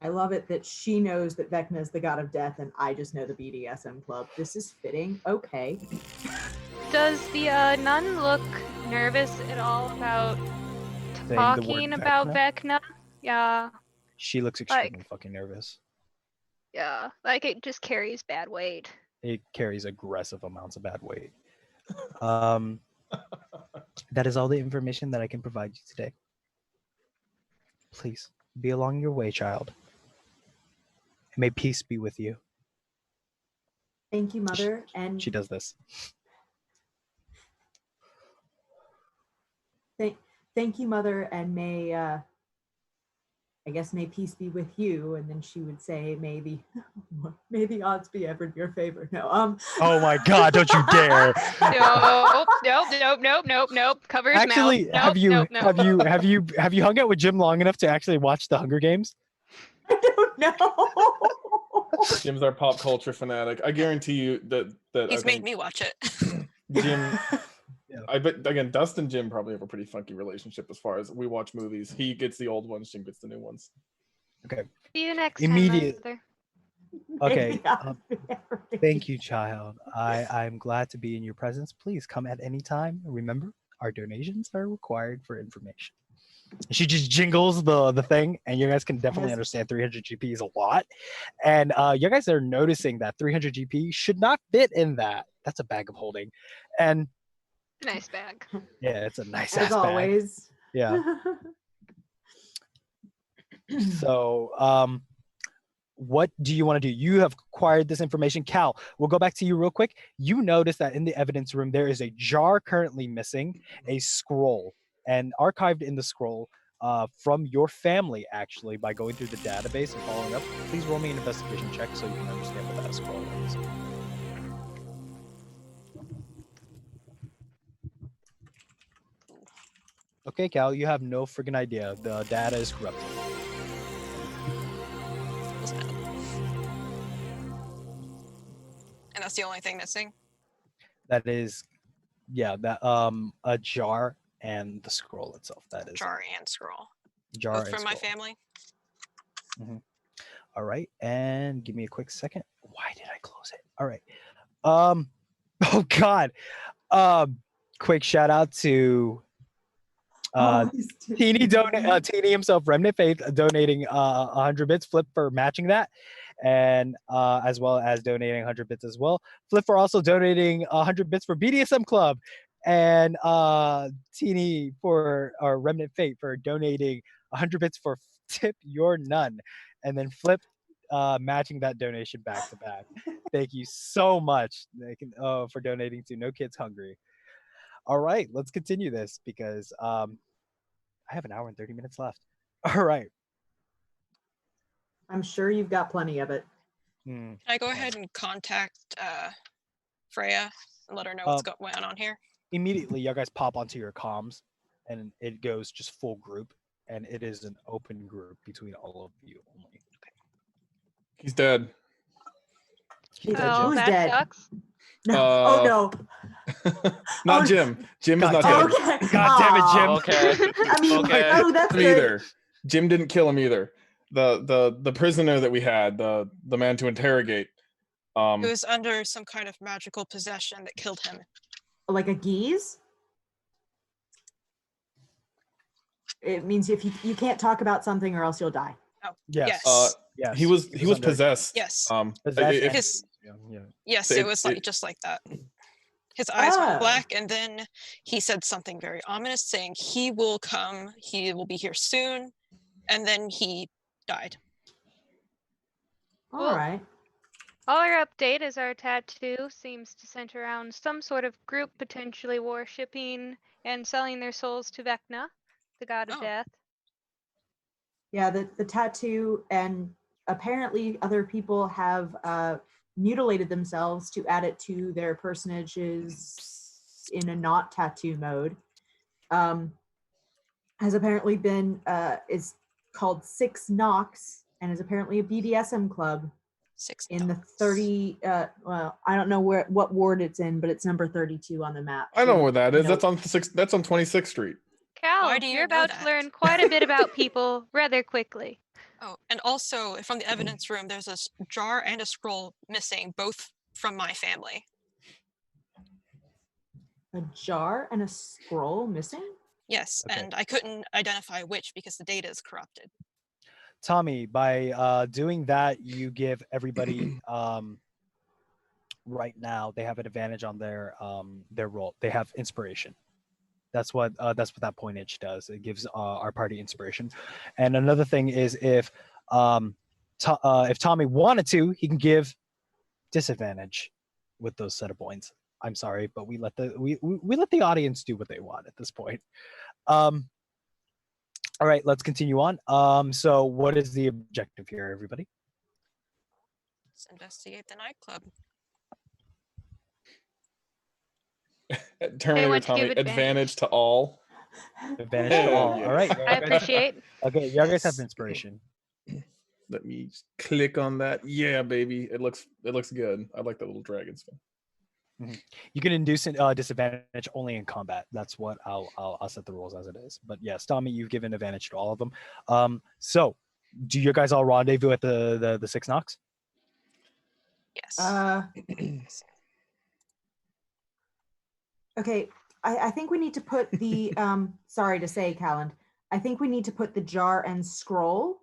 I love it that she knows that Vecna is the god of death and I just know the BDSM club. This is fitting. Okay. Does the nun look nervous at all about the talking word about Vecna? Vecna? Yeah, She looks extremely fucking nervous. yeah. Like it just carries bad weight. It carries aggressive amounts of bad weight. That is all the information that I can provide you today. Please be along your way, child. And may peace be with you. Thank you, Mother. And She does this. thank you, Mother, and may I guess may peace be with you. And then she would say, may the odds be ever in your favor. No, Oh my God! Don't you dare! Nope. Covers Actually, mouth. have you hung out with Jim long enough to actually watch the Hunger Games? I don't know. Jim's our pop culture fanatic. I guarantee you that He's made me watch it. Jim. Yeah. I bet again, Dust and Jim probably have a pretty funky relationship as far as we watch movies. He gets the old ones, Jim gets the new ones. Okay. See you next Immediate- time, Mother. Okay, May the odds be ever in Thank you, child. I'm glad to be in your presence. Please come at any time. Remember, our donations are required for information. She just jingles the thing, and you guys can definitely Yes. understand 300 GP is a lot. And you guys are noticing that 300 GP should not fit in that. That's a bag of holding. And Nice bag. yeah, it's a nice As ass bag. always. Yeah. So, what do you want to do? You have acquired this information. Cal, we'll go back to you real quick. You notice that in the evidence room, there is a jar currently missing, a scroll, and archived in the scroll from your family, actually, by going through the database and following up. Please roll me an investigation check so you can understand what that scroll is. Okay, Cal, you have no friggin' idea. The data is corrupted. Feels bad. That's the only thing missing. That is, yeah, that a jar and the scroll itself. That is Jar and scroll. jar Both and from my scroll. family. All right, and give me a quick second. Why did I close it? All right. Oh God. Quick shout out to Teeny Teeny himself, Remnant Faith, donating 100 bits. Flip for matching that, and as well as donating 100 bits as well. Flip for also donating 100 bits for BDSM Club, and Teeny for Remnant Fate for donating 100 bits for Tip Your Nun, and then Flip matching that donation back to back. Thank you so much for donating to No Kids Hungry. All right, let's continue this because I have an hour and 30 minutes left. All right. I'm sure you've got plenty of it. Can I go ahead and contact Freya and let her know what's going on here? Immediately, you guys pop onto your comms, and it goes just full group, and it is an open group between all of you only. He's dead. Oh, Who's that dead? sucks. No. Oh no. Not Oh, Jim. Jim is God not damn dead. Okay. God damn it, Jim. Aw. Okay. I mean, Okay. oh, that's Him good. either. Jim didn't kill him either. The prisoner that we had, the man to interrogate. It was under some kind of magical possession that killed him. Like a geese? It means if you can't talk about something or else you'll die. Oh, Yes. yes. Yes. He was under- possessed. Yes. Possessed if- and- His- yeah. Yes, So it it- was like it- just like that. His eyes Oh. went black, and then he said something very ominous, saying he will come, he will be here soon, and then he died. All Well, right. Our update is our tattoo seems to center around some sort of group potentially worshipping and selling their souls to Vecna, the god of Oh. death. Yeah, the tattoo, and apparently other people have mutilated themselves to add it to their personages in a not tattoo mode. Has apparently been is called Six Knocks and is apparently a BDSM club 6 in the dogs. 30 well, I don't know what ward it's in, but it's number 32 on the map. I know So, where that is. no. That's on 26th Street. Cal, Why do you you're know about to that? learn quite a bit about people rather quickly. Oh, and also from the evidence room, there's a jar and a scroll missing, both from my family. A jar and a scroll missing? Yes, Okay. and I couldn't identify which because the data is corrupted. Tommy, by doing that, you give everybody right now they have an advantage on their roll. They have inspiration. That's what that pointage does. It gives our party inspiration. And another thing is if Tommy wanted to, he can give disadvantage with those set of points. I'm sorry, but we let the audience do what they want at this point. All right, let's continue on. So what is the objective here, everybody? Let's investigate the nightclub. Terminator want to Tommy, give advantage advantage. to all. Advantage to Hell all. yeah. All right. I you guys- appreciate. Okay, you guys have Yes. inspiration. Let me just click on that. Yeah, baby. It looks good. I like that little dragon spin. You can induce disadvantage only in combat. That's what I'll set the rules as it is. But yes, Tommy, you've given advantage to all of them. So, do you guys all rendezvous at the Six Knocks? Yes. Okay, I think we need to put the sorry to say, Calland, I think we need to put the jar and scroll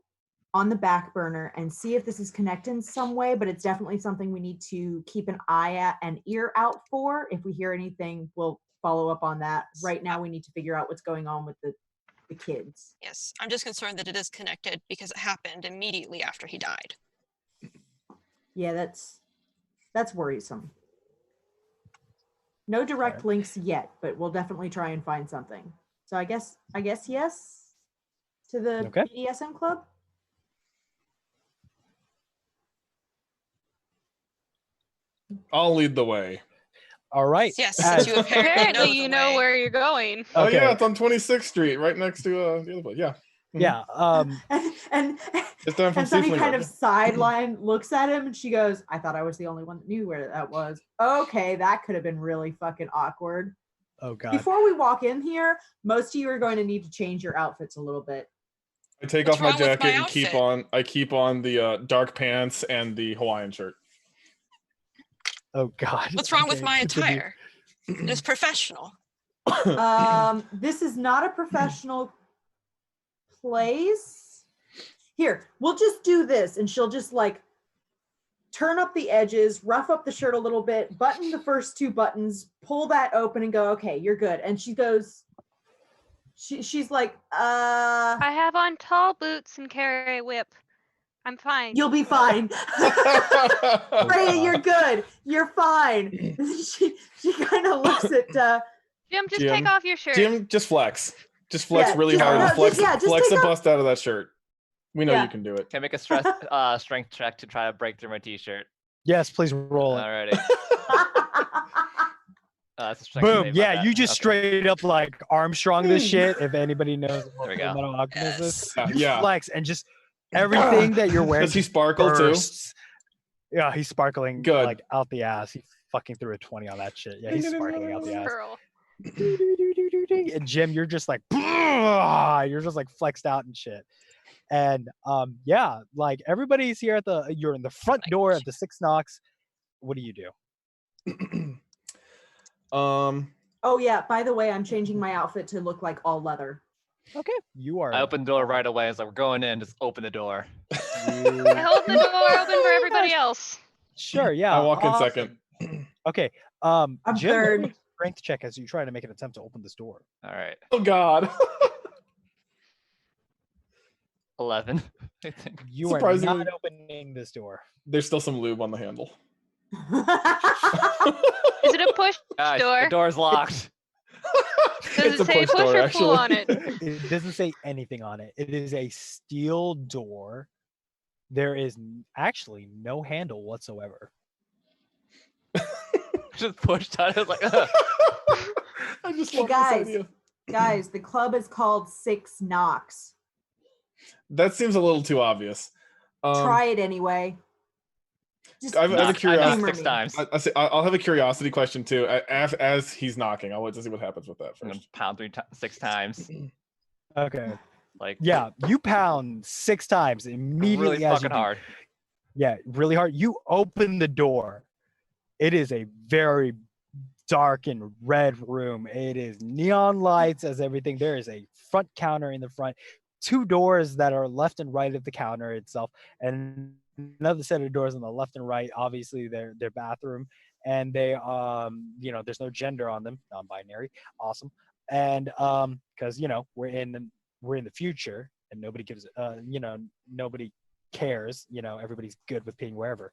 on the back burner and see if this is connected in some way, but it's definitely something we need to keep an eye at and ear out for. If we hear anything, we'll follow up on that. Right now we need to figure out what's going on with the kids. Yes, I'm just concerned that it is connected because it happened immediately after he died. Yeah, that's worrisome. No direct links yet, but we'll definitely try and find something. So I guess yes to the Okay. BDSM club. I'll lead the way. All right. Yes, As- since you apparently know Apparently, the you know way. where you're going. Oh Okay. yeah, it's on 26th Street, right next to the other place. Yeah. Yeah. and It's done from and Sunny Seafling kind Road. of sideline looks at him and she goes, I thought I was the only one that knew where that was. Okay, that could have been really fucking awkward. Oh god. Before we walk in here, most of you are going to need to change your outfits a little bit. I take What's off my wrong with jacket my and keep outfit? on the dark pants and the Hawaiian shirt. Oh god. What's wrong with Okay, my continue. attire? It's professional. This is not a professional place. Here, we'll just do this, and she'll just like turn up the edges, rough up the shirt a little bit, button the first 2 buttons, pull that open, and go, okay, you're good. And she goes, she's like, I have on tall boots and carry a whip. I'm fine. you'll be fine. Freya, you're good. You're fine. she kind of looks at Jim, just Jim. take off your shirt. Jim, just flex. Just flex Yeah, really just- hard. no, And flex just flex take the off- bust out of that shirt. We know Yeah. you can do it. Can I make a strength check to try to break through my t-shirt? Yes, please roll it. Alrighty. That's a strength Boom. save, my Yeah, bad. you just Okay. straight up like Armstrong this shit. If anybody knows what There we go. Fullmetal Alchemist is, Yes. you Yeah. flex and just everything that you're wearing Does he just sparkle too? bursts. Yeah, he's sparkling Good. like out the ass. He fucking threw a 20 on that shit. Yeah, he's sparkling out the ass. Girl. And Jim, you're just like you're just like flexed out and shit. And yeah, like everybody's here at you're in the front door at the Six Knocks. What do you do? oh yeah, by the way, I'm changing my outfit to look like all leather. Okay, you are. I opened the door right away. It's like, we're going in. Just open the door. I hold the door open for everybody else. Sure, yeah. I walk in awesome. second. Okay. I'm Jim, roll third. me a strength check as you try to make an attempt to open this door. All right. Oh God. 11. I think. You are Surprisingly- not opening this door. There's still some lube on the handle. Is it a push Guys, door? the door's locked. Does It's it a say push push door, or pull on actually. it? It doesn't say anything on it. It is a steel door. There is actually no handle whatsoever. Just pushed on it. Like, I just Hey, love guys. this idea. Guys, the club is called Six Knocks. That seems a little too obvious. Try it anyway. Just I have a knocked curiosity. humor 6 me. times. I'll have a curiosity question too. As he's knocking, I'll wait to see what happens with that I'm gonna first. pound 6 times. Okay. Like, Yeah, you pound 6 times immediately really as you fucking do. hard. Yeah, really hard. You open the door. It is a very dark and red room. It is neon lights as everything. There is a front counter in the front, 2 doors that are left and right of the counter itself, and another set of doors on the left and right. Obviously, their bathroom, and they there's no gender on them, non-binary. Awesome. And because we're in the future and nobody gives nobody cares, everybody's good with being wherever.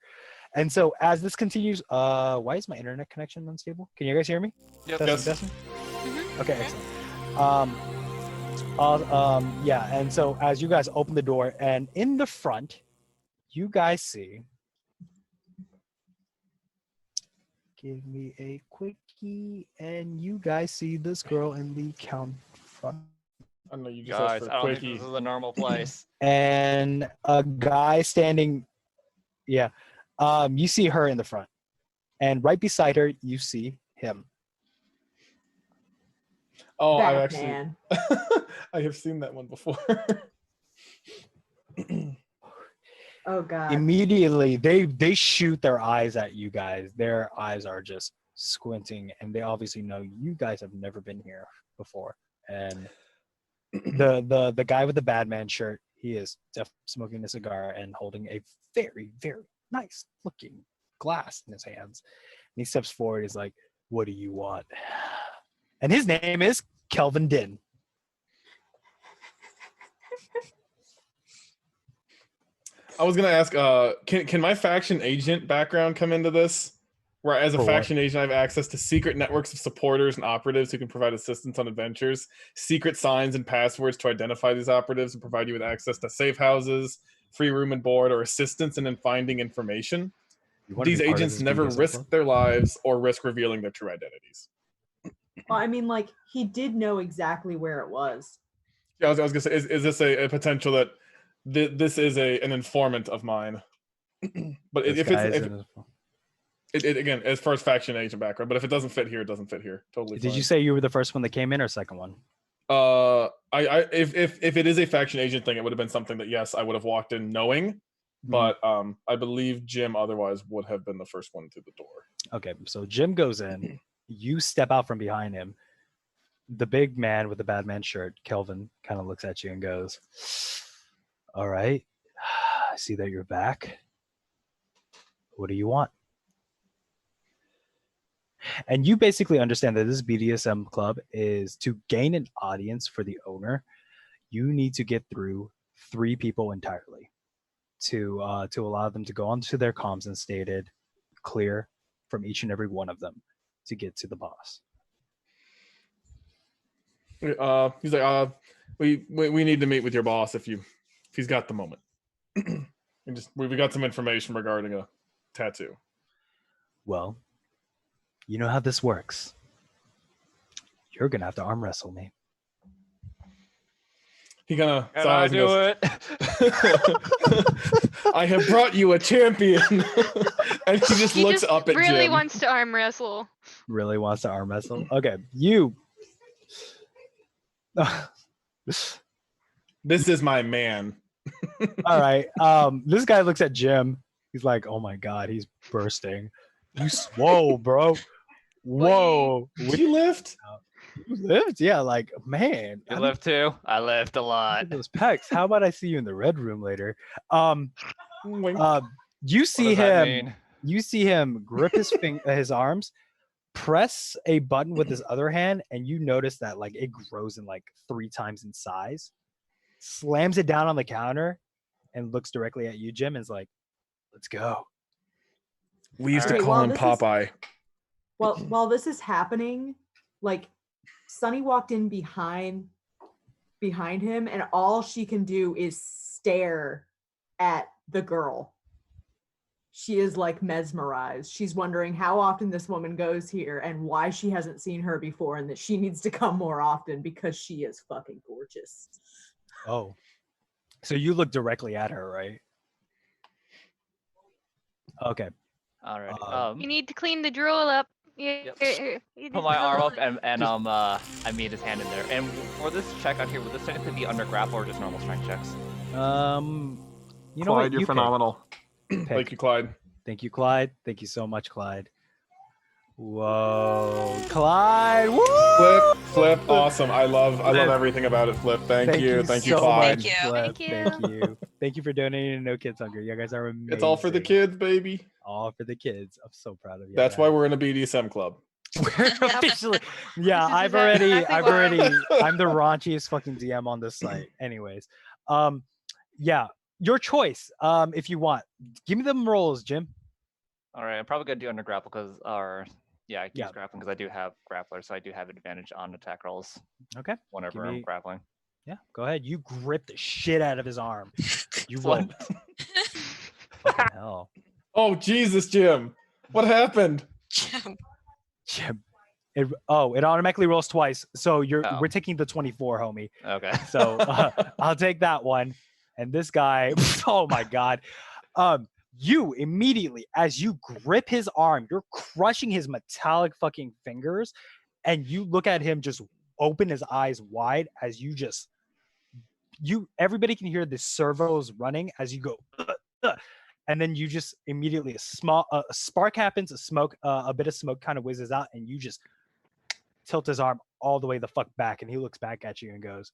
And so as this continues, why is my internet connection unstable? Can you guys hear me? Yep. Testing, Yes. testing? Mhm. Okay, excellent. Yeah, and so as you guys open the door, and in the front, you guys see. Give me a quickie, and you guys see this girl in the front. I know you just Guys, asked I don't for a think quickie. this is a normal place. And a guy standing. Yeah, you see her in the front, and right beside her, you see him. Oh, I actually Batman. I have seen that one before. Oh god. Immediately, they shoot their eyes at you guys. Their eyes are just squinting, and they obviously know you guys have never been here before. And the guy with the Batman shirt, he is smoking a cigar and holding a very, very nice looking glass in his hands. And he steps forward. He's like, "What do you want?" And his name is Kelvin Din. I was gonna ask, can my faction agent background come into this? Where as a For what? faction agent, I have access to secret networks of supporters and operatives who can provide assistance on adventures, secret signs and passwords to identify these operatives and provide you with access to safe houses, free room and board, or assistance in finding information. You wanna These be part of agents this never BDSM risk club? their lives or risk revealing their true identities. Well, I mean, like, he did know exactly where it was. Yeah, I was gonna say, is this a potential that this is an informant of mine? But This if guy it's is if, in it again, as far as faction agent background, but if it doesn't fit here, it doesn't fit here. Totally. Did you fine. say you were the first one that came in or second one? If it is a faction agent thing, it would have been something that yes, I would have walked in knowing, but I believe Jim otherwise would have been the first one through the door. Okay, so Jim goes in. You step out from behind him. The big man with the Batman shirt, Kelvin, kind of looks at you and goes, "All right, I see that you're back. What do you want?" And you basically understand that this BDSM club is to gain an audience for the owner. You need to get through 3 people entirely to allow them to go onto their comms and stated clear from each and every one of them to get to the boss. He's like, we need to meet with your boss if he's got the moment. And we got some information regarding a tattoo. Well, you know how this works. You're gonna have to arm wrestle me. He kind of Can I sighs and do goes, it? I have brought you a champion. And he just He looks just up at really Jim. wants to arm wrestle. Really wants to arm wrestle? Okay, you. This is my man. All right. This guy looks at Jim. He's like, "Oh my god, he's bursting. Whoa, bro. Whoa. Did you lift? You lived? Yeah, like, man. You I lift too? I lift a look lot. at those pecs. How about I see you in the red room later?" Wink. You What see does that him. mean? You see him grip his arms, press a button with his other hand, and you notice that like it grows in like 3 times in size. Slams it down on the counter, and looks directly at you, Jim, and is like, "Let's go." We used to Okay, call well, him this is- Popeye. Well, while this is happening, like Sunny walked in behind him, and all she can do is stare at the girl. She is like mesmerized. She's wondering how often this woman goes here and why she hasn't seen her before, and that she needs to come more often because she is fucking gorgeous. Oh, so you look directly at her, right? Okay. All right. You need to clean the drool up. Yep. You Put need my to- arm up and I meet his hand in there. And for this check out here, would this technically be under grapple or just normal strength checks? You know Clyde, what? you're You phenomenal. pick. Thank you, Clyde. Thank you, Clyde. Thank you so much, Clyde. Whoa, Clyde! Woo! Flip, awesome. I love everything about it, Flip. Thank you, so Clyde. Thank you. Flip. Thank you. Thank you. Thank you for donating to No Kids Hunger. You guys are amazing. It's all for the kids, baby. All for the kids. I'm so proud of you. That's why we're in a BDSM club. we're officially. Yeah, This is I've already. exactly I've why. already. I'm the raunchiest fucking DM on this site. Anyways, yeah, your choice. If you want, give me them rolls, Jim. All right, I'm probably gonna do under grapple because, I use Yeah. grappling because I do have grappler, so I do have advantage on attack rolls Okay. whenever me- I'm grappling. Yeah, go ahead. You grip the shit out of his arm. You roll. Flip. Fucking hell. Oh Jesus, Jim. What happened? Jim. It automatically rolls twice. So Oh. we're taking the 24, homie. Okay. So I'll take that one. And this guy, oh my god. You immediately, as you grip his arm, you're crushing his metallic fucking fingers, and you look at him just open his eyes wide as everybody can hear the servos running as you go, and then you just immediately a spark happens, a bit of smoke kind of whizzes out, and you just tilt his arm all the way the fuck back, and he looks back at you and goes,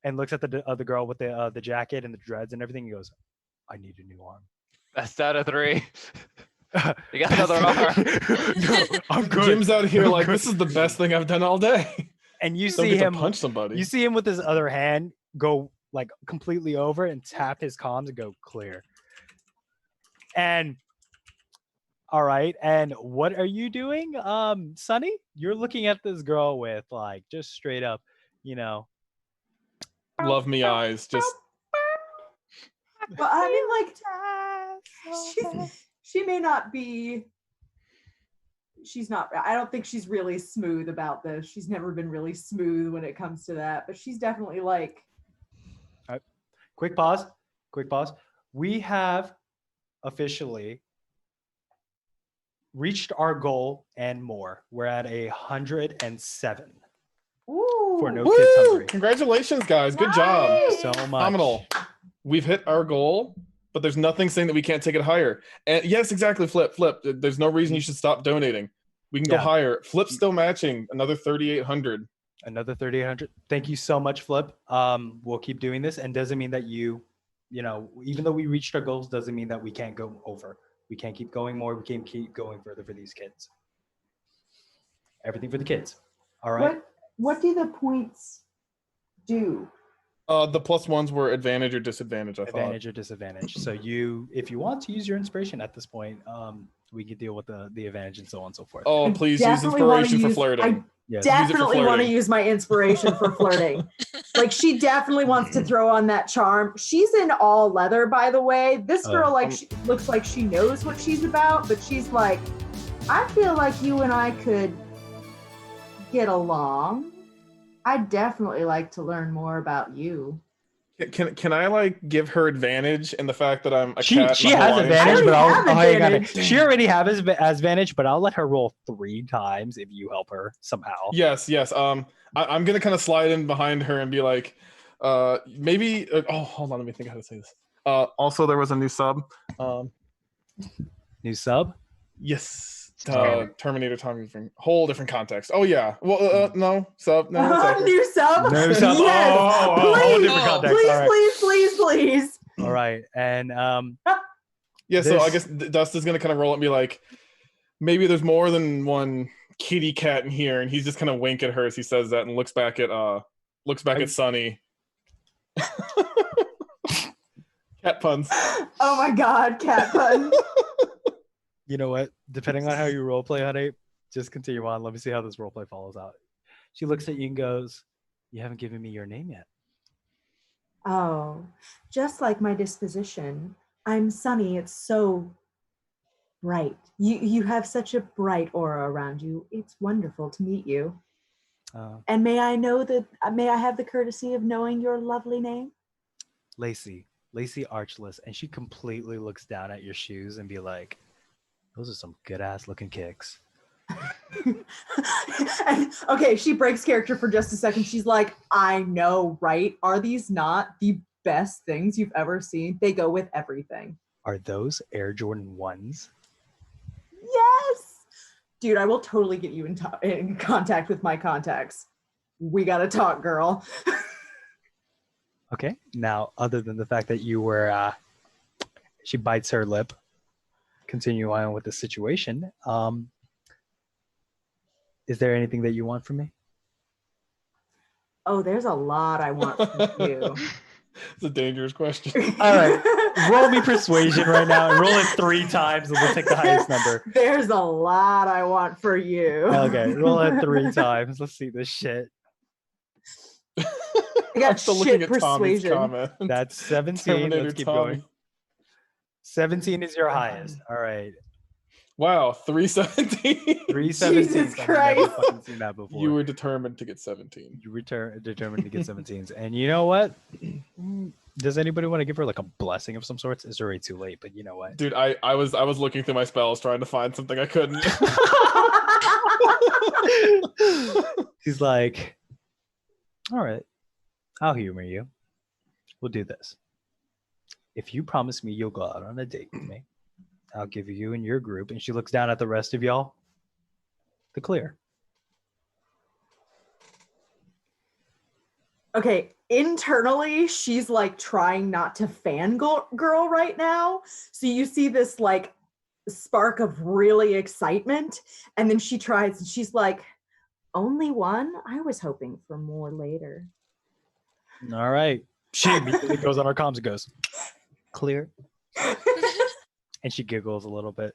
and looks at the other girl with the jacket and the dreads and everything. He goes, "I need a new arm." Best out of 3. You got another arm. No, I'm good. Jim's out here I'm like good. this is the best thing I've done all day. And you Don't see get to him punch somebody. You see him with his other hand go like completely over and tap his comms and go clear. And all right, and what are you doing, Sonny? You're looking at this girl with like just straight up, Love me eyes. Just But I mean, like, she may not be she's not. I don't think she's really smooth about this. She's never been really smooth when it comes to that. But she's definitely like, Quick pause. Quick pause. We have officially reached our goal and more. We're at 107 ooh, for No Woo! Kids Hungry. Congratulations, guys. Good job. nice. So much. Phenomenal. We've hit our goal, but there's nothing saying that we can't take it higher. And yes, exactly, Flip. There's no reason you should stop donating. We can go Yeah. higher. Flip's still matching another 3,800. Another 3,800. Thank you so much, Flip. We'll keep doing this, and doesn't mean that you know, even though we reached our goals, doesn't mean that we can't go over. We can't keep going more. We can keep going further for these kids. Everything for the kids. All right. What do the points do? The plus ones were advantage or disadvantage, I thought. Advantage or disadvantage. So if you want to use your inspiration at this point, we can deal with the advantage and so on and so forth. Oh, please use definitely wanna inspiration for use- flirting. Yes. Definitely want to flirting. use my inspiration for flirting. Like she definitely wants to throw on that charm. She's in all leather, by the way. This girl she looks like she knows what she's about, but she's like, I feel like you and I could get along. I'd definitely like to learn more about you. Can I like give her advantage in the fact that I'm a She cat? has and a Hawaiian? advantage, but I already have hang on. advantage. She already has advantage, but I'll let her roll 3 times if you help her somehow. Yes. I'm gonna kind of slide in behind her and be like, maybe. Hold on, let me think how to say this. Also, there was a new sub. New sub? Yes. Terminator. Terminator Tommy from whole different context. Oh yeah. Well, no sub. No. It's okay. New sub? No sub. Yes. Oh, whole Please, different context. please, All right. please. All right. And Yeah. So I This- guess Dust is gonna kind of roll at me like, maybe there's more than one kitty cat in here, and he's just kind of wink at her as he says that, and looks back at Sunny. Cat puns. Oh my God, cat pun. you know what? Depending on how you roleplay, honey, just continue on. Let me see how this roleplay follows out. She looks at you and goes, "You haven't given me your name yet." Oh, just like my disposition. I'm Sunny. It's so bright. You have such a bright aura around you. It's wonderful to meet you. And may I have the courtesy of knowing your lovely name? Lacey Archless, and she completely looks down at your shoes and be like, "Those are some good ass looking kicks." And, okay, she breaks character for just a second. She's like, I know, right? Are these not the best things you've ever seen? They go with everything. Are those Air Jordan 1s? Yes! Dude, I will totally get you in contact with my contacts. We gotta talk, girl. Okay. Now, other than the fact that you were, she bites her lip. Continue on with the situation. Is there anything that you want from me? Oh, there's a lot I want from you. It's a dangerous question. All right. Roll me persuasion right now and roll it 3 times and we'll take the highest number. There's a lot I want for you. Okay, roll it 3 times. Let's see this shit. I got I'm still shit looking at Tommy's persuasion. comment. That's 17. Terminator Let's keep Tommy. going. 17 is your highest. All right. Wow, 317. 317. Jesus I've never Christ. fucking seen that before. You were determined to get 17. You determined to get 17s. And you know what? Does anybody want to give her like a blessing of some sorts? It's already too late, but you know what? Dude, I was looking through my spells trying to find something I couldn't. He's like, all right, I'll humor you. We'll do this. If you promise me you'll go out on a date with me, I'll give you and your group. And she looks down at the rest of y'all. The clear. Okay, internally, she's like trying not to fangirl right now. So you see this like spark of really excitement. And then she tries and she's like, only one? I was hoping for more later. All right. She immediately goes on her comms and goes, clear. And she giggles a little bit.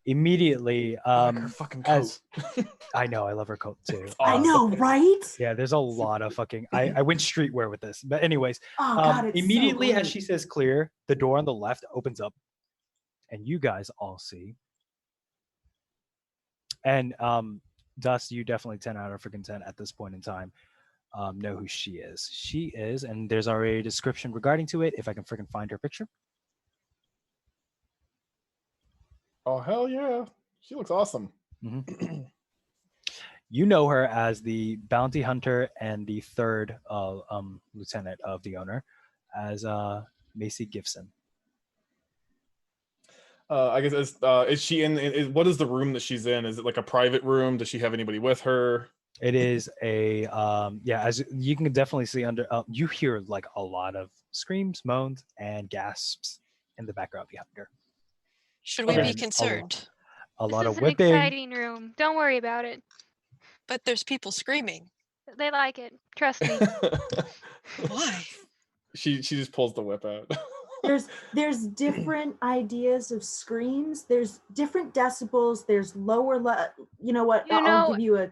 Immediately, I like her fucking coat. as I know, I love her coat too. I know, right? Yeah, there's a lot of fucking. I went streetwear with this, but anyways, Oh, God, it's immediately so as great. she says "clear," the door on the left opens up, and you guys all see And Dust, you definitely 10 out of freaking 10 at this point in time. Know who she is. She is, and there's already a description regarding to it. If I can freaking find her picture. Oh hell yeah, she looks awesome. You know her as the bounty hunter and the third lieutenant of the owner, as Macy Gibson. I guess is she in? What is the room that she's in? Is it like a private room? Does she have anybody with her? It is a as you can definitely see under. You hear like a lot of screams, moans, and gasps in the background behind her. Should we Okay. be concerned? A lot This of is an whipping. exciting room. Don't worry about it. But there's people screaming. They like it. Trust me. Why? She just pulls the whip out. There's different ideas of screams. There's different decibels. There's lower. You know what? You I'll know- give you a.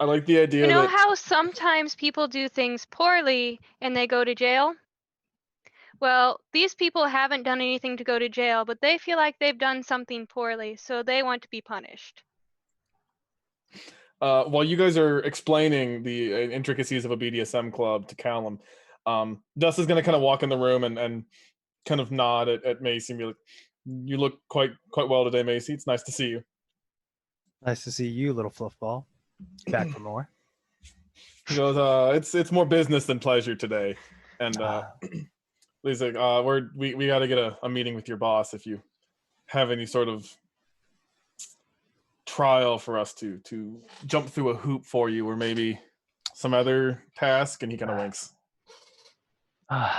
I like the idea You know that how sometimes people do things poorly and they go to jail? Well, these people haven't done anything to go to jail, but they feel like they've done something poorly, so they want to be punished. while you guys are explaining the intricacies of a BDSM club to Callum, Dust is going to kind of walk in the room and kind of nod at Macy and be like, "You look quite well today, Macy. It's nice to see you." Nice to see you, little fluff ball. Back for more. He goes, "It's more business than pleasure today," and he's like, "We got to get a meeting with your boss if you have any sort of trial for us to jump through a hoop for you, or maybe some other task." And he kind of winks.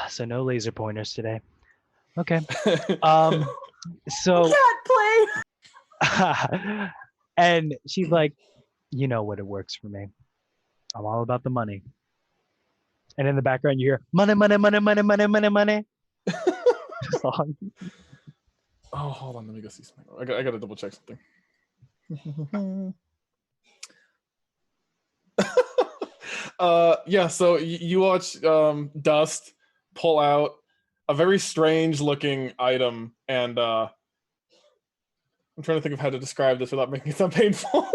So no laser pointers today. Okay. I So can't play. and she's like, you know what, it works for me. I'm all about the money. And in the background you hear money, money, money, money, money, money, money. Song. Oh, hold on, let me go see something. I got to double check something. Yeah, so you watch Dust pull out a very strange looking item, and I'm trying to think of how to describe this without making it sound painful.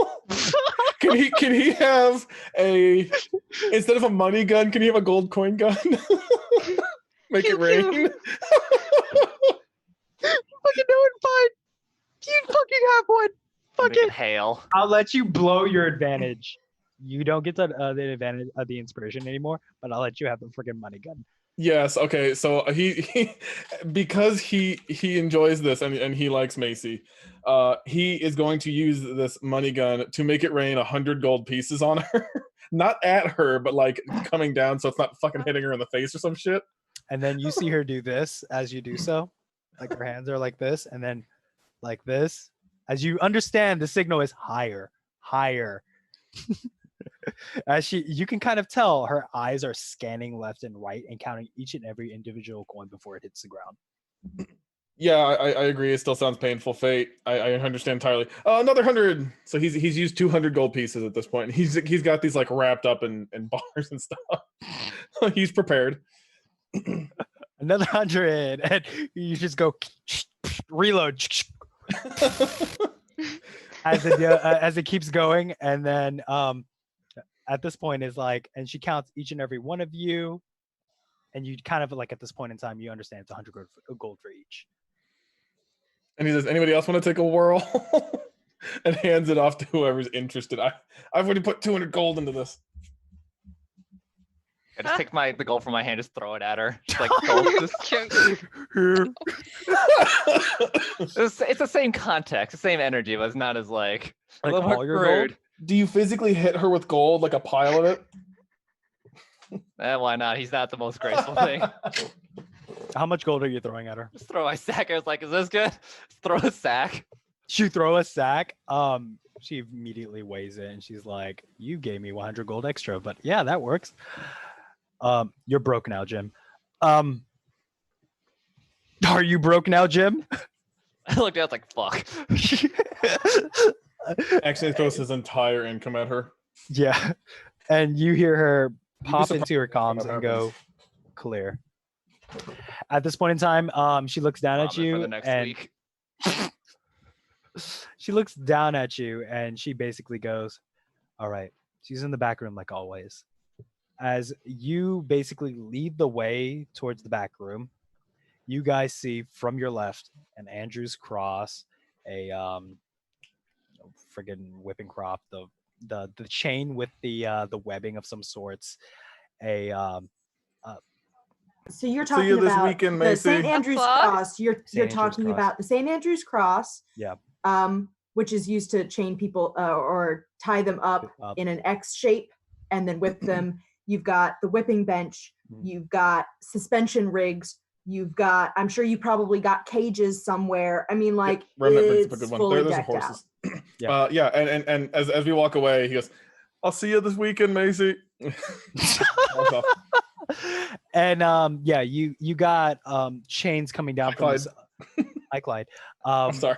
Can he have a, instead of a money gun, can he have a gold coin gun? Make it Pew, rain. pew. Fucking do it, fine. You fucking have one. Fuck Make it it. hail. I'll let you blow your advantage. You don't get the advantage of the inspiration anymore, but I'll let you have the freaking money gun. Yes. Okay. So he because he enjoys this and he likes Macy, he is going to use this money gun to make it rain 100 gold pieces on her, not at her, but like coming down, so it's not fucking hitting her in the face or some shit. And then you see her do this as you do so. Like her hands are like this, and then like this. As you understand, the signal is higher, higher. As you can kind of tell her eyes are scanning left and right and counting each and every individual coin before it hits the ground. Yeah, I agree. It still sounds painful. Fate. I understand entirely. Another 100. So he's used 200 gold pieces at this point. He's got these like wrapped up in bars and stuff. He's prepared. Another 100, and you just go reload as it keeps going, and then at this point is like, and she counts each and every one of you, and you kind of like at this point in time you understand it's 100 gold for each. And he says, "Anybody else want to take a whirl?" And hands it off to whoever's interested. I've already put 200 gold into this. I just take the gold from my hand, just throw it at her. Just like gold. It's the same context, the same energy, but it's not as like a Like little more all your crude. gold? Do you physically hit her with gold, like a pile of it? Why not? He's not the most graceful thing. How much gold are you throwing at her? Just throw my sack. I was like, is this good? Just throw a sack. You throw a sack. She immediately weighs it and she's like, you gave me 100 gold extra, but yeah, that works. You're broke now, Jim. Are you broke now, Jim? I looked at it, like, fuck. Actually throws his entire income at her. Yeah. And you hear her be pop surprised into her if comms that and go happens. clear. At this point in time, she looks down at Vomit for you the next and week. She looks down at you and she basically goes, all right. She's in the back room like always. As you basically lead the way towards the back room, you guys see from your left an Andrew's cross, a friggin' whipping crop, the chain with the webbing of some sorts, a So you're See you talking this about weekend, the St. Macy. Andrew's Applause. Cross. You're Andrew's talking Cross. about the St. Andrew's Cross. Yeah. Which is used to chain people or tie them up Up. in an X shape and then whip them. You've got the whipping bench. You've got suspension rigs. You've got, I'm sure you probably got cages somewhere. I mean, like, Remnant brings up a it's good one. fully There's the decked out. horses. Yeah. Yeah, and as we walk away, he goes, "I'll see you this weekend, Macy." Walks off. And yeah, you got chains coming down Hi, from this. Hi, Clyde. I'm sorry.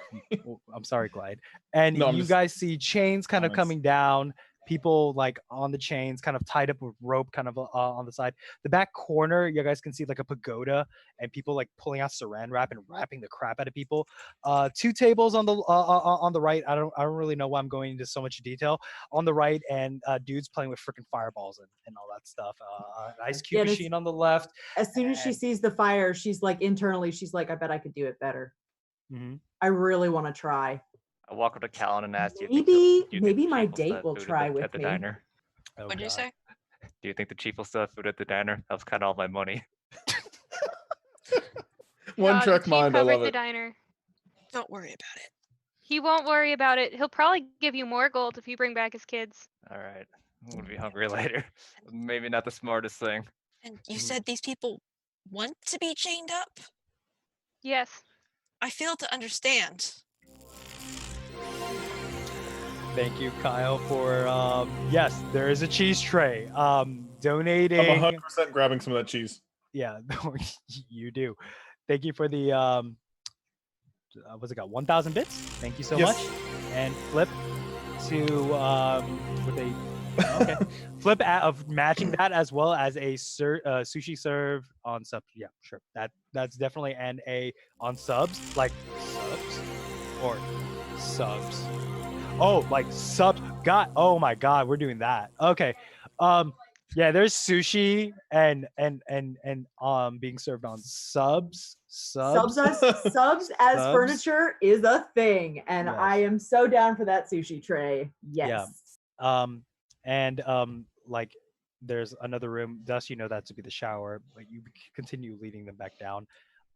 I'm sorry, Clyde. And No, I'm you just- guys see chains kind of Comments. coming down, people like on the chains, kind of tied up with rope, kind of on the side. The back corner, you guys can see like a pagoda and people like pulling out saran wrap and wrapping the crap out of people. 2 tables on the right. I don't really know why I'm going into so much detail. On the right, and dudes playing with freaking fireballs and all that stuff. An ice cube Yeah, and it's- machine on the left. As soon as she And- sees the fire, she's like internally, she's like, I bet I could do it better. Mhm. I really want to try. I walk up to Callan and ask, Maybe my date will try with at the me. diner? Oh, What'd you God. say? Do you think the chief will still have food at the diner? That was kind of all my money. One The track chief mind. I covered love the it. diner. Don't worry about it. He won't worry about it. He'll probably give you more gold if you bring back his kids. All right, I'm gonna be hungry later. Maybe not the smartest thing. And you said these people want to be chained up? Yes. I fail to understand. Thank you, Kyle, for yes, there is a cheese tray. Donating. I'm 100% grabbing some of that cheese. Yeah, you do. Thank you for the what's it got? 1,000 bits. Thank you so Yes. much. And flip to with a okay flip of matching that as well as a sushi serve on sub. Yeah, sure. That's definitely an A on subs, like subs or subs. Oh, like subs. God, oh my God, we're doing that. Okay. Yeah, there's sushi and being served on subs. Subs as furniture is a thing, and Yes. I am so down for that sushi tray. Yes. And like there's another room. Thus, you know that to be the shower, but you continue leading them back down.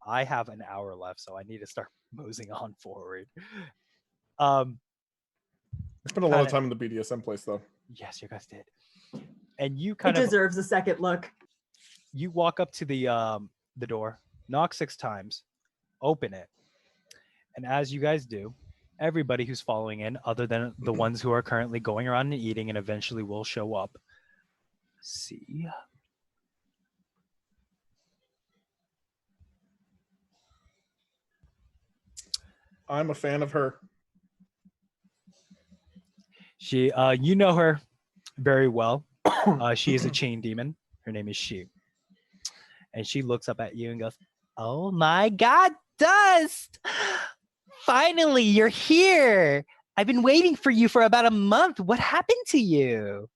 I have an hour left, so I need to start moseying on forward. I spent a lot of Kinda- time in the BDSM place, though. Yes, you guys did. And you It kind of deserves a second look. you walk up to the door, knock 6 times, open it, and as you guys do, everybody who's following in, other than the ones who are currently going around and eating and eventually will show up, see. I'm a fan of her. She, you know her very well. She is a chain demon. Her name is She. And she looks up at you and goes, "Oh my God, Dust! Finally, you're here. I've been waiting for you for about a month. What happened to you?"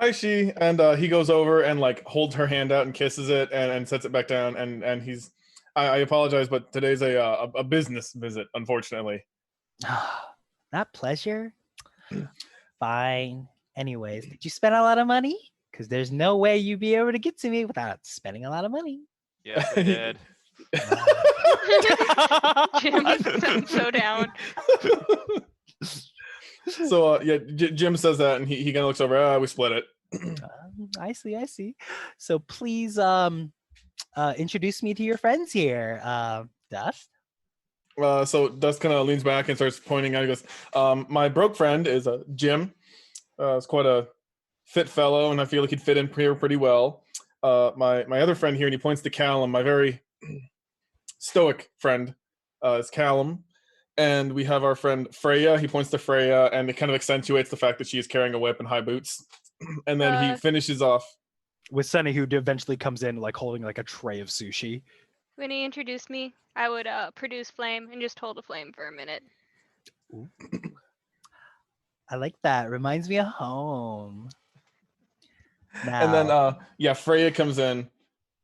Hi, she. And he goes over and like holds her hand out and kisses it and sets it back down. And he's, I apologize, but today's a business visit, unfortunately. Not pleasure. Fine. Anyways, did you spend a lot of money? Because there's no way you'd be able to get to me without spending a lot of money. Yes, I did. Jim, so down. So yeah, Jim says that, and he kind of looks over. We split it. I see. So please introduce me to your friends here. Dust. So Dust kind of leans back and starts pointing out. He goes, "My broke friend is Jim. He's quite a fit fellow, and I feel like he'd fit in here pretty well. My other friend here," and he points to Callum, my very stoic friend, is Callum. And we have our friend Freya. He points to Freya, and it kind of accentuates the fact that she is carrying a whip and high boots. And then he finishes off. With Sunny, who eventually comes in like holding like a tray of sushi. When he introduced me, I would produce flame and just hold a flame for a minute. Ooh. I like that. Reminds me of home. Now, And then Freya comes in,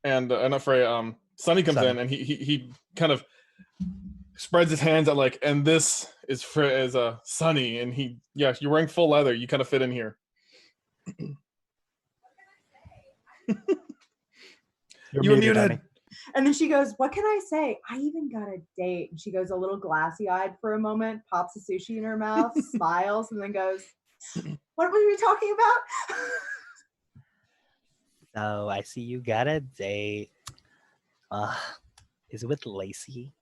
and not Freya, Sunny comes Sunny. in, and he kind of spreads his hands out like, and this is Sunny, and you're wearing full leather. You kind of fit in here. you're You're muted, honey. muted. And then she goes, what can I say? I even got a date. And she goes a little glassy-eyed for a moment, pops a sushi in her mouth, smiles, and then goes, what were we talking about? So I see you got a date. Is it with Lacey?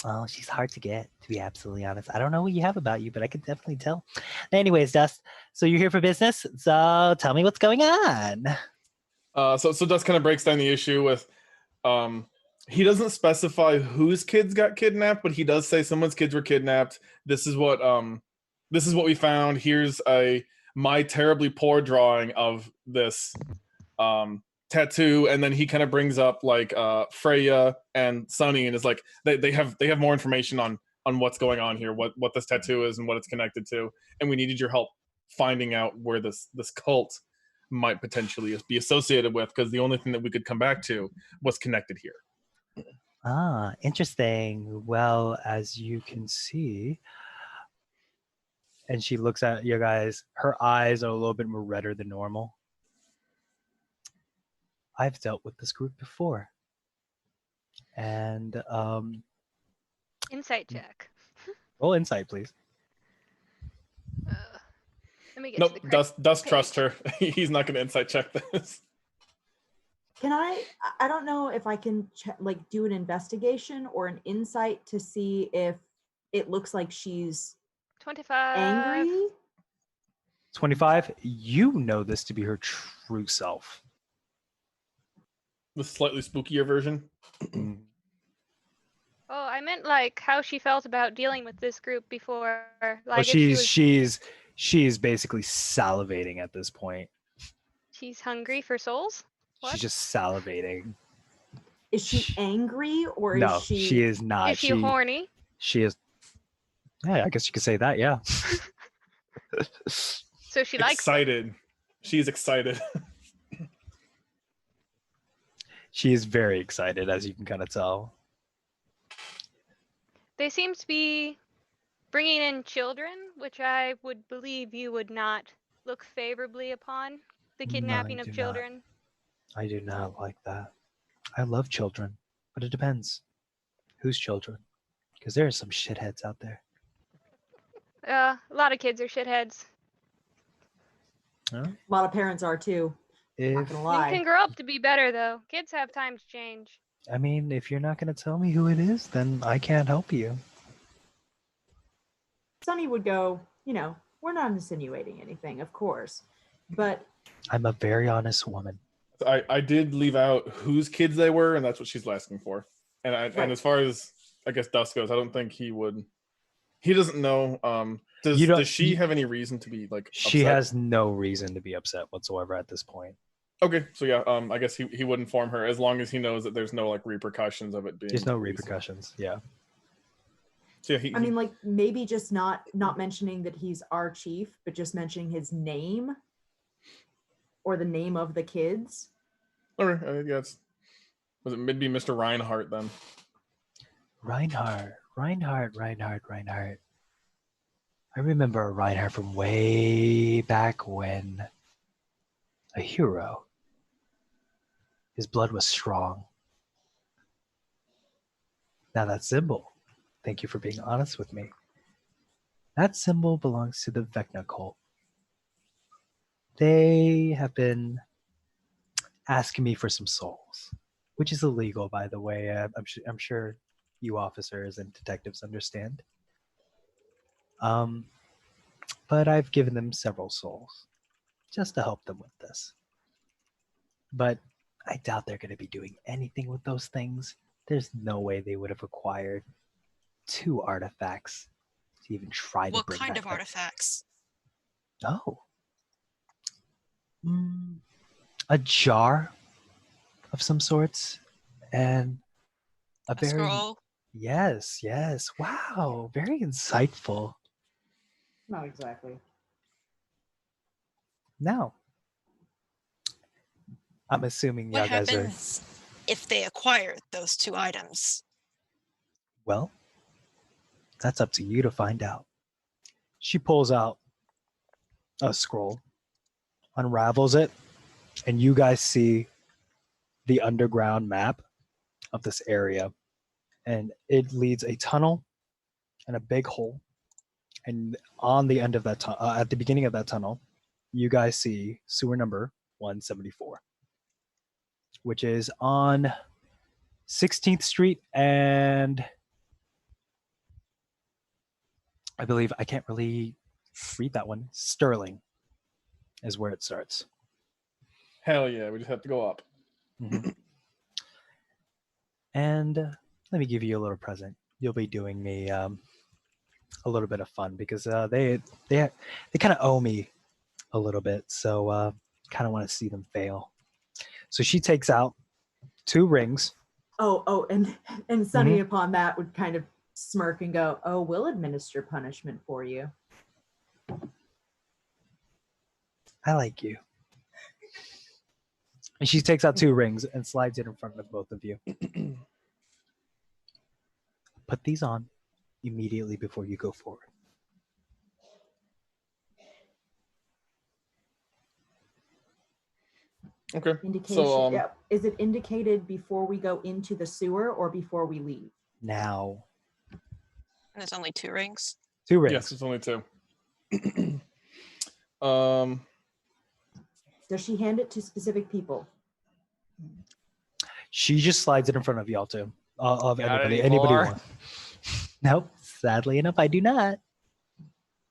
Oh, she's hard to get, to be absolutely honest. I don't know what you have about you, but I can definitely tell. Anyways, Dust, so you're here for business. So tell me what's going on. So Dust kind of breaks down the issue with, he doesn't specify whose kids got kidnapped, but he does say someone's kids were kidnapped. This is what we found. Here's my terribly poor drawing of this tattoo, and then he kind of brings up like Freya and Sunny, and is like they have more information on what's going on here, what this tattoo is and what it's connected to, and we needed your help finding out where this cult might potentially be associated with, because the only thing that we could come back to was connected here. Ah, interesting. Well, as you can see, and she looks at you guys, her eyes are a little bit more redder than normal. I've dealt with this group before. And Insight check. roll insight, please. Let me get Nope, to the correct Dust page. trust her. He's not going to insight check this. Can I don't know if I can do an investigation or an insight to see if it looks like she's 25. angry. 25. You know this to be her true self. The slightly spookier version. Oh, I meant like how she felt about dealing with this group before. Like Well, if she was, she's basically salivating at this point. she's hungry for souls. What? She's just salivating. Is she angry or No, is she? she is not. Is she horny? She is. Yeah, I guess you could say that. Yeah. So she likes it. Excited. She's excited. She is very excited, as you can kind of tell. They seem to be bringing in children, which I would believe you would not look favorably upon. The No, I kidnapping do of not. children. I do not like that. I love children, but it depends. Whose children? Because there are some shitheads out there. A lot of kids are shitheads. A lot of parents are too. Not If gonna You lie. can grow up to be better though. Kids have time to change. I mean, if you're not going to tell me who it is, then I can't help you. Sunny would go, we're not insinuating anything, of course, but I'm a very honest woman. I did leave out whose kids they were, and that's what she's asking for. And and as far as I guess Dust goes, I don't think he would. He doesn't know. Does she have any reason to be like? She upset? has no reason to be upset whatsoever at this point. Okay, so yeah, I guess he would inform her as long as he knows that there's no like repercussions of it being. There's no abusive. repercussions. Yeah. So yeah, I mean, like maybe just not mentioning that he's our chief, but just mentioning his name or the name of the kids. all right, I guess. Was it maybe Mr. Reinhardt then? Reinhardt. I remember a Reinhardt from way back when. A hero. His blood was strong. Now that symbol, thank you for being honest with me. That symbol belongs to the Vecna cult. They have been asking me for some souls, which is illegal, by the way. I'm sure you officers and detectives understand. But I've given them several souls just to help them with this. But I doubt they're going to be doing anything with those things. There's no way they would have acquired 2 artifacts to even try to What bring kind back of artifacts? Oh. A jar of some sorts and a A very scroll? Yes, yes. Wow, very insightful. Not exactly. Now, I'm assuming What y'all guys are happens if they acquire those two items? well. That's up to you to find out. She pulls out a scroll, unravels it, and you guys see the underground map of this area. And it leads a tunnel and a big hole. And on the end of that at the beginning of that tunnel, you guys see sewer number 174, which is on 16th Street and I believe I can't really read that one. Sterling is where it starts. Hell yeah, we just have to go up. Mhm. And let me give you a little present. You'll be doing me a little bit of fun because they kind of owe me a little bit, so kind of want to see them fail. So she takes out 2 rings. Oh, and Sunny upon that would kind of smirk and go, "Oh, we'll administer punishment for you." I like you. And she takes out 2 rings and slides it in front of both of you. Put these on immediately before you go forward. Okay. Indication. So yeah. Is it indicated before we go into the sewer or before we leave? Now, And there's only 2 rings. 2 rings. yes, it's only 2. um, Does she hand it to specific people? She just slides it in front of y'all too. Of Got anybody. any Anybody more? want? Nope. Sadly enough, I do not.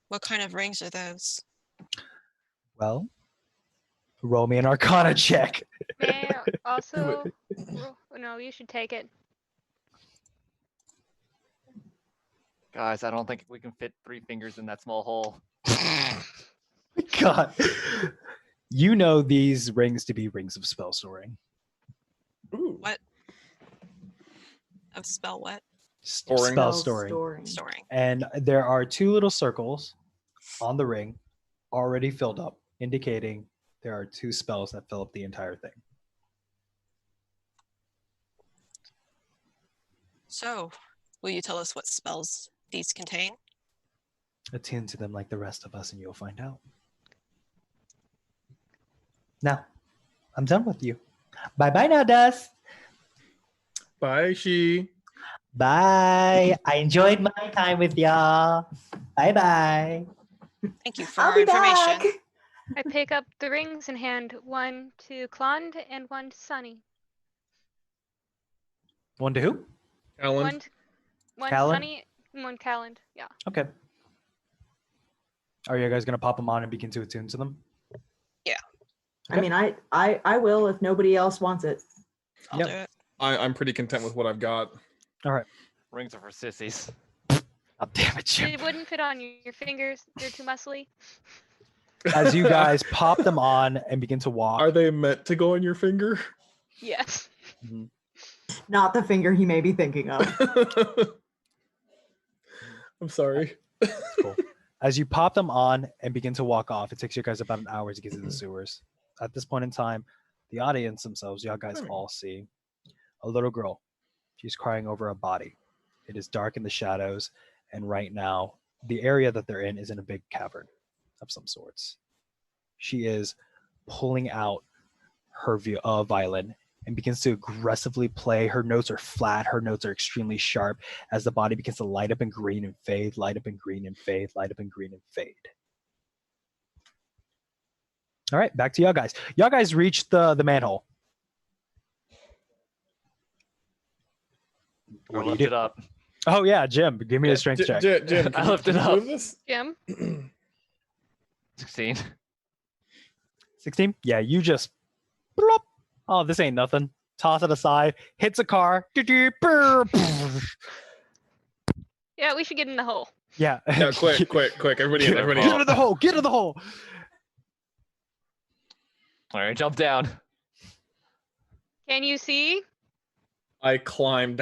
What kind of rings are those? Well, roll me an Arcana check. May I also? No, you should take it. Guys, I don't think we can fit 3 fingers in that small hole. God. You know these rings to be rings of spell storing. ooh, What? Of spell what? Storing. Spell Spell storing. Storing. And there are 2 little circles on the ring already filled up, indicating there are 2 spells that fill up the entire thing. So, will you tell us what spells these contain? Attune to them like the rest of us, and you'll find out. Now, I'm done with you. Bye bye now, Dust. bye, she. Bye. I enjoyed my time with y'all. Bye bye. Thank you for I'll our be information. back. I pick up the rings and hand one to Klond and one to Sunny. One to who? Alan. One Callan? Sunny, and one Calland. Yeah. Okay. Are you guys gonna pop them on and begin to attune to them? I mean, I will if nobody else wants it. I'll Yep. do it. I'm pretty content with what I've got. All right. Rings are for sissies. Oh, damn it, Jim. It wouldn't fit on your fingers. They're too muscly. As you guys pop them on and begin to walk. Are they meant to go on your finger? Yes. Mhm. Not the finger he may be thinking of. I'm sorry. Cool. As you pop them on and begin to walk off, it takes you guys about an hour to get to the sewers. At this point in time, the audience themselves, y'all guys all see a little girl. She's crying over a body. It is dark in the shadows, and right now, the area that they're in is in a big cavern of some sorts. She is pulling out her violin and begins to aggressively play. Her notes are flat. Her notes are extremely sharp as the body begins to light up in green and fade, light up in green and fade, light up in green and fade. All right, back to y'all guys. Y'all guys reached the manhole. I What do you lift do? it up. Oh yeah, Jim, give me a strength check. Jim, I can you- lifted can you up. move this? Jim. 16. 16? Yeah, you just plop. Oh, this ain't nothing. Toss it aside, hits a car. Yeah, we should get in the hole. Yeah. Yeah, quick. Everybody in, everybody Get in. into the hole. Get into the hole. All right, jump down. Can you see? I climbed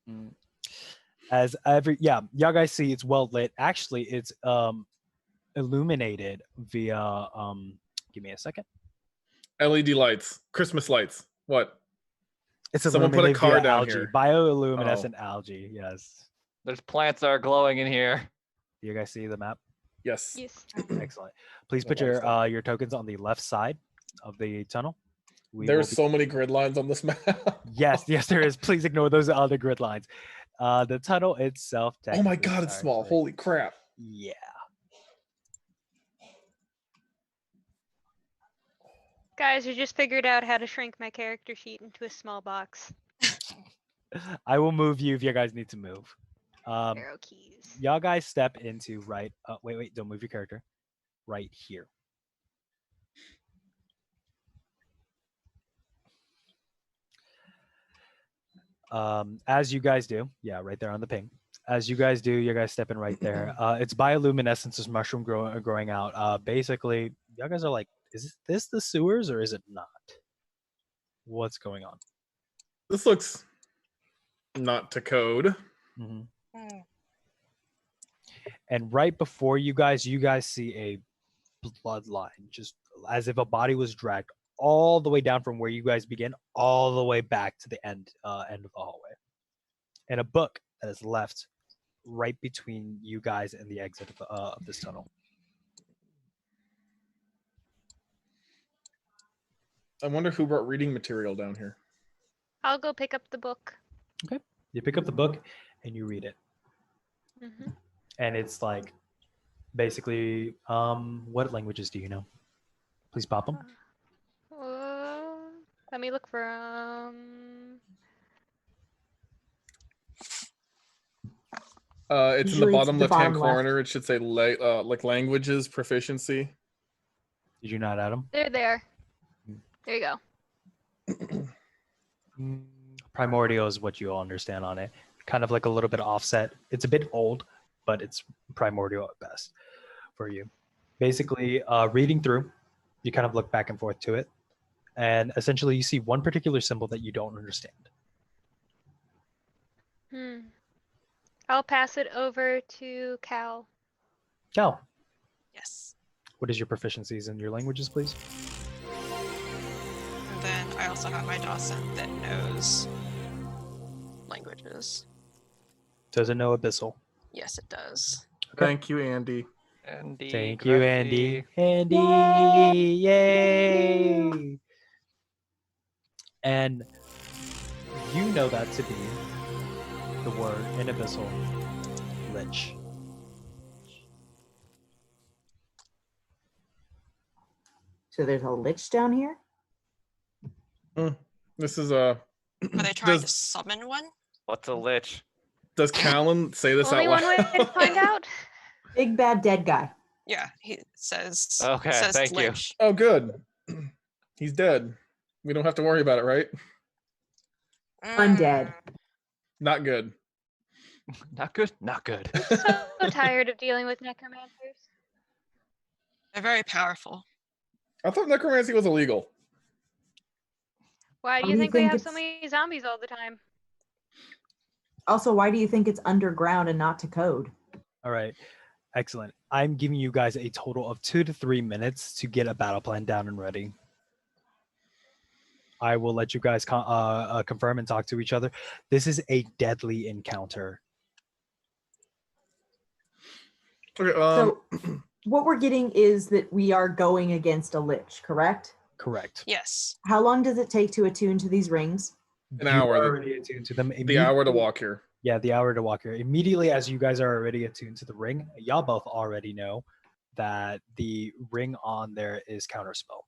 down. As y'all guys see, it's well lit. Actually, it's illuminated via give me a second. LED lights, Christmas lights. What? It's Someone put a illuminated car via down algae, here. bioluminescent algae. Yes. There's plants that are glowing in here. Do you guys see the map? Yes. Yes. Excellent. Please Yeah, put that was that. your tokens on the left side of the tunnel. We will There's be- so many grid lines on this map. yes, there is. Please ignore those other grid lines. The tunnel itself. Oh my technically god, it's starts small. with- Holy crap. Yeah. Guys, I just figured out how to shrink my character sheet into a small box. I will move you if you guys need to move. Arrow keys. Y'all guys step into right. Wait, don't move your character. Right here. As you guys do, yeah, right there on the ping. As you guys do, you guys step in right there. It's bioluminescence, this mushroom growing out. Basically, y'all guys are like, is this the sewers or is it not? What's going on? This looks not to code. Mhm. Mm. And right before you guys see a bloodline, just as if a body was dragged all the way down from where you guys begin, all the way back to the end of the hallway, and a book that is left right between you guys and the exit of this tunnel. I wonder who brought reading material down here. I'll go pick up the book. You pick up the book and you read it, Hmm. and it's like basically, what languages do you know? Please pop them. Let me look for It's in the Usually it's bottom the left-hand bottom left. corner. It should say like languages proficiency. Did you not add them? They're there. There you go. Primordial is what you all understand on it. Kind of like a little bit offset. It's a bit old, but it's primordial at best for you. Basically, reading through, you kind of look back and forth to it, and essentially you see one particular symbol that you don't understand. I'll pass it over to Cal. Cal, Yes. what is your proficiencies in your languages, please? And then I also have my docent that knows languages. Does it know Abyssal? Yes, it does. Thank you, Andy. Andy, Thank you, Andy. Crafty. Andy, yay! And you know that to be the word in Abyssal, lich. So there's a lich down here. This is Are they trying to does, summon one? What's a lich? does Callan say this Only out one loud? way to find out. Big bad dead guy. Yeah, he says. Okay, says thank you. Lich. Oh, good. He's dead. We don't have to worry about it, right? Undead. Not good. Not good. Not good. So tired of dealing with necromancers. They're very powerful. I thought necromancy was illegal. Why do Why you do you think we think have so it's- many zombies all the time? Also, why do you think it's underground and not to code? All right, excellent. I'm giving you guys a total of 2 to 3 minutes to get a battle plan down and ready. I will let you guys confirm and talk to each other. This is a deadly encounter. Okay, So what we're getting is that we are going against a lich, correct? Correct. Yes. How long does it take to attune to these rings? An You hour. are already attuned to them. the hour to walk here. Yeah, the hour to walk here. Immediately as you guys are already attuned to the ring, y'all both already know that the ring on there is counterspell.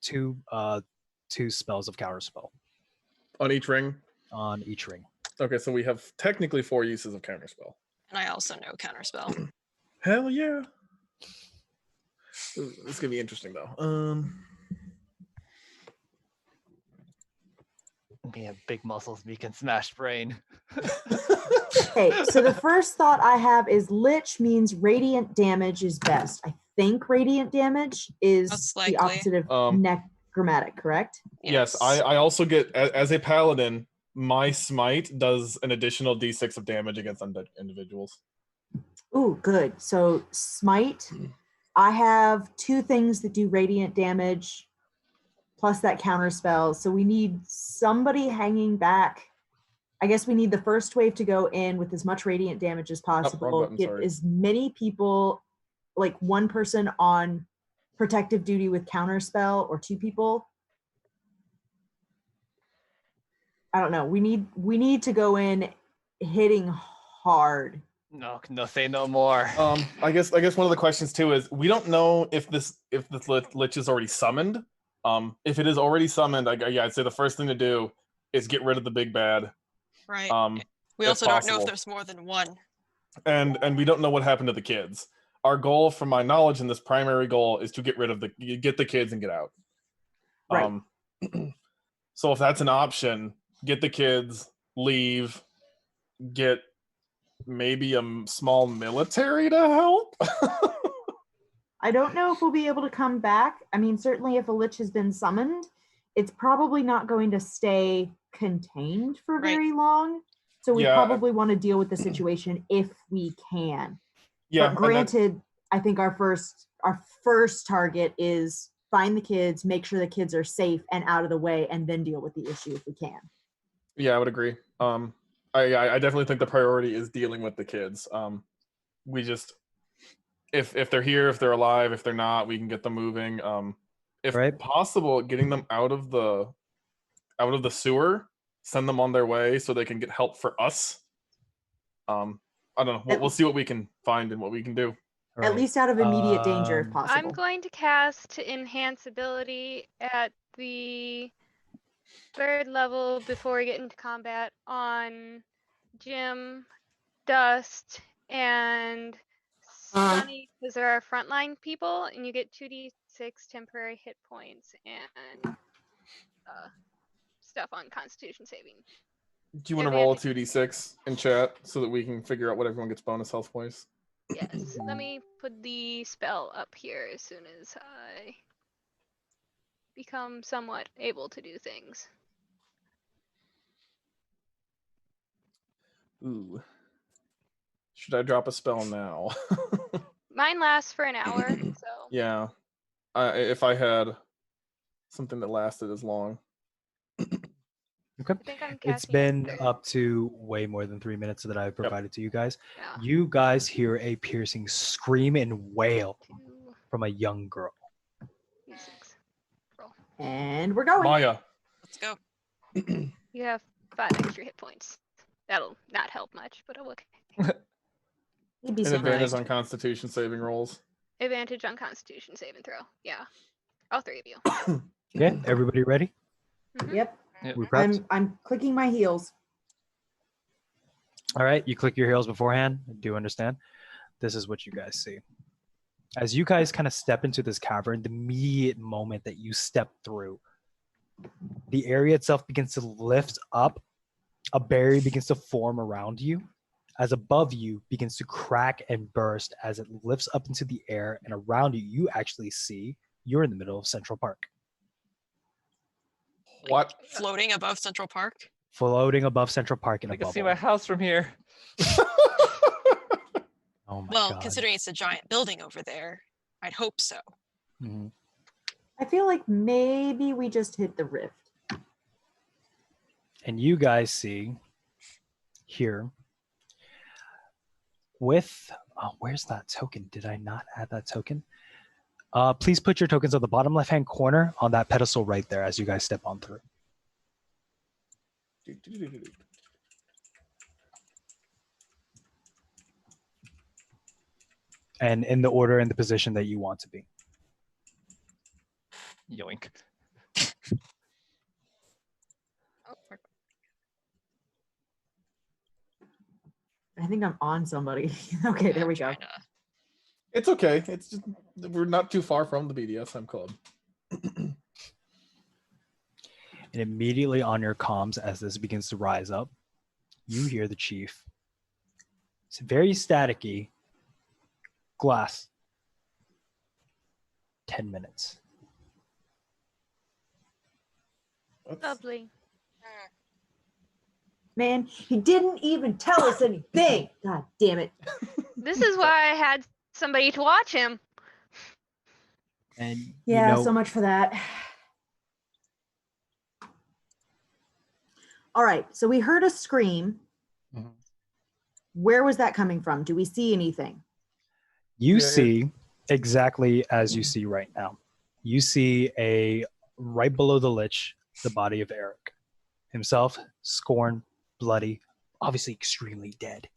Two spells of counterspell On each ring? on each ring. Okay, so we have technically 4 uses of counterspell. And I also know counterspell. Hell yeah. Ooh, this is gonna be interesting though. We have big muscles. We can smash brain. Okay, so the first thought I have is lich means radiant damage is best. I think radiant damage is Most the likely. opposite of necromantic, correct? Yes, I also get as a paladin, my smite does an additional d6 of damage against undead individuals. Ooh, good. So smite, I have 2 things that do radiant damage plus that counter spell. So we need somebody hanging back. I guess we need the first wave to go in with as much radiant damage as possible. button, Get sorry. as many people, like 1 person on protective duty with counter spell, or 2 people. I don't know. We need to go in hitting hard. No, say no more. I guess one of the questions too is we don't know if this lich is already summoned. If it is already summoned, I'd say the first thing to do is get rid of the big bad. Right. We if also don't know possible. if there's more than one. And we don't know what happened to the kids. Our goal, from my knowledge, in this primary goal is to get the kids and get out. Right. So if that's an option, get the kids, leave, get maybe a small military to help. I don't know if we'll be able to come back. I mean, certainly if a lich has been summoned, it's probably not going to stay contained for Right. very long. So we Yeah. probably want to deal with the situation if we can. Yeah, But granted, I think our first target is find the kids, make sure the kids are safe and out of the way, and then deal with the issue if we can. Yeah, I would agree. I definitely think the priority is dealing with the kids. We just if they're here, if they're alive, if they're not, we can get them moving. If Right. possible, getting them out of the sewer, send them on their way so they can get help for us. I don't know. We'll see what we can find and what we can do. At Right. least out of immediate danger if Um, possible. I'm going to cast enhance ability at the 3rd level before we get into combat on Jim, Dust, and Sunny, because they're our frontline people, and you get 2d6 temporary hit points and stuff on Constitution saving. Do you want to roll a 2d6 in chat so that we can figure out what everyone gets bonus health points? Yes, let me put the spell up here as soon as I become somewhat able to do things. Ooh. Should I drop a spell now? Mine lasts for an hour, so Yeah. If I had something that lasted as long. Okay. I think I'm It's casting been it. up to way more than 3 minutes that I've provided to you guys. Yeah. You guys hear a piercing scream and wail 2, from a young girl. 6. And we're going. Maya. Let's go. You have 5 extra hit points. That'll not help much, but okay. You'd be An advantage surprised. on Constitution saving rolls. Advantage on Constitution saving throw. Yeah, all 3 of you. Okay, everybody ready? Yep. Yep. We prepped? I'm clicking my heels. All right, you click your heels beforehand. I do understand. This is what you guys see. As you guys kind of step into this cavern, the immediate moment that you step through, the area itself begins to lift up. A barrier begins to form around you, as above you begins to crack and burst as it lifts up into the air, and around you, you actually see you're in the middle of Central Park. What? Floating above Central Park. Floating above Central Park in a I can see bubble. my house from here. Oh my Well, God. considering it's a giant building over there, I'd hope so. Mhm. I feel like maybe we just hit the rift. And you guys see here with where's that token? Did I not add that token? Please put your tokens on the bottom left hand corner on that pedestal right there as you guys step on through. And in the order and the position that you want to be. Yoink. Oh, I think I'm on somebody. Okay, there we go. It's okay. It's just we're not too far from the BDSM club. And immediately on your comms, as this begins to rise up, you hear the chief. It's very staticky. Glass. 10 minutes. Lovely. Man, he didn't even tell us anything. God damn it. This is why I had somebody to watch him. And Yeah, you know, so much for that. All right, so we heard a scream. Mhm. Where was that coming from? Do we see anything? you Yeah, see exactly as you see right now. You see right below the lich, the body of Eric himself, scorned, bloody, obviously extremely dead.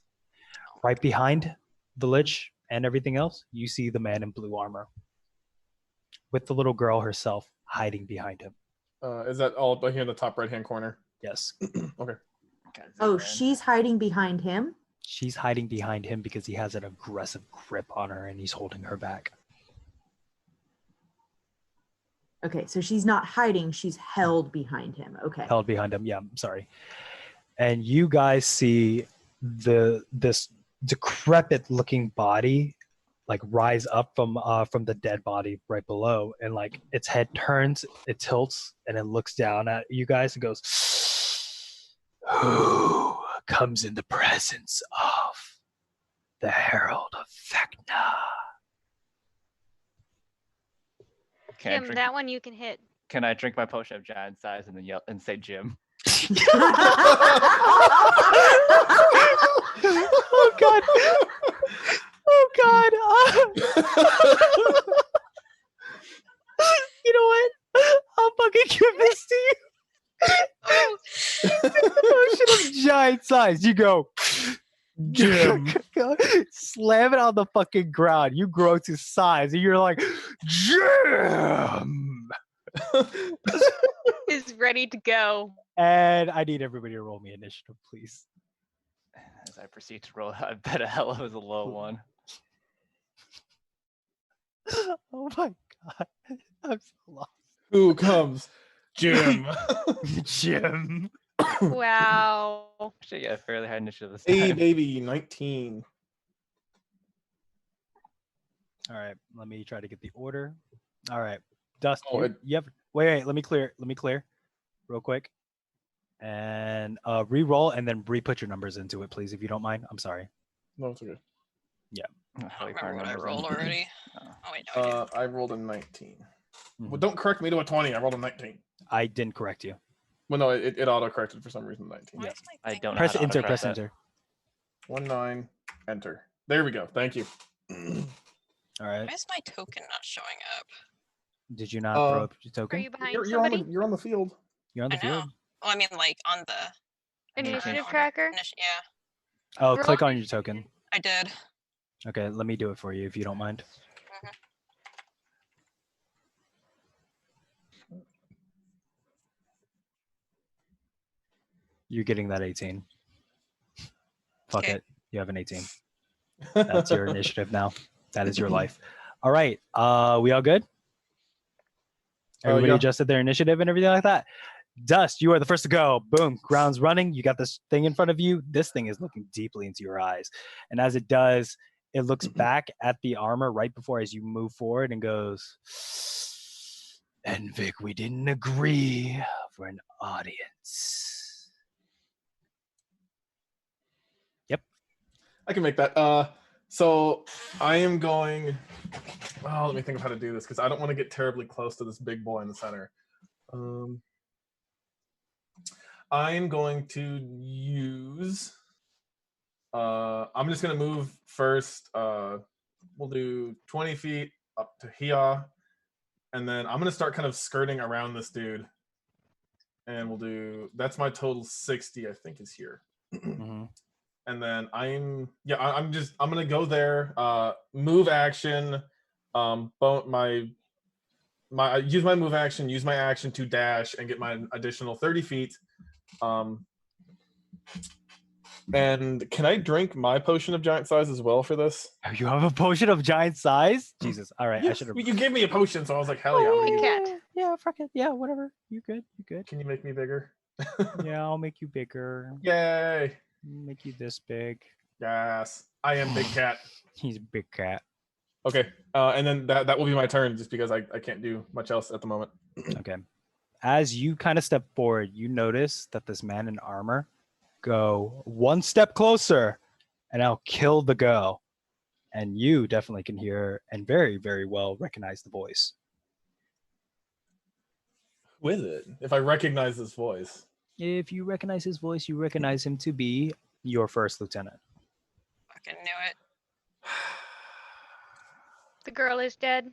Right behind the lich and everything else, you see the man in blue armor with the little girl herself hiding behind him. Is that all up here in the top right hand corner? Yes, Okay. Gotta zoom Oh, in. she's hiding behind him. she's hiding behind him because he has an aggressive grip on her and he's holding her back. Okay, so she's not hiding, she's held behind him. Okay. Held behind him. Yeah, I'm sorry. And you guys see this decrepit looking body like rise up from the dead body right below, and like its head turns, it tilts, and it looks down at you guys and goes, "Who comes in the presence of the Herald of Vecna?" Can I Jim, drink? that one you can hit. Can I drink my potion of giant size and then yell and say Jim? Oh god! Oh god! You know what? I'll fucking give this to you. Potion of giant size. You go, Jim. Slam it on the fucking ground. You grow to size, and you're like, Jim. Is ready to go. And I need everybody to roll me initiative, please. As I proceed to roll, I bet a hell was a low one. Oh my god, I'm so lost. Who comes? Jim. Jim. Wow. Actually, yeah, fairly high initiative this Hey, time. baby, 19. All right, let me try to get the order. All right, Dust. Oh, you have. Wait. Let me clear. Real quick. And re-roll and then re-put your numbers into it, please, if you don't mind. I'm sorry. No, it's okay. Oh, I hell, don't you found remember what I numbers in. rolled already. Oh. Oh wait, no, I do. I rolled a 19. Mhm. Well, don't correct me to a 20. I rolled a 19. I didn't correct you. Well, no, it auto corrected for some reason. 19. Why yeah. is my I thing don't know Press how to enter. autocorrect Press that. enter. 19, enter. There we go. Thank you. All right. Why is my token not showing up? Did you not Uh, throw up your Are token? you behind You're on somebody? you're on the field. You're on the I know. field. Oh, I mean, like on the Initiative order. tracker? Yeah, Oh, Roll click on your token. I did. Okay, let me do it for you if you don't mind. Mhm. You're getting that 18. Fuck Okay. it. You have an 18. That's your initiative now. That is your life. All right. We all good? Everybody yeah. adjusted their initiative and everything like that. Dust, you are the first to go. Boom. Ground's running. You got this thing in front of you. This thing is looking deeply into your eyes. And as it does, it looks back at the armor right before as you move forward and goes, Envik, we didn't agree for an audience. I can make that. So I am going. Oh, let me think of how to do this because I don't want to get terribly close to this big boy in the center. I'm going to use. I'm just going to move first. We'll do 20 feet up to here, and then I'm going to start kind of skirting around this dude. And we'll do. That's my total 60. I think is here. Mhm. And then I'm gonna go there. Move action. Use my move action. Use my action to dash and get my additional 30 feet. And can I drink my potion of giant size as well for this? You have a potion of giant size? Jesus. All right. I Yes, should have. you gave me a potion, so I was like, hell yeah. I'm gonna Cat. use it. Yeah, fuck it. Yeah, whatever. You good. You good. Can you make me bigger? Yeah, I'll make you bigger. Yay! Make you this big. Yes, I am big cat. He's a big cat. Okay, and then that will be my turn, just because I can't do much else at the moment. Okay. As you kind of step forward, you notice that this man in armor go one step closer, and I'll kill the girl. And you definitely can hear and very, very well recognize the voice. Who is it? If I recognize this voice. If you recognize his voice, you recognize him to be your first lieutenant. Fucking knew it. The girl is dead.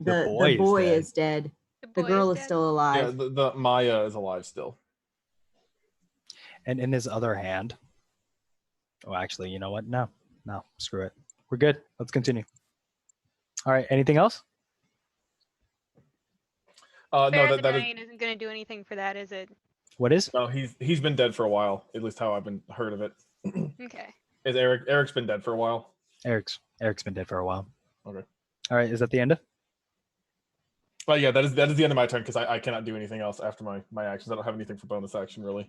The boy boy is is dead. The, The boy girl is dead. still Yeah, alive. the Maya is alive still. And in his other hand, oh, actually, you know what? No, screw it. We're good. Let's continue. All right. Anything else? No, Bear the that is Giant isn't going to do anything for that, is it? What is? no. He's been dead for a while. At least how I've been heard of it. Okay. Is Eric? Eric's been dead for a while. Eric's been dead for a while. Okay. All right. Is that the end of? Well, yeah, that is the end of my turn because I cannot do anything else after my actions. I don't have anything for bonus action really.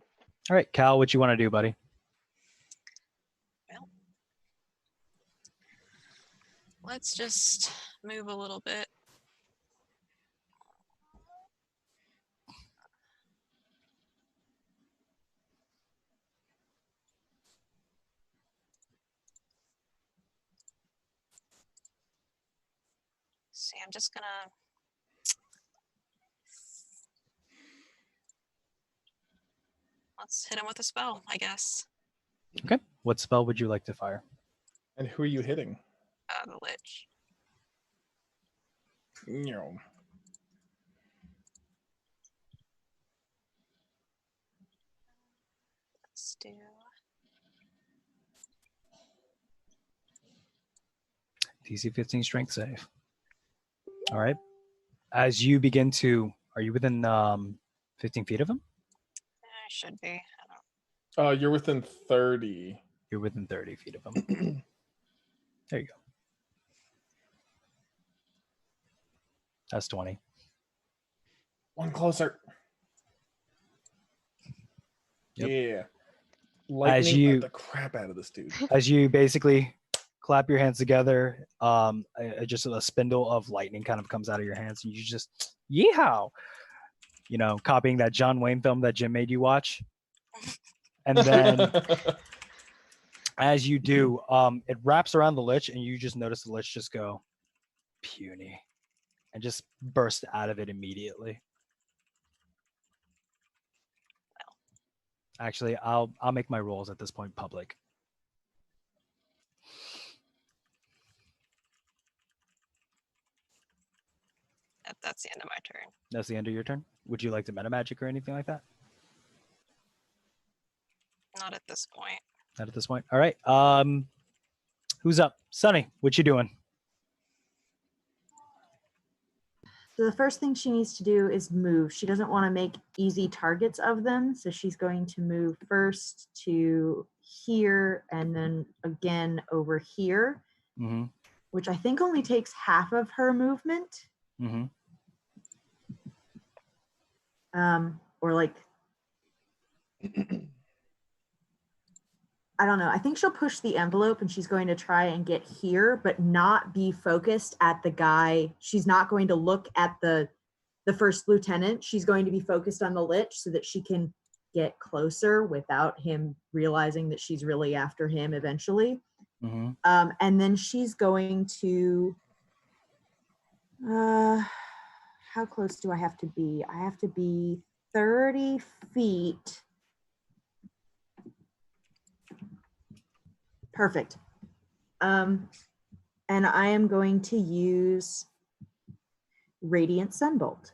All right, Cal, what you want to do, buddy? Well, let's just move a little bit. See, I'm just gonna let's hit him with a spell, I guess. Okay. What spell would you like to fire? And who are you hitting? The Lich. No. Let's do DC 15 strength save. All right. As you begin to, are you within 15 feet of him? I should be. I don't You're within 30. You're within 30 feet of him. There you go. That's 20. One closer. Yep. Yeah. Lightning you- the crap out of this dude. As you basically clap your hands together, just a spindle of lightning kind of comes out of your hands, and you just yeehaw, you know, copying that John Wayne film that Jim made you watch. And then as you do, it wraps around the Lich, and you just notice the Lich just go puny and just burst out of it immediately. Actually, I'll make my rolls at this point public. that's the end of my turn. That's the end of your turn. Would you like to meta magic or anything like that? Not at this point. Not at this point. All right. Who's up? Sunny, what you doing? So the first thing she needs to do is move. She doesn't want to make easy targets of them. So she's going to move first to here and then again over here, Mm-hmm. which I think only takes half of her movement. Mm-hmm. Or like, I don't know. I think she'll push the envelope and she's going to try and get here, but not be focused at the guy. She's not going to look at the first lieutenant. She's going to be focused on the Lich so that she can get closer without him realizing that she's really after him eventually. Mm-hmm. And then she's going to, how close do I have to be? I have to be 30 feet. Perfect. And I am going to use Radiant Sunbolt.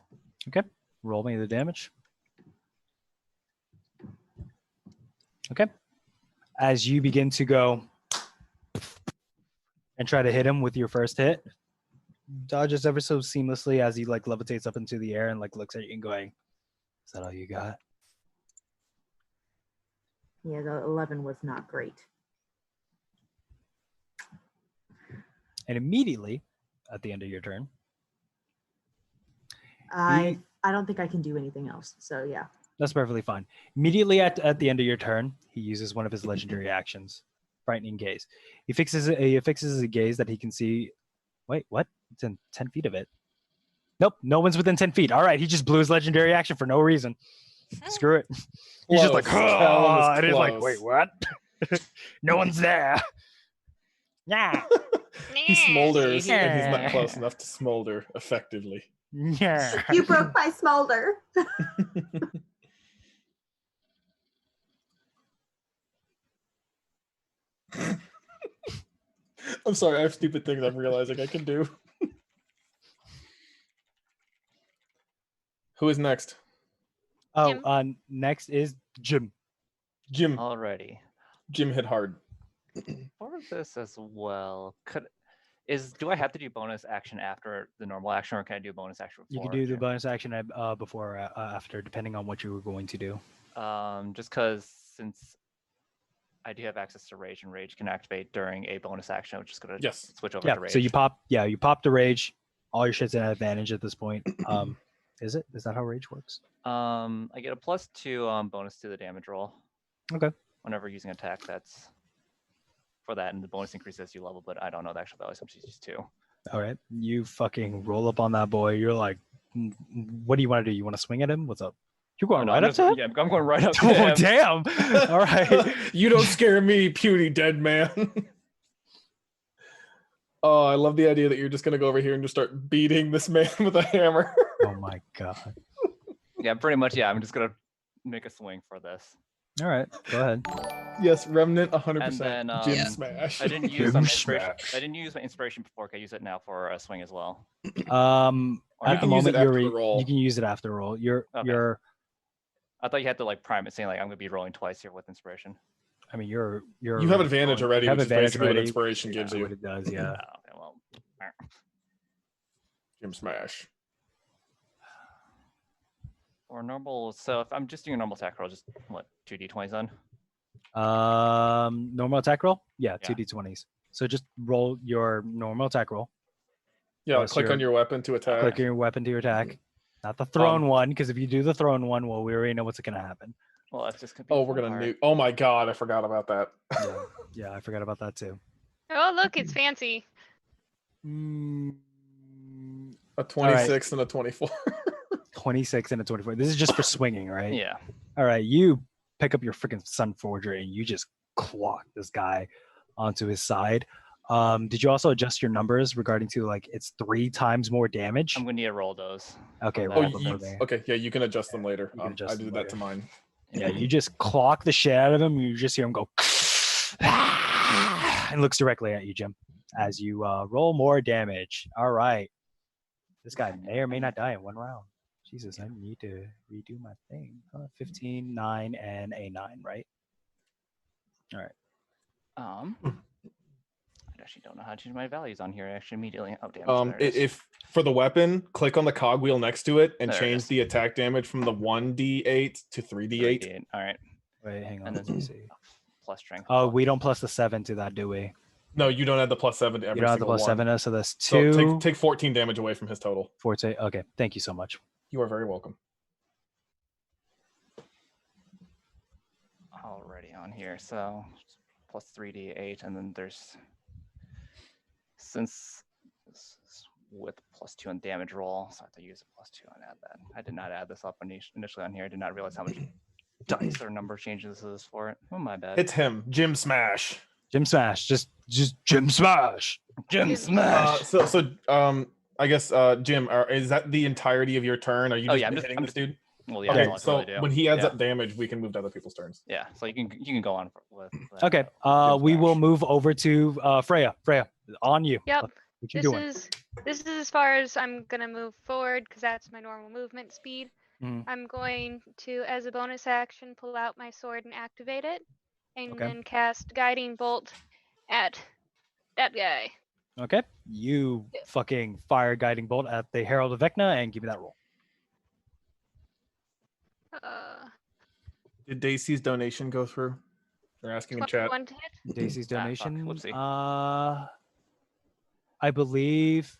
Okay. Roll me the damage. Okay. As you begin to go and try to hit him with your first hit, dodges ever so seamlessly as he like levitates up into the air and like looks at you and going, "Is that all you got?" Yeah, the 11 was not great. And immediately at the end of your turn, I don't think I can do anything else. So yeah. that's perfectly fine. Immediately at the end of your turn, he uses one of his legendary actions, Frightening Gaze. He fixes a gaze that he can see. Wait, what? It's in 10 feet of it. Nope, no one's within 10 feet. All right, he just blew his legendary action for no reason. Screw it. He's just like, Close. Callan is "Ah," and he's like, wait, close. what? No one's there. Yeah. He smolders, Yeah. and he's not close enough to smolder effectively. Yeah. You broke my smolder. I'm sorry, I have stupid things I'm realizing I can do. Who is next? Oh, Jim. next is Jim. Jim. Alrighty. Jim hit hard. For this as well, do I have to do bonus action after the normal action, or can I do bonus action You before? can do the bonus action before or after, depending on what you were going to do. Just because since I do have access to rage, and rage can activate during a bonus action, I'm just gonna Yes. switch over Yeah. to rage. So you pop the rage. All your shit's at advantage at this point. Is it? Is that how rage works? I get a +2 bonus to the damage roll. Okay. Whenever using attack, that's for that, and the bonus increases as you level, but I don't know the actual value, so I'm just 2. All right. You fucking roll up on that boy. You're like, what do you want to do? You want to swing at him? What's up? You're going right up to him? Yeah, I'm going right up to Oh, him. damn. All right. You don't scare me, puny dead man. Oh, I love the idea that you're just gonna go over here and just start beating this man with a hammer. Oh, my God. Yeah, pretty much. Yeah, I'm just gonna make a swing for this. All right. Go ahead. Yes, Remnant 100%. And then, Jim Yeah. smash. I didn't use Jim my inspiration. smash. I didn't use my inspiration before. Can I use it now for a swing as well? Or At you the can use it moment, after the roll. you can use it after the roll. Okay. You're. I thought you had to like prime it, saying like I'm gonna be rolling twice here with inspiration. I mean, you're. You have advantage already, You have which is advantage basically what already. inspiration gives What you. it does, yeah. Okay, well, Jim smash. or normal. So if I'm just doing a normal attack roll, just what 2d20s on? Normal attack roll. Yeah, Yeah. 2d20s. So just roll your normal attack roll. Yeah, Plus click your- on your weapon to attack. Click your weapon to your attack. Not the thrown one, because if you do the thrown one, well, we already know what's gonna happen. Well, that's just gonna be. Oh, a we're gonna fun nuke. Oh my god, I forgot about that. Yeah, yeah, I forgot about that too. Oh, look, it's fancy. Mm, A 26 and a 24. 26 and a 24. This is just for swinging, right? Yeah. All right, you pick up your freaking Sun Forger and you just clock this guy onto his side. Did you also adjust your numbers regarding to like it's 3 times more damage? I'm gonna need to roll those. Okay, Oh, roll you- them you, for me. okay, yeah, you can adjust them later. You can adjust I them did later. that to mine. Yeah, you just clock the shit out of him. You just hear him go and looks directly at you, Jim, as you roll more damage. All right. This guy may or may not die in 1 round. Jesus, I need to redo my thing. 15, 9, and a 9, right? I actually don't know how to change my values on here. Actually, immediately. Oh damn. there it is. If for the weapon, click on the cogwheel next to it and There it change is. the attack damage from the 1d8 to 3d8. 3d8. All right. Wait, hang on. And Let then me see. plus strength. Oh, we don't plus the 7 to that, do we? No, you don't add the +7 to every You don't have the single plus one. 7, so that's So 2. take 14 damage away from his total. Forte. Okay, thank you so much. You are very welcome. Already on here. So plus 3d8, and then there's since this is with +2 on damage roll, so I have to use a +2 and add that. I did not add this up initially on here. I did not realize how much dice or number changes this is for it. Oh my bad. It's him, Jim Smash. Jim Smash. Just Jim Smash. Jim Jim Smash. I guess Jim, is that the entirety of your turn? Are you Oh, just yeah, hitting I'm this dude? Well, yeah. Okay, that's so all I really do. when he adds yeah. up damage, we can move to other people's turns. Yeah, so you can go on with. Okay, Jim we will Smash. move over to Freya. Freya, on you. Yep. What you This doing? is as far as I'm gonna move forward because that's my normal movement speed. Mhm. I'm going to, as a bonus action, pull out my sword and activate it, and Okay. then cast Guiding Bolt at that guy. Okay, you fucking fire guiding bolt at the Herald of Vecna and give me that roll. Did Dacey's donation go through? They're asking in chat. 21 to hit. Daisy's Ah, fuck, donation. whoopsie. I believe.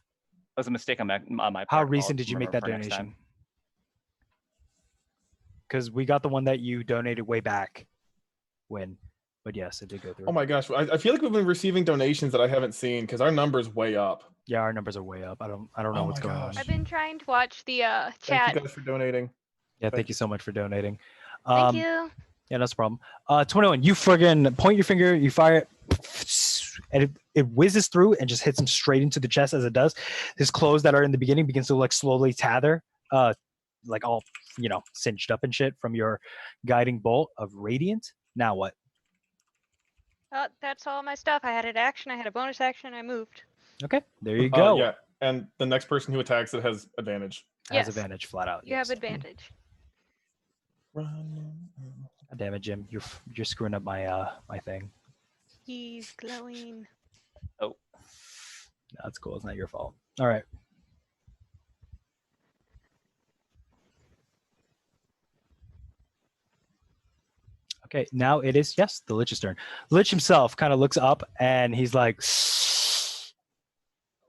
That was a mistake on my part. How I'll recent did you make remember that for next time. donation? Because we got the one that you donated way back when, but yes, it did go through. Oh my gosh, I feel like we've been receiving donations that I haven't seen because our number's way up. Yeah, our numbers are way up. I don't know Oh what's my going gosh. on. I've been trying to watch the Thank chat. you guys for donating. Yeah, thank you so much for donating. Thank you. Yeah, that's a problem. 21, you friggin' point your finger, you fire it, and it whizzes through and just hits him straight into the chest. As it does, his clothes that are in the beginning begins to like slowly tather, like all singed up and shit from your guiding bolt of radiant. Now what? That's all my stuff. I had an action. I had a bonus action. I moved. Okay, there you go. Yeah, and the next person who attacks it has advantage. Has Yes. advantage flat out. You have yes. advantage. Run. God damn it, Jim! You're screwing up my my thing. He's glowing. No, that's cool. It's not your fault. All right. Okay, now it is the Lich's turn. Lich himself kind of looks up and he's like,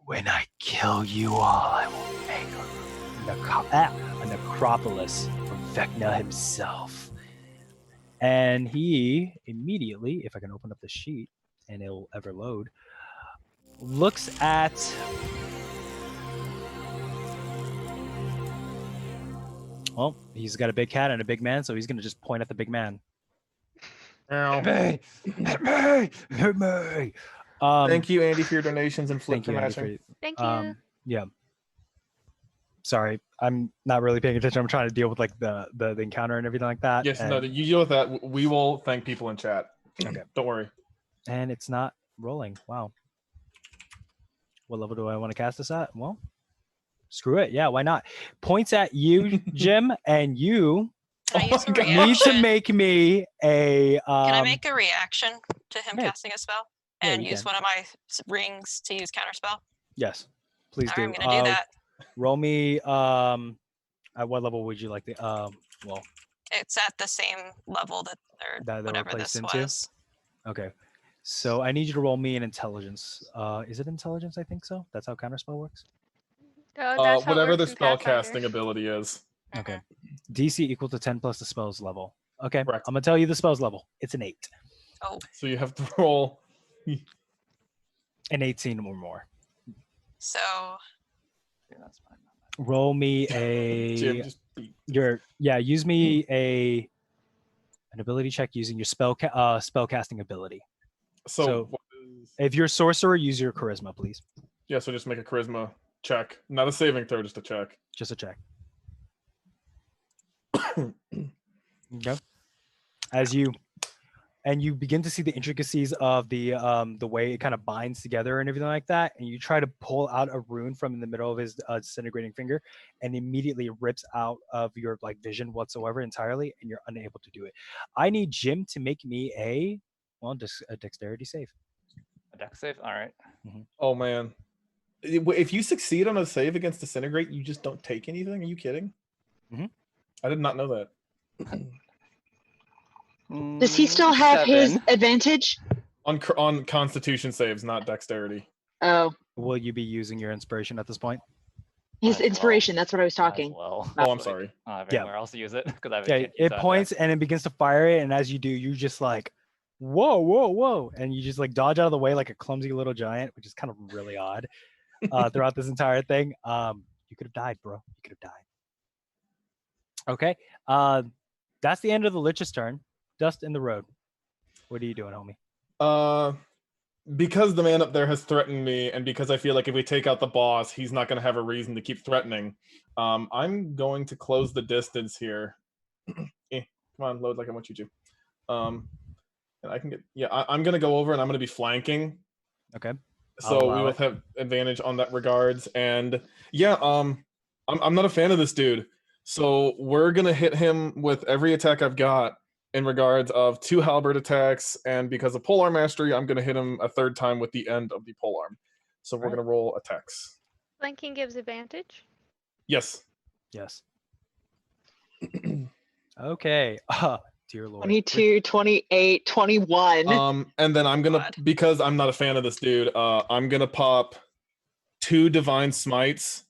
"When I kill you all, I will make a necropolis for Vecna himself." And he immediately, if I can open up the sheet and it'll ever load, looks at well, he's got a big cat and a big man, so he's gonna just point at the big man. Ow. Hit me! Hit me! Thank you, Andy, for your donations and flip Thank for you, Andy, matching. Thank you. Yeah. Sorry, I'm not really paying attention. I'm trying to deal with like the encounter and everything like that. Yes, and, no, you deal with that. We will thank people in chat. Okay. Don't worry. and it's not rolling. Wow. What level do I want to cast this at? Well, screw it. Yeah, why not? Points at you, Jim, and you Can I use a God. need reaction? to make me a. Can I make a reaction to him yeah. casting a spell Yeah, and you use can. one of my rings to use counterspell? Yes, please All do. right, I'm gonna do that. Roll me. At what level would you like the? Well, It's at the same level that That or they were whatever placed this into? was. okay. So I need you to roll me an intelligence. Is it intelligence? I think so. That's how counterspell works. Oh, that's how it Whatever the works in spell Pathfinder. casting ability is. Okay. DC equal to 10 plus the spell's level. Okay. Correct. I'm gonna tell you the spell's level. It's an 8. Oh, So you have to roll. An 18 or more. so Yeah, that's fine. Roll me Jim, a just beat. use me an ability check using your spell casting ability. So, what is, If you're a sorcerer, use your charisma, please. yeah, so just make a charisma check. Not a saving throw, just a check. Just a check. Okay. As you begin to see the intricacies of the way it kind of binds together and everything like that, and you try to pull out a rune from in the middle of his disintegrating finger, and immediately it rips out of your like vision whatsoever entirely, and you're unable to do it. I need Jim to make me a dexterity save. A dex save? All right. Oh man. If you succeed on a save against disintegrate, you just don't take anything? Are you kidding? Mhm. I did not know that. Does he still have his 7. advantage? On constitution saves, not dexterity. Oh, Will you be using your inspiration at this point? his Might as well. inspiration. That's what I was Might as talking. well. Oh, I'm Like, sorry. I don't have Yeah. anywhere else to use it because I Yeah, it points and it begins to fire it, and as you do, you just like, whoa, and you just like dodge out of the way like a clumsy little giant, which is kind of really odd throughout this entire thing. You could have died, bro. You could have died. Okay, that's the end of the Lich's turn. Dust in the road. What are you doing, homie? Because the man up there has threatened me, and because I feel like if we take out the boss, he's not going to have a reason to keep threatening. I'm going to close the distance here. Come on, load like I want you to. And I can get. Yeah, I'm going to go over, and I'm going to be flanking. Okay. So I'll we allow will it. have advantage on that regards. And yeah, I'm not a fan of this dude. So we're gonna hit him with every attack I've got in regards of 2 halberd attacks, and because of polearm mastery, I'm gonna hit him a 3rd time with the end of the polearm. So we're Right. gonna roll attacks. Flanking gives advantage. Yes. Yes. Okay. Dear Lord. 22, 28, 21. And then I'm gonna, God. because I'm not a fan of this dude, I'm gonna pop 2 divine smites,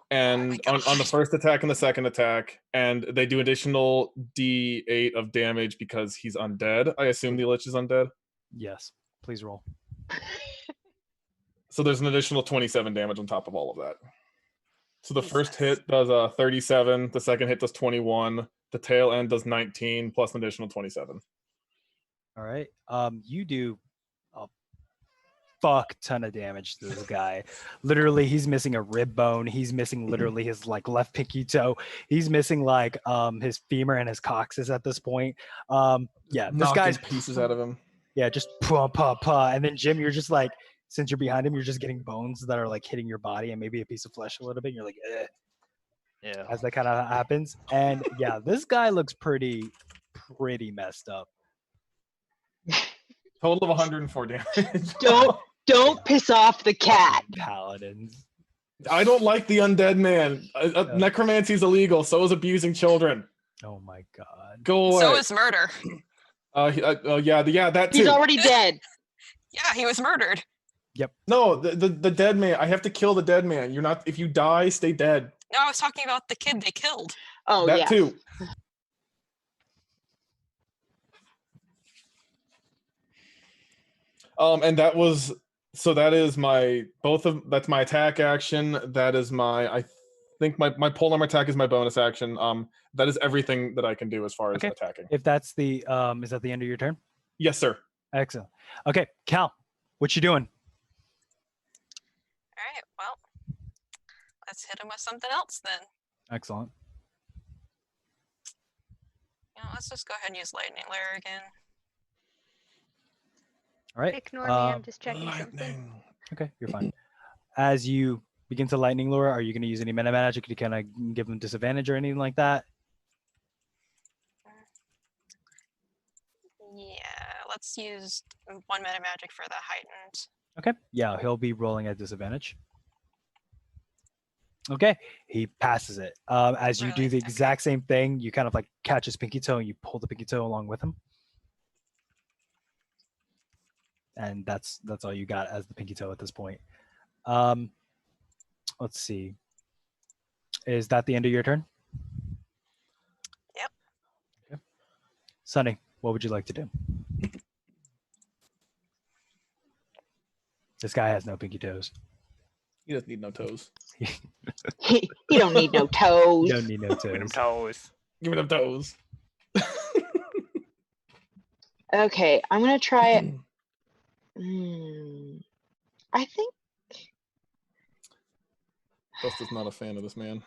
and my on the God. first attack and the second attack, and they do additional D8 of damage because he's undead. I assume the Lich is undead. Yes. Please roll. So there's an additional 27 damage on top of all of that. So the first Jesus. hit does 37. The second hit does 21. The tail end does 19 plus an additional 27. All right. You do a fuck ton of damage to this guy. Literally, he's missing a rib bone. He's missing literally his like left pinky toe. He's missing like his femur and his coccyx at this point. Yeah, this Knocking guy's pieces out of him. Yeah, just pa pa pa. And then Jim, you're just like, since you're behind him, you're just getting bones that are like hitting your body and maybe a piece of flesh a little bit. And you're like, eh, Yeah. as that kind of happens. And yeah, this guy looks pretty messed up. Total of 104 damage. Don't piss off the cat. Paladins. I don't like the undead man. Necromancy is illegal. So is abusing children. Oh my god. Go away. So is murder. Yeah, that too. He's already dead. Yeah, he was murdered. No, the dead man. I have to kill the dead man. You're not. If you die, stay dead. No, I was talking about the kid they killed. Oh That yeah. too. And that was that is my that's my attack action. That is I think my polearm attack is my bonus action. That is everything that I can do as far as Okay. attacking. If that's the is that the end of your turn? Yes, sir. Excellent. Okay, Cal, what you doing? All right, well, let's hit him with something else then. Excellent. Let's just go ahead and use Lightning Layer again. All right. Ignore me, I'm just checking something. Lightning. Okay, you're fine. As you begin to lightning lure, are you going to use any meta magic to kind of give them disadvantage or anything like that? Yeah, let's use one meta magic for the heightened. Okay. Yeah, he'll be rolling at disadvantage. Okay, he passes it. As you do Really? the Okay. exact same thing, you kind of like catch his pinky toe and you pull the pinky toe along with him. And that's all you got as the pinky toe at this point. Let's see. Is that the end of your turn? Yep. Okay. Sunny, what would you like to do? This guy has no pinky toes. He doesn't need no toes. He don't need no toes. You don't need no Give him toes. toes. Give me them toes. Okay, I'm gonna try it. I think Busta's not a fan of this man.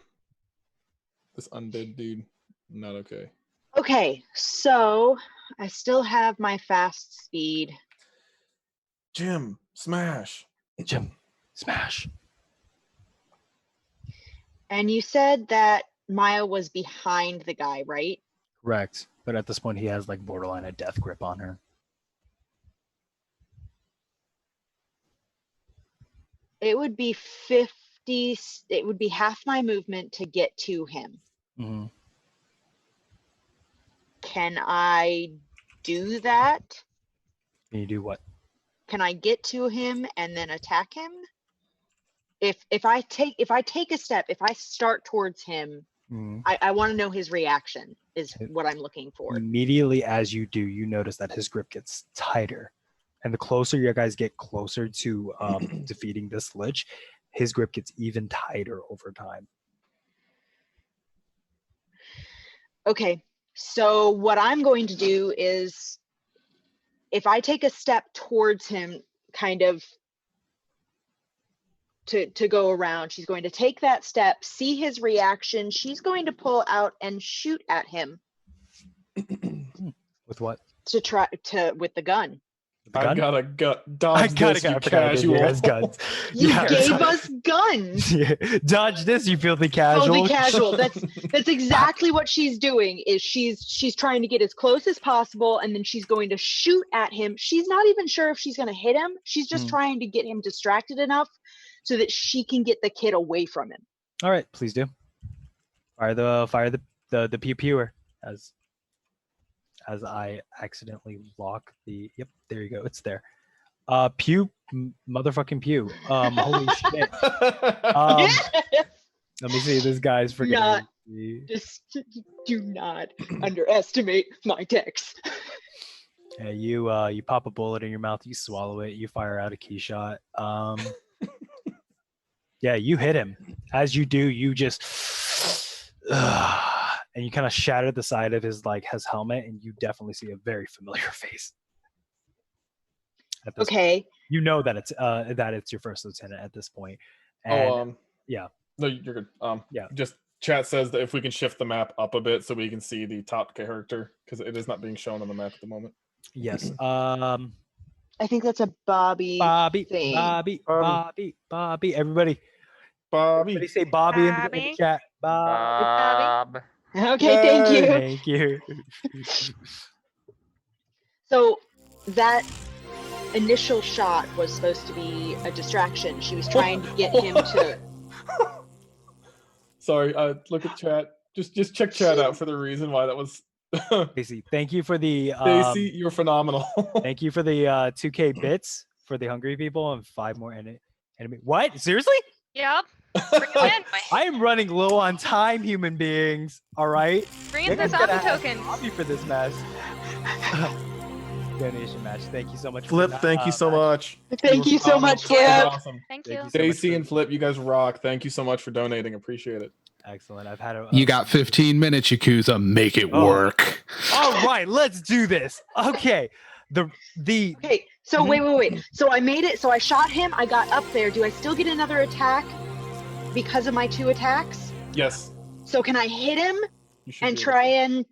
This undead dude. Not okay. okay, so I still have my fast speed. Jim, smash. Jim, smash. And you said that Maya was behind the guy, right? Correct. But at this point, he has like borderline a death grip on her. It would be 50, it would be half my movement to get to him. Mm-hmm. Can I do that? Can you do what? Can I get to him and then attack him? If I take a step, if I start towards him, Mm-hmm. I want to know his reaction is what I'm looking for. Immediately as you do, you notice that his grip gets tighter. And the closer you guys get closer to defeating this lich, his grip gets even tighter over time. Okay, so what I'm going to do is if I take a step towards him, kind of to go around, she's going to take that step, see his reaction. She's going to pull out and shoot at him With what? to try to with the gun. The I gun? got a dodge I got this, it. you I forgot I gave you casual. guys guns. You Yeah, gave sorry. us guns. Dodge this, you filthy casual. Totally casual. That's exactly what she's doing. Is she's trying to get as close as possible, and then she's going to shoot at him. She's not even sure if she's going to hit him. She's just trying to get him distracted enough so that she can get the kid away from him. All right, please do. Fire the pew pewer as I accidentally lock the. Yep, there you go. It's there. Pew, motherfucking pew. Holy shit. Let me see. This guy's freaking. Not- easy. Just do not underestimate my dex. Yeah, you pop a bullet in your mouth, you swallow it, you fire out a key shot. Yeah, you hit him. As you do, you just and you kind of shatter the side of his helmet, and you definitely see a very familiar face. At this point. Okay. You know that it's your first lieutenant at this point. And yeah. No, you're good. Yeah. Just chat says that if we can shift the map up a bit so we can see the top character, because it is not being shown on the map at the moment. Yes. I think that's a Bobby. Bobby, thing. Bobby, Bobby. Bobby. Everybody Bobby. say Bobby in the Bobby. chat. Bobby. Bob. Okay, thank you. Thank you. So that initial shot was supposed to be a distraction. She was trying to get him to. Sorry, look at chat. Just check chat out for the reason why that was. Casey, thank you for the Stacy, you're phenomenal. thank you for the 2K bits for the hungry people and 5 more enemy. What? Seriously? Yep. Bring him in. I am running low on time, human beings. All right. Bring in the You're gonna zombie have tokens. Bobby for this mess. Donation match. Thank you so much. Flip, for that, thank you so match. much. Thank you so much, That was Flip. awesome. Thank Thank you. you so much Stacy for- and Flip, you guys rock. Thank you so much for donating. Appreciate it. Excellent. I've had a. You got 15 minutes, Yakuza. Make it Oh. work. All right, let's do this. Okay. The Okay, so wait. So I made it. So I shot him. I got up there. Do I still get another attack because of my 2 attacks? Yes. So can I hit him You should and be able try and?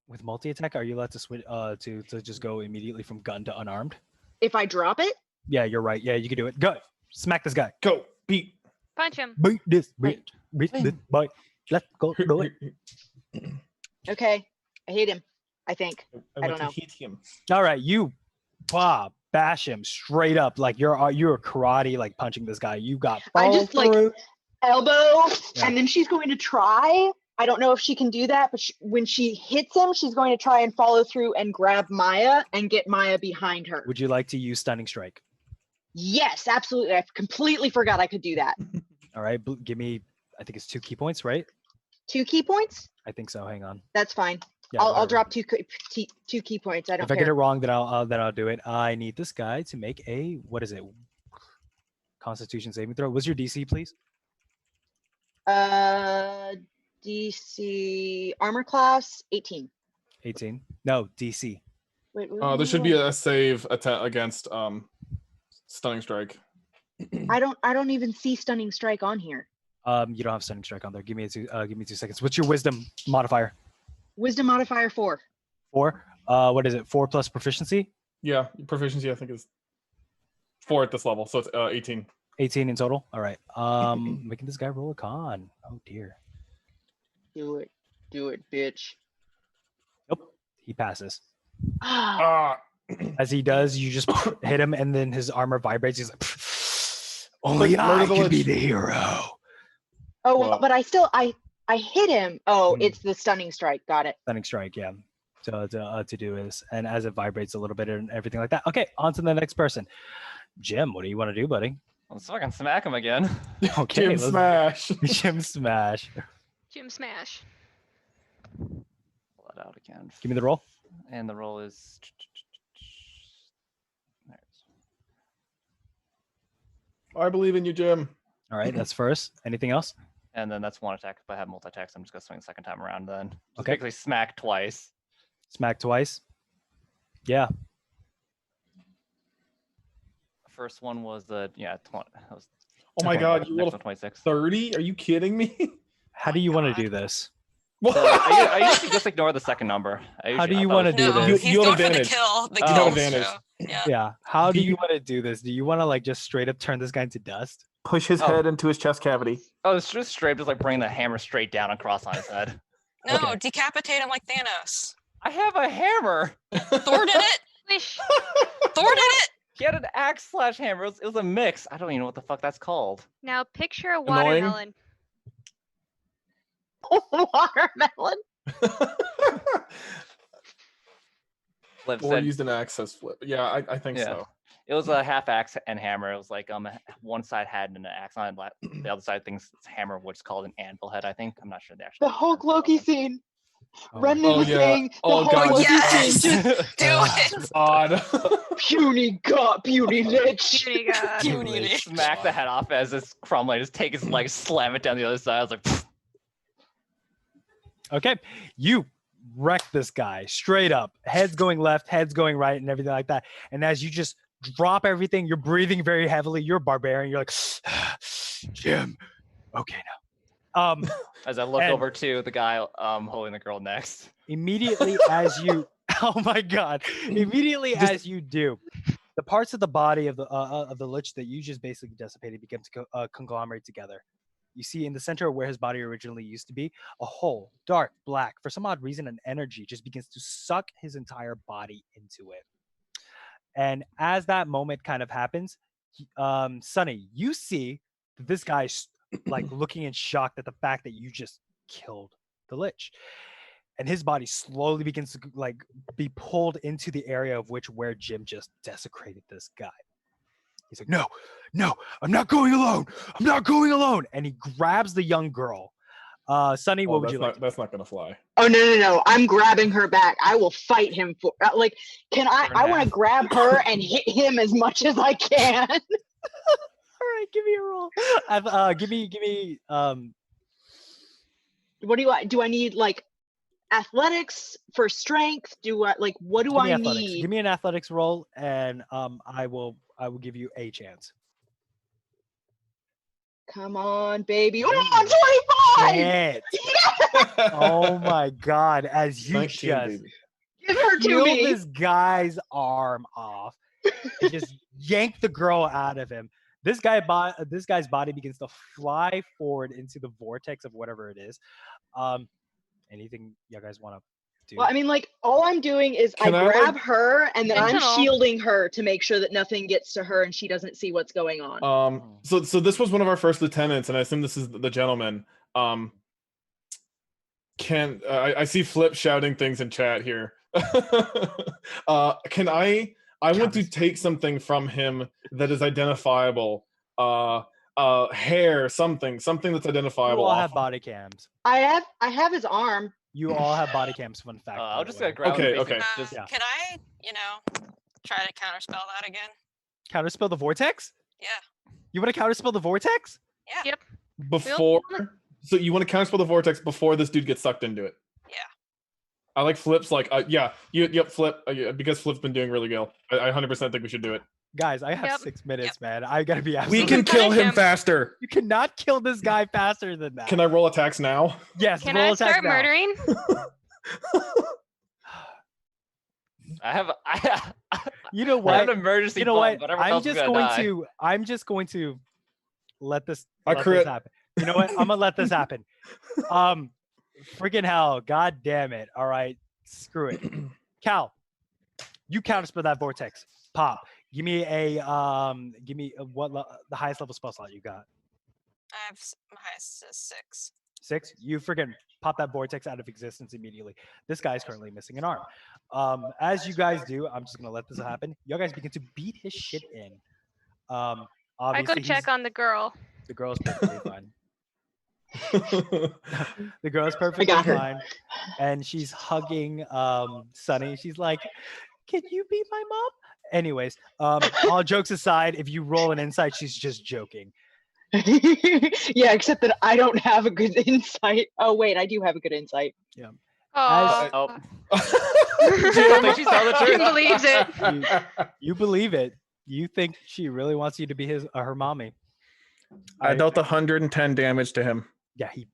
with multi-attack, are you allowed to switch to just go immediately from gun to unarmed? If I drop it? Yeah, you're right. Yeah, you can do it. Go. Smack this guy. to go. Beat. Punch him. Beat this bitch. Beat this boy. Let's go do it. Okay, I hit him. I think. I don't want to know. hit him. All right, you bash him straight up like you're karate like punching this guy. You got I follow just, like, through. Elbow, Yeah. and then she's going to try. I don't know if she can do that, but when she hits him, she's going to try and follow through and grab Maya and get Maya behind her. Would you like to use stunning strike? Yes, absolutely. I completely forgot I could do that. All right, give me. I think it's 2 key points, right? 2 key points? I think so. Hang on. That's fine. Yeah, I'll whatever. drop two key points. I don't If I get it care. wrong, then I'll do it. I need this guy to make a what is it? Constitution saving throw. What's your DC, please? DC armor class 18. 18. No, DC. Wait, There should be a save attack against stunning strike. I don't even see stunning strike on here. You don't have stunning strike on there. Give me 2 seconds. What's your wisdom modifier? Wisdom modifier 4. 4. What is it? 4 plus proficiency? Yeah, proficiency I think is 4 at this level, so it's 18. 18 in total. All right. Making this guy roll a con. Oh dear. Do it, bitch. Nope. He passes. Ah, As he does, you just hit him, and then his armor vibrates. He's like, only I Murder the can be Lich. the hero. oh, Well- but I hit him. Oh, Mhm. it's the stunning strike. Got it. Stunning strike, yeah. To do is, and as it vibrates a little bit and everything like that. Okay, on to the next person. Jim, what do you want to do, buddy? Let's fucking smack him again. Okay, Jim let's- smash. Jim smash. Jim smash. Pull that out again. Give me the roll. And the roll is. There it is. I believe in you, Jim. All right, that's first. Anything else? And then that's 1 attack. If I have multi attacks, I'm just gonna swing the second time around. Then just Okay. basically smack twice. Smack twice. Yeah. First one was the 20. That was Oh my Okay. god, you next rolled one, 26. 30? Are you kidding me? How do you want to do this? So I usually just ignore the second number. How do you wanna do No, this? he's You have going for the advantage. kill. The Oh. kill. You have advantage. so, yeah. Yeah. How do Do you you- want to do this? Do you want to like just straight up turn this guy into dust? Push his Oh. head into his chest cavity. Oh, it's just straight, just like bring the hammer straight down across on his head. No, Okay. decapitate him like Thanos. I have a hammer. Thor did it. Wish. Thor did it. He had an axe slash hammer. It was a mix. I don't even know what the fuck that's called. Now picture a Annoying. watermelon. Watermelon. Flip Or said, used an axe as flip. Yeah, I think Yeah. so. it was a half axe and hammer. It was like one side had an axe on it, the other side thinks it's hammer, which is called an anvil head. I think I'm not sure the actual. The Hulk Loki scene. Oh Run my into Oh, the yeah. thing. The Oh, whole God. of you Yes! thing, just Do it! God. puny god, puny lich. Puny god. Puny Lich. lich. Smack the head off as this Cromlech just take his leg, slam it down the other side. I was like, "Pfft." Okay, you wreck this guy straight up. Heads going left, heads going right, and everything like that. And as you just drop everything, you're breathing very heavily. You're a barbarian. You're like, Jim. Okay, now. As I look And- over to the guy holding the girl next. Immediately as you, oh my god! Immediately as you do, the parts of the body of the lich that you just basically dissipated begin to conglomerate together. You see in the center of where his body originally used to be, a hole, dark black. For some odd reason, an energy just begins to suck his entire body into it. And as that moment kind of happens, Sonny, you see that this guy's like looking in shock at the fact that you just killed the lich. And his body slowly begins to like be pulled into the area of where Jim just desecrated this guy. He's like, no, I'm not going alone. I'm not going alone. And he grabs the young girl. Sonny, what would you like? That's not gonna fly. Oh no! I'm grabbing her back. I will fight him for like. Can I? Turn I want to half. grab her and hit him as much as I can. All right, give me a roll. Give me. What do I? Do I need like athletics for strength? Do I like? What do Give me I athletics. need? Give me an athletics roll, and I will give you a chance. Come on, baby! Oh, 25! Hit. Oh my god! As you 19, just baby. Give her to peel me. this guy's arm off and just yank the girl out of him. This guy's body begins to fly forward into the vortex of whatever it is. Anything you guys want to do? Well, I mean, like, all I'm doing is Can I, I like- grab her and then I'm Sentinel. shielding her to make sure that nothing gets to her and she doesn't see what's going on. So this was one of our first lieutenants, and I assume this is the gentleman. I see Flip shouting things in chat here. Can I want to take something from him that is identifiable. Hair, something that's you identifiable. all off have him. body cams. I have his arm. You all have body cams. Fun fact. by I'm the just way. gonna grab Okay, him. okay. Just, Yeah. Can I, try to counterspell that again? Counterspell the vortex. Yeah. You want to counterspell the vortex? Yeah. Yep. Before, so you want to counterspell the vortex before this dude gets sucked into it. Yeah. I like Flip's like, yep, Flip, because Flip's been doing really well. I 100% think we should do it. Guys, I have Yep. 6 minutes, man. I gotta be We absolutely. can kill punish him him. faster. You cannot kill this guy faster than that. Can I roll attacks now? Yes. Can roll I attack start now. murdering? I have You know I have what? an emergency You know button, what? but everyone else is gonna die. I'm just going to let this I let this crit. happen. You know what? I'm gonna let this happen. Freaking hell. God damn it. All right. Screw it. Cal, you counterspell that vortex. Pop. Give me the highest level spell slot you got. I have my highest is 6. 6. You freaking pop that vortex out of existence immediately. This guy is currently missing an arm. As you guys do, I'm just gonna let this happen. You guys begin to beat his shit in. I go Obviously, check on the girl. the girl's perfectly fine. The girl's perfectly got her. fine, and she's hugging Sunny. She's like, "Can you be my mom?" Anyways, all jokes aside, if you roll an insight, she's just joking. Yeah, except that I don't have a good insight. Oh wait, I do have a good insight. Oh, Oh. She don't think she's telling the Jim truth. believes it. You believe it. You think she really wants you to be her mommy. I dealt 110 damage to him. Yeah, he.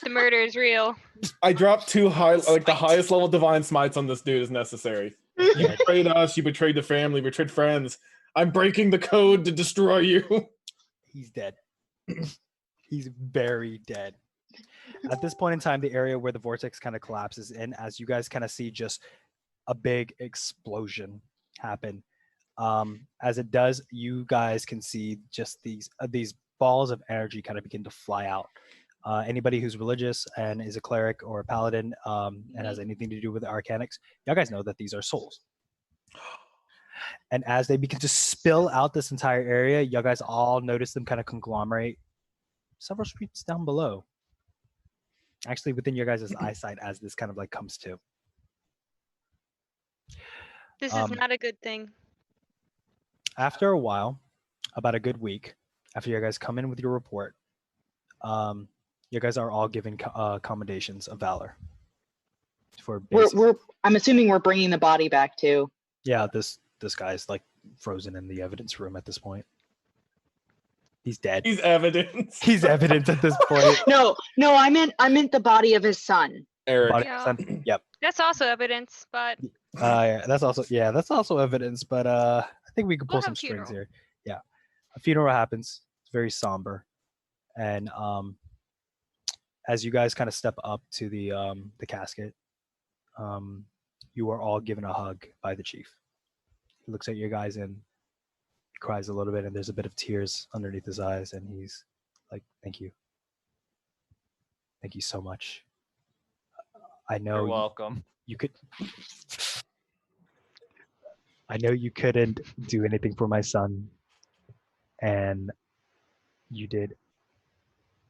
The murder is real. I dropped 2 high, like the highest level divine smites on this dude is necessary. You betrayed us. You betrayed the family. Betrayed friends. I'm breaking the code to destroy you. He's dead. He's very dead. At this point in time, the area where the vortex kind of collapses in, as you guys kind of see just a big explosion happen. As it does, you guys can see just these balls of energy kind of begin to fly out. Anybody who's religious and is a cleric or a paladin and has anything to do with arcanics, y'all guys know that these are souls. And as they begin to spill out this entire area, y'all guys all notice them kind of conglomerate several streets down below. actually within your guys' eyesight as this kind of like comes to. This Um, is not a good thing. After a while, about a good week after you guys come in with your report, you guys are all given commendations of valor for I'm assuming we're bringing the body back too. yeah, this guy's like frozen in the evidence room at this point. He's dead. He's evidence. He's evidence at this point. No, I meant the body of his son. Eric. Body- Yeah. son- Yep. That's also evidence, but Yeah, that's also evidence, but I think we could pull We'll some have strings funeral. here. Yeah. A funeral happens. It's very somber. And as you guys kind of step up to the casket, you are all given a hug by the chief. He looks at you guys and he cries a little bit, and there's a bit of tears underneath his eyes, and he's like, "Thank you. Thank you so much. I know You're welcome. you could I know you couldn't do anything for my son, and you did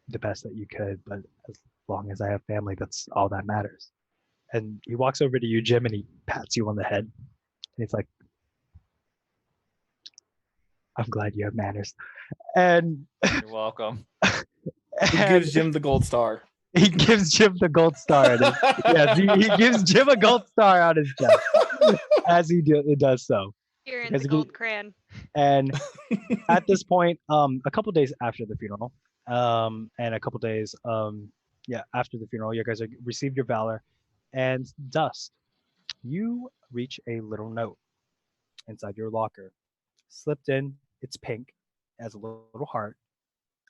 the best that you could, but as long as I have family, that's all that matters." And he walks over to you, Jim, and he pats you on the head. And he's like, "I'm glad you have manners." And, You're welcome. He and gives Jim the gold star. he gives Jim the gold star. Yes, he gives Jim a gold star on his chest as it does so. here in Because the he- gold crayon. And at this point, a couple days after the funeral, and a couple days, after the funeral, you guys received your valor, and Dust, you reach a little note inside your locker, slipped in. It's pink, has a little heart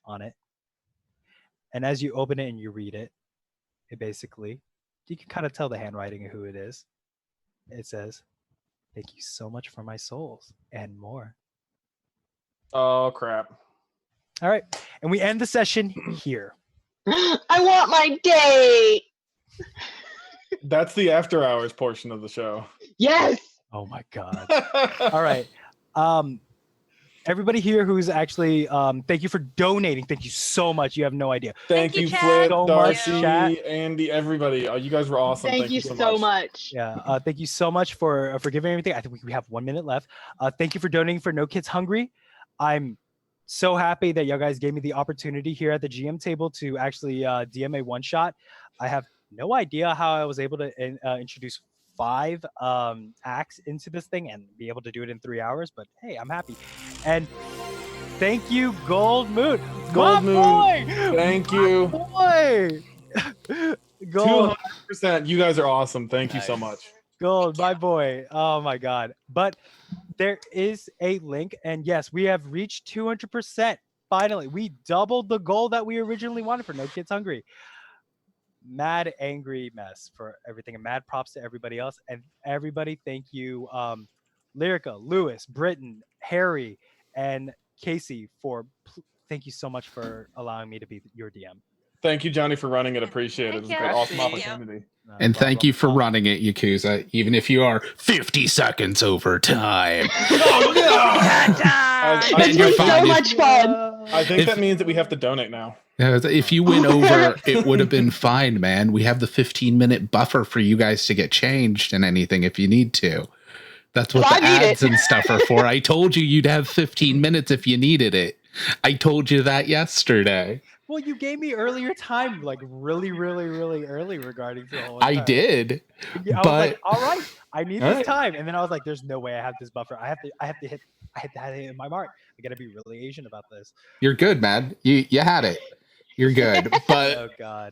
on it, and as you open it and you read it, it basically, you can kind of tell the handwriting of who it is. It says, "Thank you so much for my souls and more." Oh crap. All right, and we end the session here. I want my date. That's the after hours portion of the show. Yes. Oh my god! All right, everybody here who's actually, thank you for donating. Thank you so much. You have no idea. Thank Thank you, you, Chad. Flip, So much, Darcy, chat. Andy, everybody. Oh, you guys were awesome. Thank you so much. Yeah, thank you so much for giving everything. I think we have 1 minute left. Thank you for donating for No Kids Hungry. I'm so happy that y'all guys gave me the opportunity here at the GM table to actually DM a one shot. I have no idea how I was able to introduce 5 acts into this thing and be able to do it in 3 hours, but hey, I'm happy. And thank you, Gold Moon. Gold My Moon, boy! Thank you. Boy! Gold, 200%. You guys are awesome. Thank you so Nice. much. Gold, my boy. Oh my God. But there is a link, and yes, we have reached 200%. Finally, we doubled the goal that we originally wanted for No Kids Hungry. Mad angry mess for everything, and mad props to everybody else. And everybody, thank you, Lyrica, Lewis, Britton, Harry, and Casey thank you so much for allowing me to be your DM. Thank you, Johnny, for running it. Appreciate it. It was Thank an you. awesome Thank you. opportunity. No And thank problem. you for running it, Yakuza, even if you are 50 seconds over time. Oh, no! Ta-da! Man, This you're was so fine. much fun. I think If- that means that we have to donate now. If you went over, it would have been fine, man. We have the 15-minute buffer for you guys to get changed and anything if you need to. That's what Well, the I need ads it. and stuff are for. I told you you'd have 15 minutes if you needed it. I told you that yesterday. Well, you gave me earlier time, like really, really, really early regarding the whole. I entire- did. Yeah, I was like, but- all right, I need All this right. time, and then I was like, there's no way I have this buffer. I have to hit my mark. I gotta be really Asian about this. You're good, man. You had it. You're good. But Oh God.